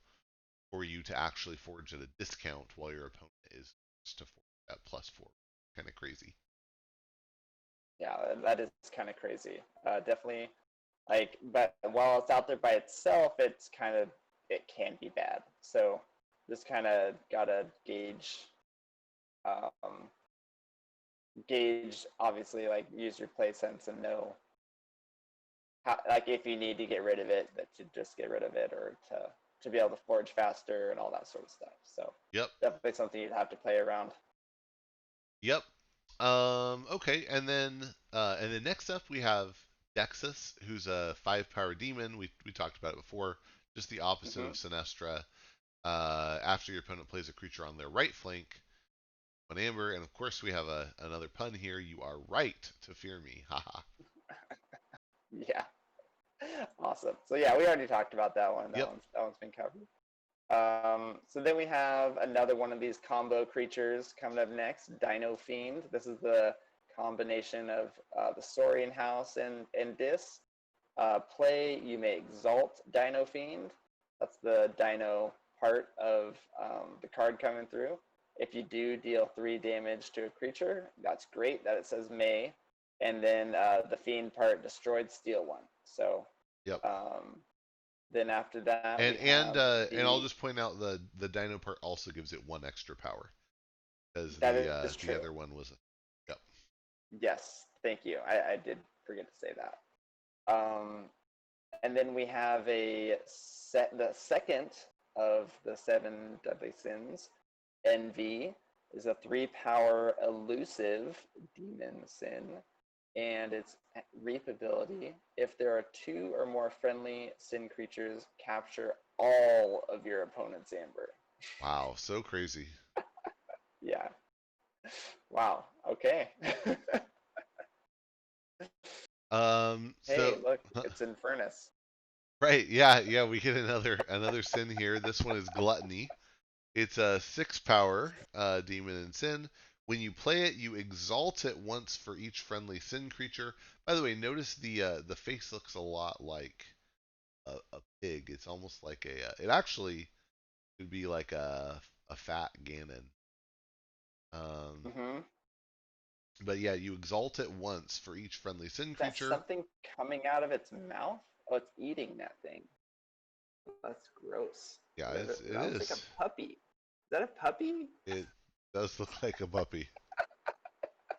[SPEAKER 1] for you to actually forge at a discount while your opponent is to forge at +4. Kind of crazy.
[SPEAKER 2] Yeah, that is kind of crazy. Definitely, like, but while it's out there by itself, it can be bad. So just kind of gotta um, obviously, like, use your play sense and know how, like, if you need to get rid of it, that you just get rid of it, or to be able to forge faster and all that sort of stuff. So
[SPEAKER 1] Yep.
[SPEAKER 2] definitely something you'd have to play around.
[SPEAKER 1] Yep. Okay, and then next up we have Dexus, who's a 5 power demon. We talked about it before. Just the opposite of
[SPEAKER 2] Mm-hmm.
[SPEAKER 1] Sinestra. After your opponent plays a creature on their right flank, 1 amber, and of course we have another pun here. You are right to fear me. Haha.
[SPEAKER 2] Yeah, awesome. So yeah, we already talked about that one.
[SPEAKER 1] Yep.
[SPEAKER 2] That one's been covered. So then we have another one of these combo creatures coming up next, Dino Fiend. This is the combination of the Saurian House and Dis. Play, you may exalt Dino Fiend. That's the Dino part of the card coming through. If you do deal 3 damage to a creature, that's great that it says may. And then the Fiend part destroyed, steal 1. So
[SPEAKER 1] Yep.
[SPEAKER 2] um, then after that,
[SPEAKER 1] And
[SPEAKER 2] we
[SPEAKER 1] and
[SPEAKER 2] have
[SPEAKER 1] uh, and I'll
[SPEAKER 2] the.
[SPEAKER 1] just point out the Dino part also gives it 1 extra power, because
[SPEAKER 2] That
[SPEAKER 1] the
[SPEAKER 2] is
[SPEAKER 1] the
[SPEAKER 2] true.
[SPEAKER 1] other one was. Yep.
[SPEAKER 2] Yes, thank you. I did forget to say that. And then we have the second of the 7 deadly sins. Envy is a 3 power elusive demon sin, and its reap ability. If there are 2 or more friendly sin creatures, capture all of your opponent's amber.
[SPEAKER 1] Wow, so crazy.
[SPEAKER 2] Yeah. Wow. Okay. Hey,
[SPEAKER 1] So
[SPEAKER 2] look, it's Infernus.
[SPEAKER 1] right, yeah, yeah, we get another sin here. This one is gluttony. It's a 6 power demon and sin. When you play it, you exalt it once for each friendly sin creature. By the way, notice the face looks a lot like a pig. It's almost like it actually could be like a fat Ganon. Um,
[SPEAKER 2] Mm-hmm.
[SPEAKER 1] but yeah, you exalt it once for each friendly sin
[SPEAKER 2] That's
[SPEAKER 1] creature.
[SPEAKER 2] something coming out of its mouth? Oh, it's eating that thing. That's gross.
[SPEAKER 1] Yeah,
[SPEAKER 2] It
[SPEAKER 1] it
[SPEAKER 2] looks like a
[SPEAKER 1] is.
[SPEAKER 2] puppy. Is that a puppy?
[SPEAKER 1] It does look like a puppy.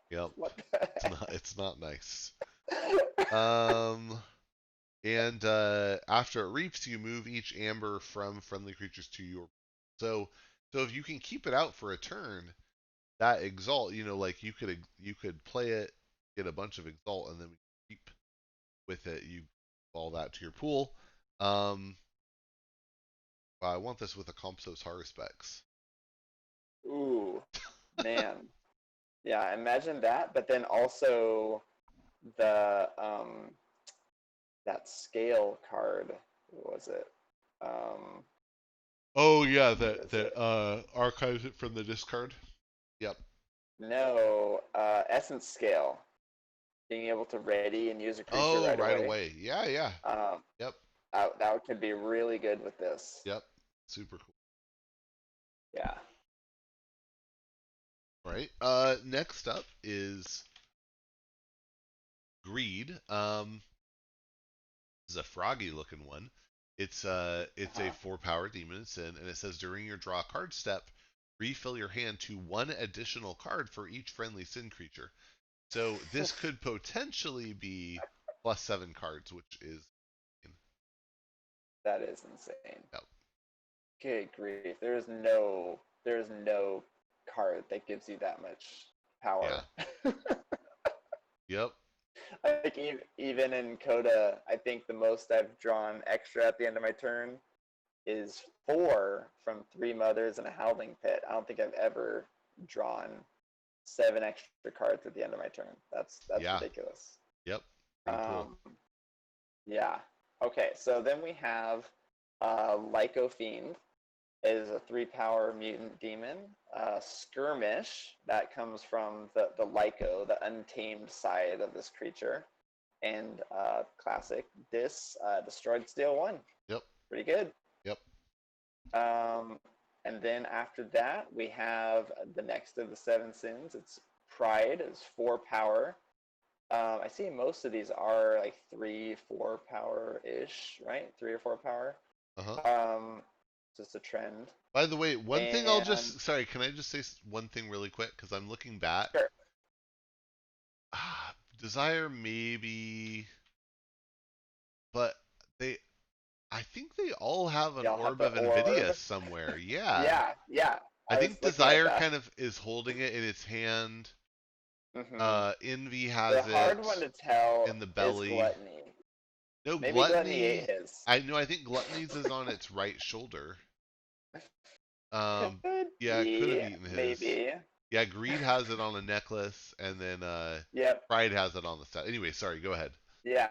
[SPEAKER 1] Yep.
[SPEAKER 2] What the
[SPEAKER 1] It's not nice.
[SPEAKER 2] heck?
[SPEAKER 1] Um and after it reaps, you move each amber from friendly creatures to your. So so if you can keep it out for a turn, that exalt, like you could play it, get a bunch of exalt, and then reap with it. You all that to your pool. Um, I want this with a Compsos Horror specs.
[SPEAKER 2] Ooh, man. Yeah, imagine that, but then also the that scale card. What was it? Um,
[SPEAKER 1] Oh yeah,
[SPEAKER 2] what
[SPEAKER 1] that
[SPEAKER 2] is it?
[SPEAKER 1] that archives it from the discard. Yep.
[SPEAKER 2] No, essence scale. Being able to ready and use a creature
[SPEAKER 1] Oh,
[SPEAKER 2] right
[SPEAKER 1] right
[SPEAKER 2] away.
[SPEAKER 1] away. Yeah, yeah.
[SPEAKER 2] Um,
[SPEAKER 1] Yep.
[SPEAKER 2] that could be really good with this.
[SPEAKER 1] Yep. Super cool.
[SPEAKER 2] Yeah.
[SPEAKER 1] All right. Next up is Greed. This is a froggy looking one. It's a
[SPEAKER 2] Uh-huh.
[SPEAKER 1] 4 power demon sin, and it says during your draw card step, refill your hand to 1 additional card for each friendly sin creature. So this could potentially be +7 cards, which is.
[SPEAKER 2] That is insane.
[SPEAKER 1] Yep.
[SPEAKER 2] Good grief. There is no card that gives you that much
[SPEAKER 1] Yeah.
[SPEAKER 2] power.
[SPEAKER 1] Yep.
[SPEAKER 2] Like, even in Coda, I think the most I've drawn extra at the end of my turn is 4 from Three Mothers and a Howling Pit. I don't think I've ever drawn 7 extra cards at the end of my turn. That's
[SPEAKER 1] Yeah.
[SPEAKER 2] ridiculous.
[SPEAKER 1] Yep. Pretty cool.
[SPEAKER 2] Um, yeah. Okay, so then we have Lyco Fiend is a 3-power mutant demon. Skirmish, that comes from the Lyco, the untamed side of this creature. And classic, destroyed steel 1.
[SPEAKER 1] Yep.
[SPEAKER 2] Pretty good.
[SPEAKER 1] Yep.
[SPEAKER 2] And then after that, we have the next of the 7 sins. It's Pride, is 4 power. I see most of these are like 3, 4 power ish, right? 3 or 4 power.
[SPEAKER 1] Uh-huh.
[SPEAKER 2] Just a trend.
[SPEAKER 1] By the way, one thing I'll
[SPEAKER 2] And
[SPEAKER 1] just sorry, can I just say one thing really quick? Because I'm looking back.
[SPEAKER 2] sure.
[SPEAKER 1] Desire maybe, but they I think they all have an
[SPEAKER 2] Y'all have
[SPEAKER 1] orb
[SPEAKER 2] the
[SPEAKER 1] of Invidious
[SPEAKER 2] orb.
[SPEAKER 1] somewhere. Yeah.
[SPEAKER 2] Yeah, yeah.
[SPEAKER 1] I
[SPEAKER 2] I was
[SPEAKER 1] think
[SPEAKER 2] looking at
[SPEAKER 1] Desire
[SPEAKER 2] that.
[SPEAKER 1] kind of is holding it in its hand.
[SPEAKER 2] Hmm.
[SPEAKER 1] Envy
[SPEAKER 2] The
[SPEAKER 1] has
[SPEAKER 2] hard one
[SPEAKER 1] it
[SPEAKER 2] to tell
[SPEAKER 1] in the
[SPEAKER 2] is
[SPEAKER 1] belly.
[SPEAKER 2] Gluttony.
[SPEAKER 1] No,
[SPEAKER 2] Maybe Gluttony ate
[SPEAKER 1] Gluttony.
[SPEAKER 2] his.
[SPEAKER 1] I know. I think Gluttony's is on its right shoulder.
[SPEAKER 2] Could
[SPEAKER 1] Yeah, it could have
[SPEAKER 2] be,
[SPEAKER 1] eaten his.
[SPEAKER 2] maybe.
[SPEAKER 1] Yeah, Greed has it on a necklace, and then
[SPEAKER 2] Yep.
[SPEAKER 1] Pride has it on the side. Anyway, sorry. Go ahead.
[SPEAKER 2] Yeah.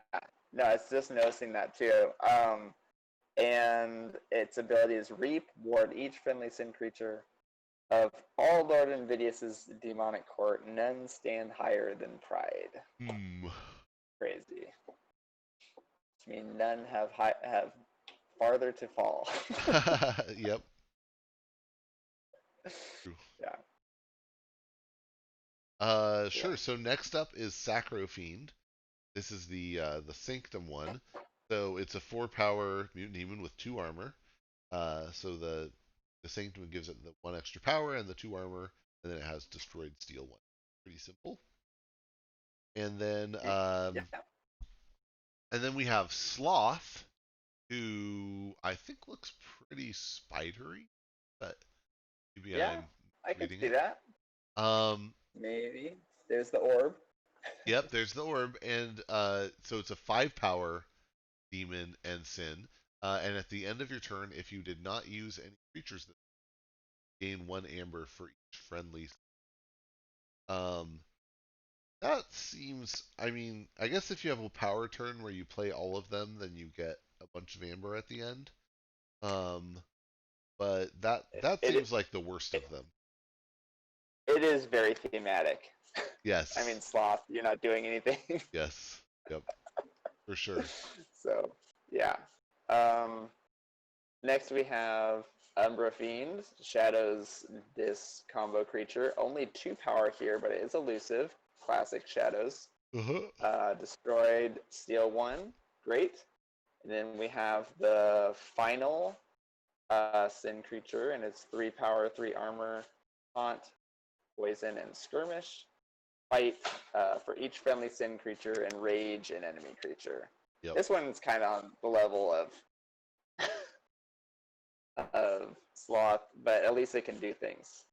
[SPEAKER 2] No, it's just noticing that too. And its ability is Reap, ward each friendly sin creature of all Lord Invidious's demonic court. None stand higher than Pride.
[SPEAKER 1] Hmm.
[SPEAKER 2] Crazy. Which means none have farther to fall.
[SPEAKER 1] Yep. True.
[SPEAKER 2] Yeah.
[SPEAKER 1] Sure. So next up is Sacro Fiend. This is the Sanctum one. So it's a 4-power mutant demon with 2 armor. So the Sanctum gives it the 1 extra power and the 2 armor, and then it has destroyed steel 1. Pretty simple. And then
[SPEAKER 2] Yeah.
[SPEAKER 1] we have Sloth, who I think looks pretty spidery, but maybe
[SPEAKER 2] Yeah.
[SPEAKER 1] I'm
[SPEAKER 2] I could
[SPEAKER 1] reading
[SPEAKER 2] see
[SPEAKER 1] it.
[SPEAKER 2] that.
[SPEAKER 1] Um,
[SPEAKER 2] Maybe. There's the orb.
[SPEAKER 1] yep, there's the orb, and so it's a 5-power demon and sin. And at the end of your turn, if you did not use any creatures, that gain 1 amber for each friendly. Um, that seems. I mean, I guess if you have a power turn where you play all of them, then you get a bunch of amber at the end. Um, but that
[SPEAKER 2] It,
[SPEAKER 1] seems like the worst
[SPEAKER 2] it,
[SPEAKER 1] of them.
[SPEAKER 2] it is very thematic. I
[SPEAKER 1] Yes.
[SPEAKER 2] mean, Sloth, you're not doing anything.
[SPEAKER 1] Yes. Yep. For sure.
[SPEAKER 2] So, yeah. Um, Next we have Umbra Fiend, Shadows this combo creature. Only 2 power here, but it is elusive. Classic Shadows.
[SPEAKER 1] Uh-huh.
[SPEAKER 2] Destroyed Steel 1. Great. And then we have the final Sin creature, and it's 3 power, 3 armor, Taunt, Poison, and Skirmish. Fight for each friendly Sin creature and Rage an enemy creature.
[SPEAKER 1] Yep.
[SPEAKER 2] This one's kind of on the level of Sloth, but at least it can do things.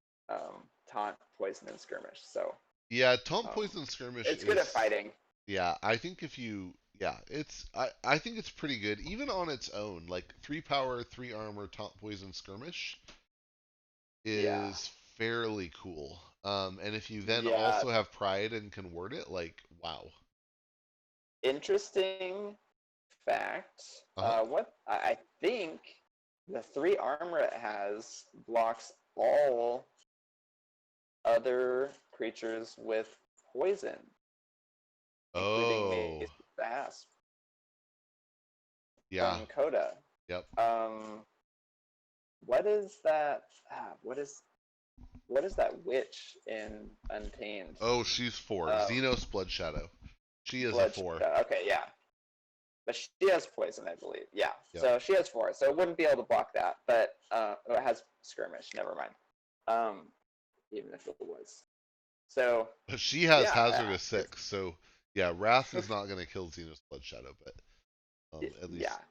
[SPEAKER 2] Taunt, Poison, and Skirmish. So
[SPEAKER 1] Yeah, Taunt
[SPEAKER 2] um,
[SPEAKER 1] Poison Skirmish
[SPEAKER 2] it's good at
[SPEAKER 1] is.
[SPEAKER 2] fighting.
[SPEAKER 1] Yeah, I think if you. Yeah, I think it's pretty good even on its own. Like 3 power, 3 armor, Taunt Poison Skirmish
[SPEAKER 2] Yeah.
[SPEAKER 1] is fairly cool. And if you then
[SPEAKER 2] Yeah.
[SPEAKER 1] also have Pride and can word it, like wow.
[SPEAKER 2] Interesting fact.
[SPEAKER 1] Uh huh.
[SPEAKER 2] What I think the 3 armor it has blocks all other creatures with poison, including
[SPEAKER 1] Oh,
[SPEAKER 2] Mace the Asp
[SPEAKER 1] yeah.
[SPEAKER 2] from Coda.
[SPEAKER 1] Yep.
[SPEAKER 2] Um, what is that? What is that witch in Untamed?
[SPEAKER 1] Oh, she's 4.
[SPEAKER 2] Um,
[SPEAKER 1] Xenos Blood Shadow. She is a
[SPEAKER 2] Blood.
[SPEAKER 1] 4.
[SPEAKER 2] Okay, yeah, but she has poison, I believe. Yeah,
[SPEAKER 1] Yep.
[SPEAKER 2] so she has 4, so it wouldn't be able to block that. But it has skirmish. Never mind. Um, even if it was. So
[SPEAKER 1] But she has
[SPEAKER 2] yeah,
[SPEAKER 1] Hazardous 6, so yeah, Wrath is not going to kill Xenos Blood Shadow, but at
[SPEAKER 2] yeah,
[SPEAKER 1] least not.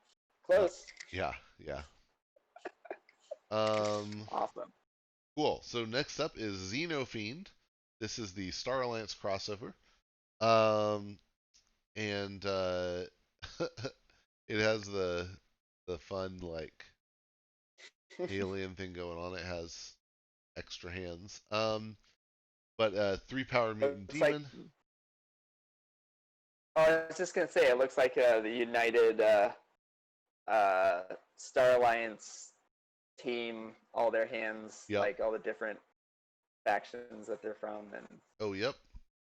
[SPEAKER 2] close.
[SPEAKER 1] Yeah, yeah. Um,
[SPEAKER 2] Awesome.
[SPEAKER 1] cool. So next up is Xenofiend. This is the Star Alliance crossover. Um, and it has the fun like alien thing going on. It has extra hands. But 3 power mutant
[SPEAKER 2] Looks like.
[SPEAKER 1] demon.
[SPEAKER 2] Oh, I was just gonna say, it looks like the United uh, Star Alliance team, all their hands,
[SPEAKER 1] Yep.
[SPEAKER 2] like all the different factions that they're from, and
[SPEAKER 1] Oh, yep.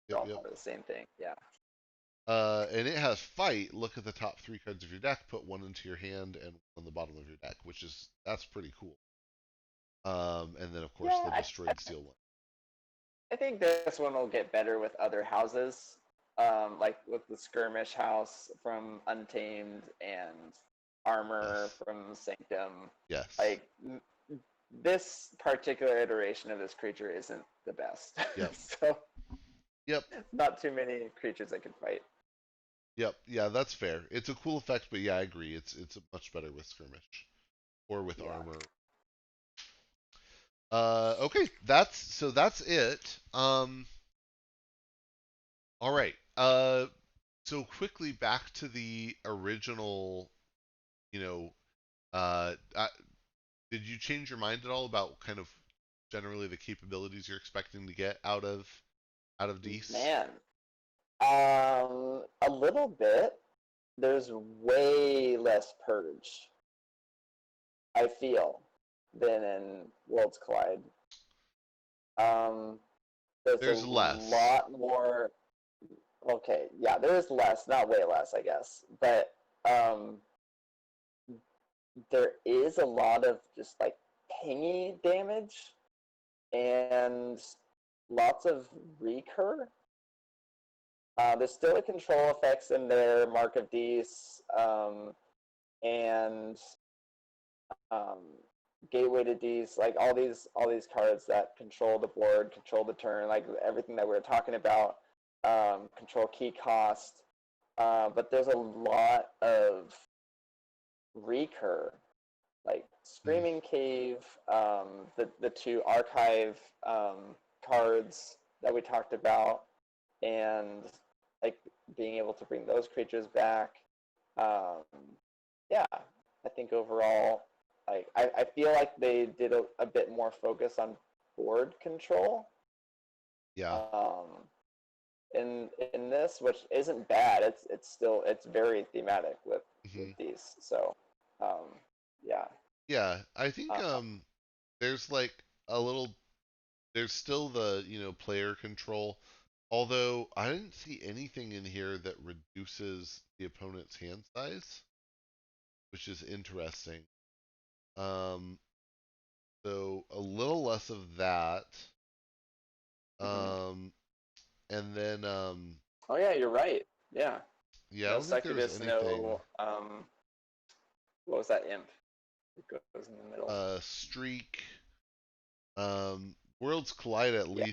[SPEAKER 2] they're
[SPEAKER 1] Yep,
[SPEAKER 2] all
[SPEAKER 1] yep.
[SPEAKER 2] part of the same thing. Yeah.
[SPEAKER 1] And it has fight. Look at the top 3 cards of your deck. Put one into your hand and one on the bottom of your deck, that's pretty cool. And then of course
[SPEAKER 2] Yeah,
[SPEAKER 1] the destroy and steal one.
[SPEAKER 2] I think this one will get better with other houses, like with the Skirmish house from Untamed and Armor
[SPEAKER 1] Yes.
[SPEAKER 2] from Sanctum.
[SPEAKER 1] Yes.
[SPEAKER 2] Like this particular iteration of this creature isn't the best,
[SPEAKER 1] Yep.
[SPEAKER 2] so
[SPEAKER 1] Yep.
[SPEAKER 2] not too many creatures that can fight.
[SPEAKER 1] Yep. Yeah, that's fair. It's a cool effect, but yeah, I agree. It's much better with skirmish or with
[SPEAKER 2] Yeah.
[SPEAKER 1] armor. Okay, that's it. All right. So quickly back to the original. You know, did you change your mind at all about kind of generally the capabilities you're expecting to get out of Dees?
[SPEAKER 2] Man, a little bit. There's way less purge, I feel, than in Worlds Collide. Um, there's a
[SPEAKER 1] There's less.
[SPEAKER 2] lot more. Okay, yeah, there is less, not way less, I guess, but um, there is a lot of just like pingy damage and lots of recur. There's still a control effects in there, Mark of Dees, and um, Gateway to Dees, like all these cards that control the board, control the turn, like everything that we were talking about, control key cost. But there's a lot of recur, like
[SPEAKER 1] Mm,
[SPEAKER 2] Screaming Cave, the two archive cards that we talked about, and like being able to bring those creatures back. Um, yeah, I think overall, like I feel like they did a bit more focus on board control
[SPEAKER 1] yeah.
[SPEAKER 2] um, in this, which isn't bad. It's very thematic with
[SPEAKER 1] Hmm.
[SPEAKER 2] these. So um, yeah,
[SPEAKER 1] Yeah, I think
[SPEAKER 2] uh,
[SPEAKER 1] there's like a little there's still the, player control. Although I didn't see anything in here that reduces the opponent's hand size, which is interesting. Um, so a little less of that.
[SPEAKER 2] mm-hmm.
[SPEAKER 1] Um, and then
[SPEAKER 2] Oh yeah, you're right. Yeah,
[SPEAKER 1] yeah, I
[SPEAKER 2] no
[SPEAKER 1] don't think there was
[SPEAKER 2] succubus,
[SPEAKER 1] anything.
[SPEAKER 2] no what was that imp? It goes in the middle.
[SPEAKER 1] Streak. Worlds Collide
[SPEAKER 2] Yeah.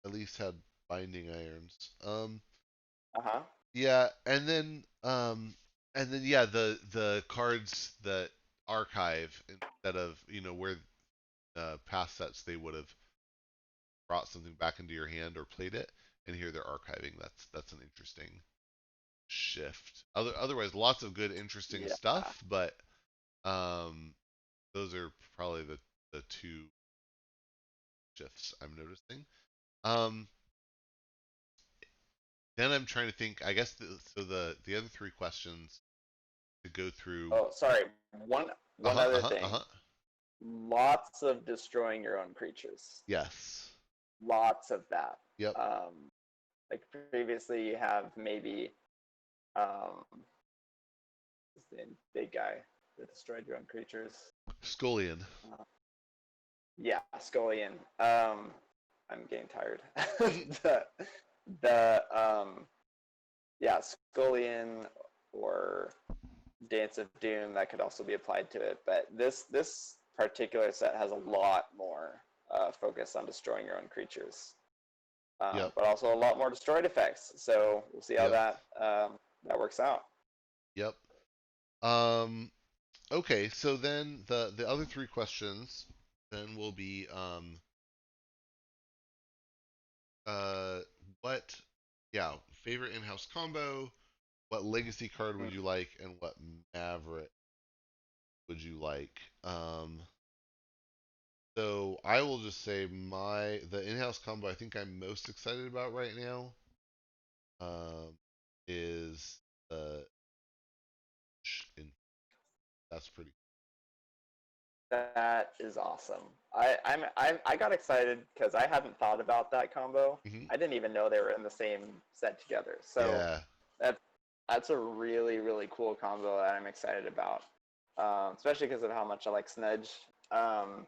[SPEAKER 1] at least had binding irons.
[SPEAKER 2] Uh huh.
[SPEAKER 1] Yeah, and then yeah, the cards that archive instead of, where past sets they would have brought something back into your hand or played it, and here they're archiving. That's an interesting shift. Otherwise, lots of good, interesting
[SPEAKER 2] Yeah.
[SPEAKER 1] stuff, but um, those are probably the two shifts I'm noticing. Um, then I'm trying to think. I guess the other 3 questions to go through.
[SPEAKER 2] Oh, sorry. One
[SPEAKER 1] Uh
[SPEAKER 2] one
[SPEAKER 1] huh. Uh
[SPEAKER 2] other
[SPEAKER 1] huh. Uh
[SPEAKER 2] thing.
[SPEAKER 1] huh.
[SPEAKER 2] Lots of destroying your own creatures.
[SPEAKER 1] Yes.
[SPEAKER 2] Lots of that.
[SPEAKER 1] Yep.
[SPEAKER 2] Like previously, you have maybe what's the big guy that destroyed your own creatures.
[SPEAKER 1] Scullion.
[SPEAKER 2] Uh, yeah, Scullion. I'm getting tired. the the yeah, Scullion or Dance of Doom that could also be applied to it. But this particular set has a lot more focus on destroying your own creatures,
[SPEAKER 1] Yep.
[SPEAKER 2] but also a lot more destroyed effects. So we'll see how
[SPEAKER 1] Yep.
[SPEAKER 2] that works out.
[SPEAKER 1] Yep. Um. Okay. So then the other 3 questions then will be uh what yeah, favorite in-house combo, what legacy card would
[SPEAKER 2] Mm.
[SPEAKER 1] you like, and what Maverick would you like? So I will just say the in-house combo I think I'm most excited about right now um, is uh, that's pretty.
[SPEAKER 2] That is awesome. I got excited because I hadn't thought about that combo.
[SPEAKER 1] Hmm.
[SPEAKER 2] I didn't even know they were in the same set together. So
[SPEAKER 1] Yeah.
[SPEAKER 2] that's that's a really cool combo that I'm excited about. Especially because of how much I like Snudge. Um,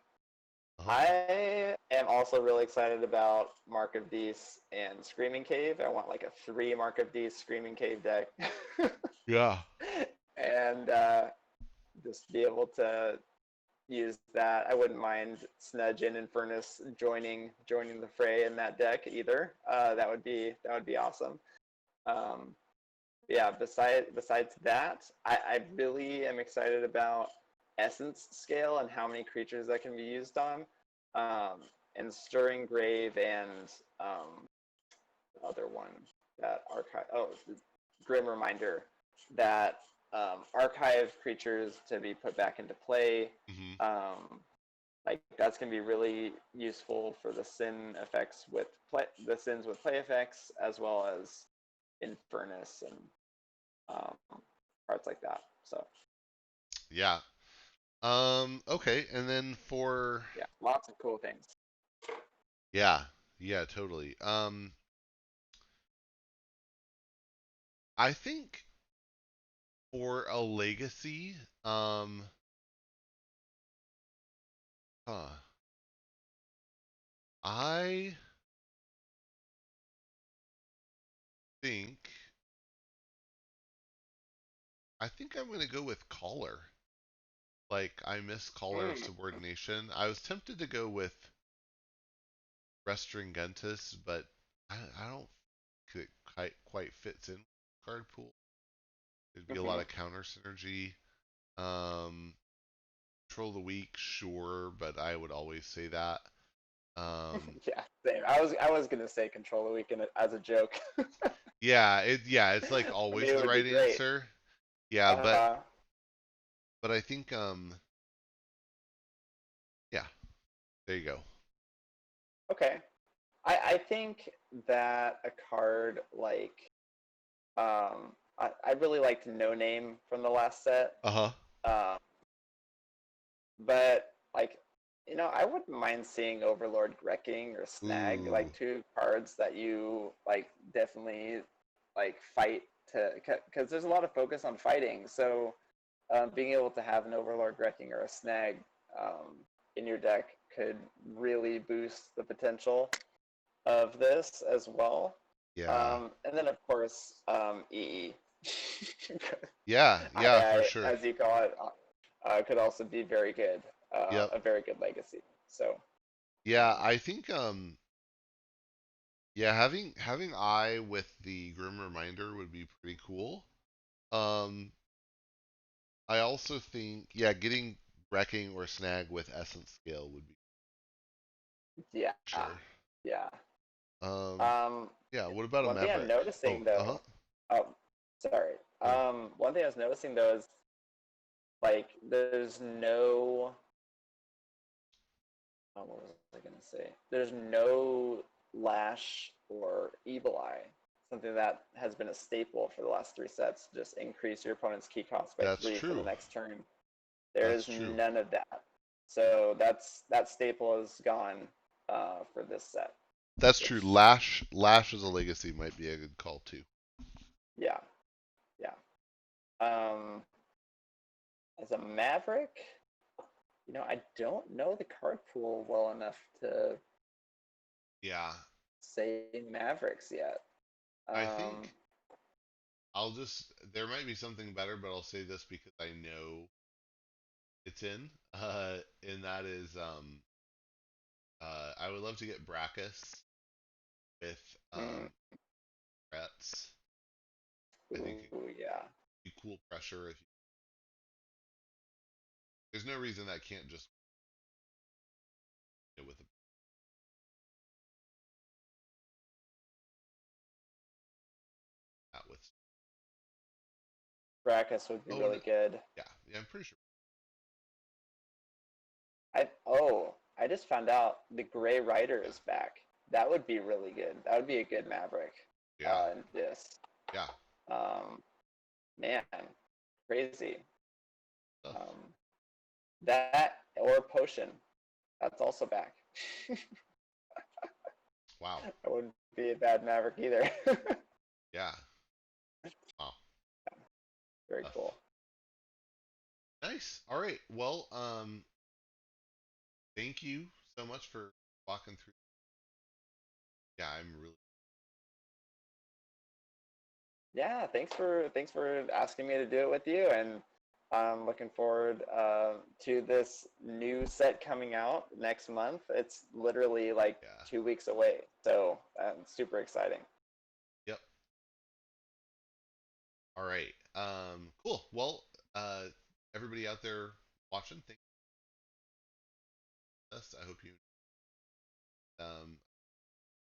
[SPEAKER 1] Uh-huh.
[SPEAKER 2] I am also really excited about Mark of Beast and Screaming Cave. I want like a 3 Mark of Beast Screaming Cave deck,
[SPEAKER 1] Yeah.
[SPEAKER 2] and just be able to use that. I wouldn't mind Snudge and Infernus joining the fray in that deck either. That would be awesome. Um, yeah. Besides that, I really am excited about Essence Scale and how many creatures that can be used on, and Stirring Grave and the other one that archive. Oh, Grim Reminder that archive creatures to be put back into play.
[SPEAKER 1] Hmm.
[SPEAKER 2] Um, like that's gonna be really useful for the sin effects with the sins with play effects as well as Infernus and um, parts like that. So
[SPEAKER 1] Yeah. Okay, and then for
[SPEAKER 2] yeah, lots of cool things.
[SPEAKER 1] yeah, yeah, totally. I think for a legacy, huh, I think I think I'm gonna go with Caller. Like I miss Caller
[SPEAKER 2] Mm.
[SPEAKER 1] subordination. I was tempted to go with Restringentus, but I don't think it quite fits in card pool. There'd be a lot
[SPEAKER 2] Mm-hmm.
[SPEAKER 1] of counter synergy. Um, Control the weak, sure, but I would always say that. Um,
[SPEAKER 2] Yeah, same. I was gonna say Control the Weekend as a joke.
[SPEAKER 1] yeah, it's like
[SPEAKER 2] I
[SPEAKER 1] always
[SPEAKER 2] mean, it
[SPEAKER 1] the
[SPEAKER 2] would be
[SPEAKER 1] right
[SPEAKER 2] great.
[SPEAKER 1] answer. Yeah,
[SPEAKER 2] Uh,
[SPEAKER 1] but I think yeah, there you go.
[SPEAKER 2] okay. I think that a card like I really liked No Name from the last set.
[SPEAKER 1] Uh-huh.
[SPEAKER 2] Um, but like I wouldn't mind seeing Overlord Grecking or Snag,
[SPEAKER 1] Ooh,
[SPEAKER 2] like 2 cards that you like definitely like fight to, because there's a lot of focus on fighting. So being able to have an Overlord Grecking or a Snag in your deck could really boost the potential of this as well.
[SPEAKER 1] yeah.
[SPEAKER 2] And then of course EE.
[SPEAKER 1] Yeah, for sure.
[SPEAKER 2] As you call it, could also be very good,
[SPEAKER 1] Yep.
[SPEAKER 2] a very good legacy. So,
[SPEAKER 1] Yeah, I think yeah, having I with the Grim Reminder would be pretty cool. Um, I also think yeah, getting Wrecking or Snag with Essence Scale would be
[SPEAKER 2] yeah,
[SPEAKER 1] sure.
[SPEAKER 2] yeah.
[SPEAKER 1] Um,
[SPEAKER 2] Um,
[SPEAKER 1] yeah, what about a
[SPEAKER 2] One thing I'm
[SPEAKER 1] Maverick? Oh,
[SPEAKER 2] noticing
[SPEAKER 1] uh-huh.
[SPEAKER 2] though, oh, sorry.
[SPEAKER 1] Oh,
[SPEAKER 2] One thing I was noticing though is like there's no, what was I gonna say? There's no Lash or Evil Eye. Something that has been a staple for the last 3 sets. Just increase your opponent's key cost by
[SPEAKER 1] that's
[SPEAKER 2] 3 for the
[SPEAKER 1] true.
[SPEAKER 2] next turn. There
[SPEAKER 1] That's
[SPEAKER 2] is
[SPEAKER 1] true.
[SPEAKER 2] none of that. So that staple is gone for this set.
[SPEAKER 1] That's true.
[SPEAKER 2] Which,
[SPEAKER 1] Lash as a legacy might be a good call too.
[SPEAKER 2] yeah, yeah. Um, as a Maverick, I don't know the card pool well enough to
[SPEAKER 1] Yeah,
[SPEAKER 2] say Mavericks yet.
[SPEAKER 1] I
[SPEAKER 2] Um,
[SPEAKER 1] think there might be something better, but I'll say this because I know it's in. And that is I would love to get Brackus with
[SPEAKER 2] mm,
[SPEAKER 1] Rets. I think it'd
[SPEAKER 2] ooh, yeah.
[SPEAKER 1] be cool pressure if you, there's no reason that can't just with that with
[SPEAKER 2] Brackus would be
[SPEAKER 1] oh no,
[SPEAKER 2] really good.
[SPEAKER 1] yeah, I'm pretty sure.
[SPEAKER 2] I just found out the Gray Rider is back. That would be really good. That would be a good Maverick.
[SPEAKER 1] Yeah,
[SPEAKER 2] In this.
[SPEAKER 1] yeah,
[SPEAKER 2] Um, man, crazy.
[SPEAKER 1] stuff.
[SPEAKER 2] Um, that or Potion. That's also back.
[SPEAKER 1] Wow.
[SPEAKER 2] That wouldn't be a bad Maverick either.
[SPEAKER 1] Yeah. Wow.
[SPEAKER 2] Very
[SPEAKER 1] Stuff.
[SPEAKER 2] cool.
[SPEAKER 1] Nice. All right. Well, thank you so much for walking through. Yeah, I'm really.
[SPEAKER 2] Yeah, thanks for asking me to do it with you, and I'm looking forward to this new set coming out next month. It's literally like
[SPEAKER 1] Yeah.
[SPEAKER 2] 2 weeks away, so super exciting.
[SPEAKER 1] Yep. All right. Cool. Well, everybody out there watching, thank us. I hope you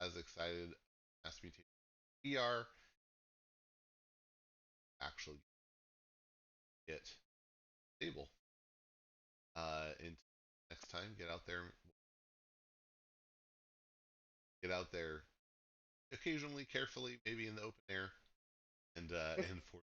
[SPEAKER 1] as excited as me we are actually get stable. And next time, get out there occasionally, carefully, maybe in the open air, and enforce